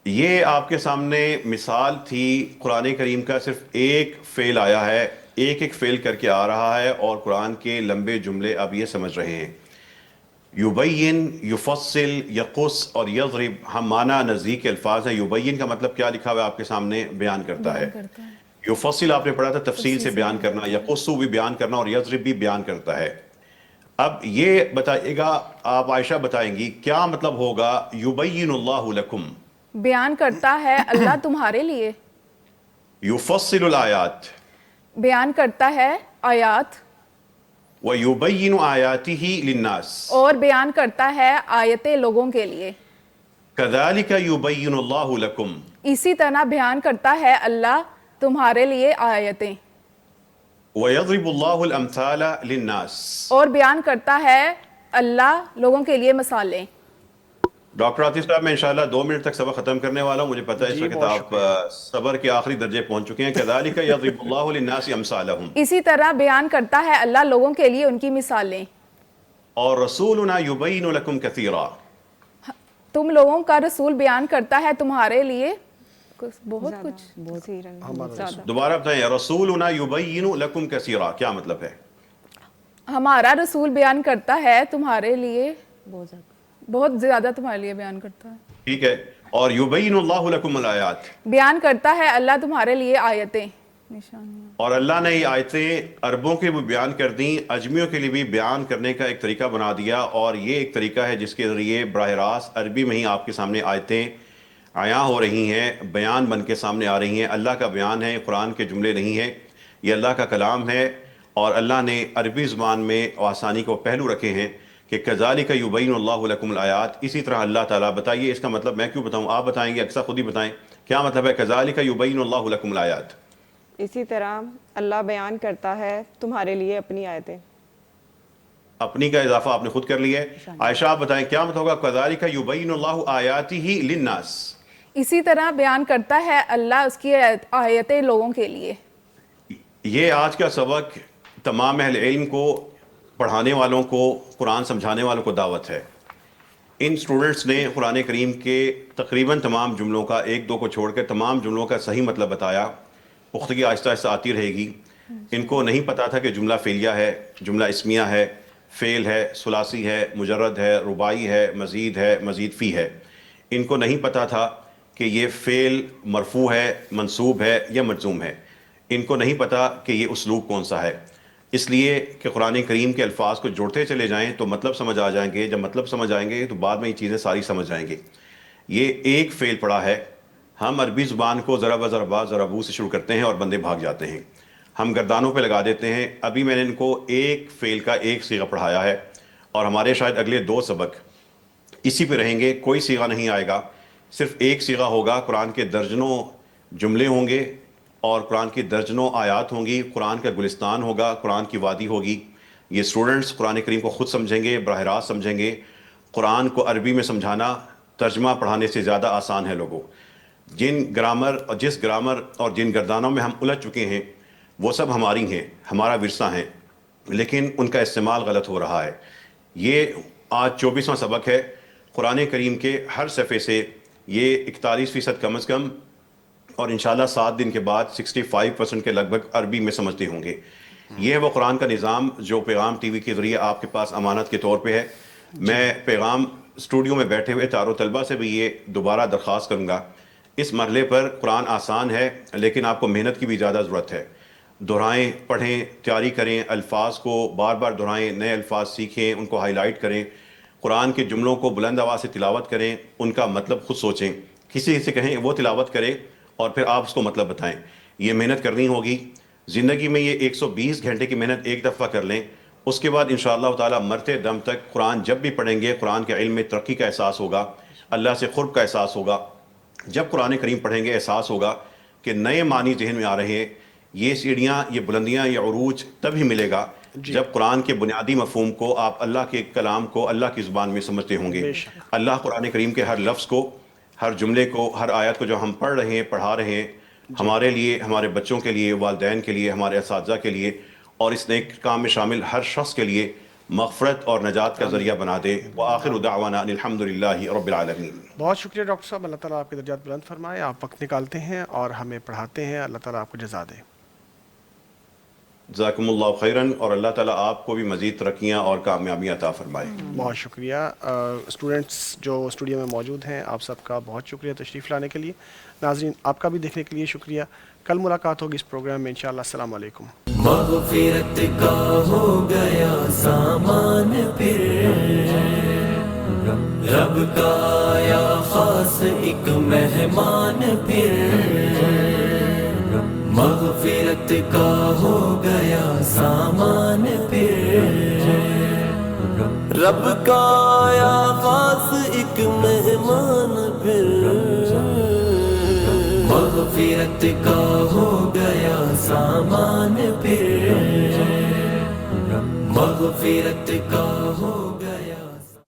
یہ آپ کے سامنے مثال تھی. قرآن کریم کا صرف ایک فعل آیا ہے, ایک ایک فعل کر کے آ رہا ہے, اور قرآن کے لمبے جملے اب یہ سمجھ رہے ہیں. یبین, یفصل, یقص اور یضرب ہم معنی نزدیک الفاظ ہیں. یبین کا مطلب کیا لکھا ہوا ہے آپ کے سامنے؟ بیان کرتا ہے. یفصل آپ نے پڑھا تھا تفصیل سے بیان کرنا, یقص بھی بیان کرنا, اور یضرب بھی بیان کرتا ہے. اب یہ بتائیے گا, آپ عائشہ بتائیں گی کیا مطلب ہوگا یبین اللہ لکم. بیان کرتا ہے اللہ تمہارے لیے. یفصل الآیات, بیان کرتا ہے آیات. وَيُبَيِّنُ آیَاتِهِ لِلنَّاسِ, اور بیان کرتا ہے آیتیں لوگوں کے لیے. كَذَلِكَ يُبَيِّنُ اللَّهُ لَكُمْ, اسی طرح بیان کرتا ہے اللہ تمہارے لیے آیتیں. وَيَضْرِبُ اللَّهُ الْأَمْثَالَ لِلنَّاسِ, اور بیان کرتا ہے اللہ لوگوں کے لیے مثالیں. ڈاکٹر عاطف صاحب میں انشاءاللہ 2 منٹ تک سبق ختم کرنے والا ہوں. مجھے پتہ ہے اس وقت آپ صبر کے آخری درجے پہنچ چکے ہیں. كَذَلِكَ يَضْرِبُ اللَّهُ لِلنَّاسِ أَمْثَالَهُم, اسی طرح بیان کرتا ہے اللہ لوگوں کے لیے ان کی مثالیں. اور رسولنا يُبَيِّنُ لَكُمْ كَثِيرًا, تم لوگوں کا رسول بیان کرتا ہے تمہارے لیے بہت کچھ. دوبارہ بتائیں, رسولنا يُبَيِّنُ لَكُمْ كَثِيرًا کیا مطلب ہے؟ ہمارا رسول بیان کرتا ہے تمہارے لیے بہت زیادہ تمہارے لیے بیان کرتا ہے. ٹھیک ہے. اور يُبَيِّنُ اللَّهُ لَكُمُ الْآيَاتِ, بیان کرتا ہے اللہ تمہارے لیے آیتیں, نشانیاں. اور اللہ نے یہ آیتیں عربوں کے بھی بیان کر دیں, اجمیوں کے لیے بھی بیان کرنے کا ایک طریقہ بنا دیا. اور یہ ایک طریقہ ہے جس کے ذریعے براہ راست عربی میں ہی آپ کے سامنے آیتیں عیاں ہو رہی ہیں, بیان بن کے سامنے آ رہی ہیں. اللہ کا بیان ہے, قرآن کے جملے نہیں ہیں, یہ اللہ کا کلام ہے. اور اللہ نے عربی زبان میں آسانی کو پہلو رکھے ہیں کہ كَذَلِكَ يُبَيِّنُ اللَّهُ لَكُمُ الْآيَاتِ. اسی طرح اللہ تعالیٰ, بتائیے اس کا مطلب میں کیوں بتاؤں, آپ بتائیں گے, اکثر خود ہی بتائیں کیا مطلب ہے كَذَلِكَ يُبَيِّنُ اللَّهُ لَكُمُ الْآيَاتِ. اسی طرح اللہ بیان کرتا ہے تمہارے لیے اپنی آیتیں. اپنی کا اضافہ آپ نے خود کر لیا ہے. عائشہ آپ بتائیں کیا مطلب ہوگا كَذَلِكَ يُبَيِّنُ اللَّهُ آيَاتِهِ لِلنَّاسِ. اسی طرح بیان کرتا ہے اللہ اس کی آیتیں لوگوں کے لیے. یہ آج کا سبق تمام اہل علم کو, پڑھانے والوں کو, قرآن سمجھانے والوں کو دعوت ہے. ان سٹوڈنٹس نے قرآن کریم کے تقریباً تمام جملوں کا, 1-2 کو چھوڑ کر تمام جملوں کا صحیح مطلب بتایا. پختگی آہستہ آہستہ آتی رہے گی. ان کو نہیں پتا تھا کہ جملہ فعلیہ ہے, جملہ اسمیہ ہے, فعل ہے, ثلاثی ہے, مجرد ہے, رباعی ہے, مزید ہے, مزید فی ہے. ان کو نہیں پتا تھا کہ یہ فعل مرفوع ہے, منصوب ہے یا مجزوم ہے. ان کو نہیں پتا کہ یہ اسلوب کون سا ہے. اس لیے کہ قرآن کریم کے الفاظ کو جوڑتے چلے جائیں تو مطلب سمجھ آ جائیں گے. جب مطلب سمجھ آئیں گے تو بعد میں یہ چیزیں ساری سمجھ جائیں گے. یہ ایک فعل پڑا ہے. ہم عربی زبان کو ذرا ضربا ضربو سے شروع کرتے ہیں اور بندے بھاگ جاتے ہیں. ہم گردانوں پہ لگا دیتے ہیں. ابھی میں نے ان کو ایک فعل کا ایک صیغہ پڑھایا ہے, اور ہمارے شاید اگلے 2 سبق اسی پہ رہیں گے. کوئی صیغہ نہیں آئے گا, صرف ایک صیغہ ہوگا. قرآن کے درجنوں جملے ہوں گے, اور قرآن کی درجنوں آیات ہوں گی. قرآن کا گلستان ہوگا, قرآن کی وادی ہوگی. یہ اسٹوڈنٹس قرآن کریم کو خود سمجھیں گے, براہ راست سمجھیں گے. قرآن کو عربی میں سمجھانا ترجمہ پڑھانے سے زیادہ آسان ہے. لوگوں جس گرامر اور جن گردانوں میں ہم الجھ چکے ہیں وہ سب ہماری ہیں, ہمارا ورثہ ہیں, لیکن ان کا استعمال غلط ہو رہا ہے. یہ آج 24واں سبق ہے. قرآن کریم کے ہر صفحے سے یہ 41% کم از کم, اور انشاءاللہ 7 دن کے بعد 65% کے لگ بھگ عربی میں سمجھتے ہوں گے. یہ ہے وہ قرآن کا نظام جو پیغام ٹی وی کے ذریعے آپ کے پاس امانت کے طور پہ ہے. میں پیغام اسٹوڈیو میں بیٹھے ہوئے تارو طلبہ سے بھی یہ دوبارہ درخواست کروں گا. اس مرحلے پر قرآن آسان ہے, لیکن آپ کو محنت کی بھی زیادہ ضرورت ہے. دہرائیں, پڑھیں, تیاری کریں, الفاظ کو بار بار دہرائیں, نئے الفاظ سیکھیں, ان کو ہائی لائٹ کریں. قرآن کے جملوں کو بلند آواز سے تلاوت کریں, ان کا مطلب خود سوچیں. کسی سے کہیں وہ تلاوت کرے اور پھر آپ اس کو مطلب بتائیں. یہ محنت کرنی ہوگی. زندگی میں یہ 120 گھنٹے کی محنت ایک دفعہ کر لیں, اس کے بعد انشاءاللہ تعالیٰ مرتے دم تک قرآن جب بھی پڑھیں گے قرآن کے علم میں ترقی کا احساس ہوگا، اللہ سے قرب کا احساس ہوگا. جب قرآن کریم پڑھیں گے احساس ہوگا کہ نئے معنی ذہن میں آ رہے ہیں. یہ سیڑھیاں، یہ بلندیاں، یہ عروج تبھی ملے گا جب قرآن کے بنیادی مفہوم کو آپ اللہ کے کلام کو اللہ کی زبان میں سمجھتے ہوں گے. اللہ قرآن کریم کے ہر لفظ کو، ہر جملے کو، ہر آیت کو جو ہم پڑھ رہے ہیں، پڑھا رہے ہیں، ہمارے لیے، ہمارے بچوں کے لیے، والدین کے لیے، ہمارے اساتذہ کے لیے اور اس نیک کام میں شامل ہر شخص کے لیے مغفرت اور نجات کا ذریعہ بنا دے. وآخر دعوانا الحمدللہ رب العالمین. بہت شکریہ ڈاکٹر صاحب، اللہ تعالیٰ آپ کے درجات بلند فرمائے. آپ وقت نکالتے ہیں اور ہمیں پڑھاتے ہیں، اللہ تعالیٰ آپ کو جزا دے. جزاکم اللہ خیراً، اور اللہ تعالیٰ آپ کو بھی مزید ترقیاں اور کامیابیاں عطا فرمائے. بہت شکریہ. اسٹوڈنٹس جو اسٹوڈیو میں موجود ہیں، آپ سب کا بہت شکریہ تشریف لانے کے لیے. ناظرین آپ کا بھی دیکھنے کے لیے شکریہ. کل ملاقات ہوگی اس پروگرام میں انشاءاللہ. السلام علیکم. مغفرت کا ہو گیا سامان پھر، رب کا آیا خاص ایک مہمان پھر. مغفرت کا ہو گیا سامان پھر، رب کا آیا خاص ایک مہمان پھر. مغفرت کا ہو گیا سامان پھر، مغفرت کا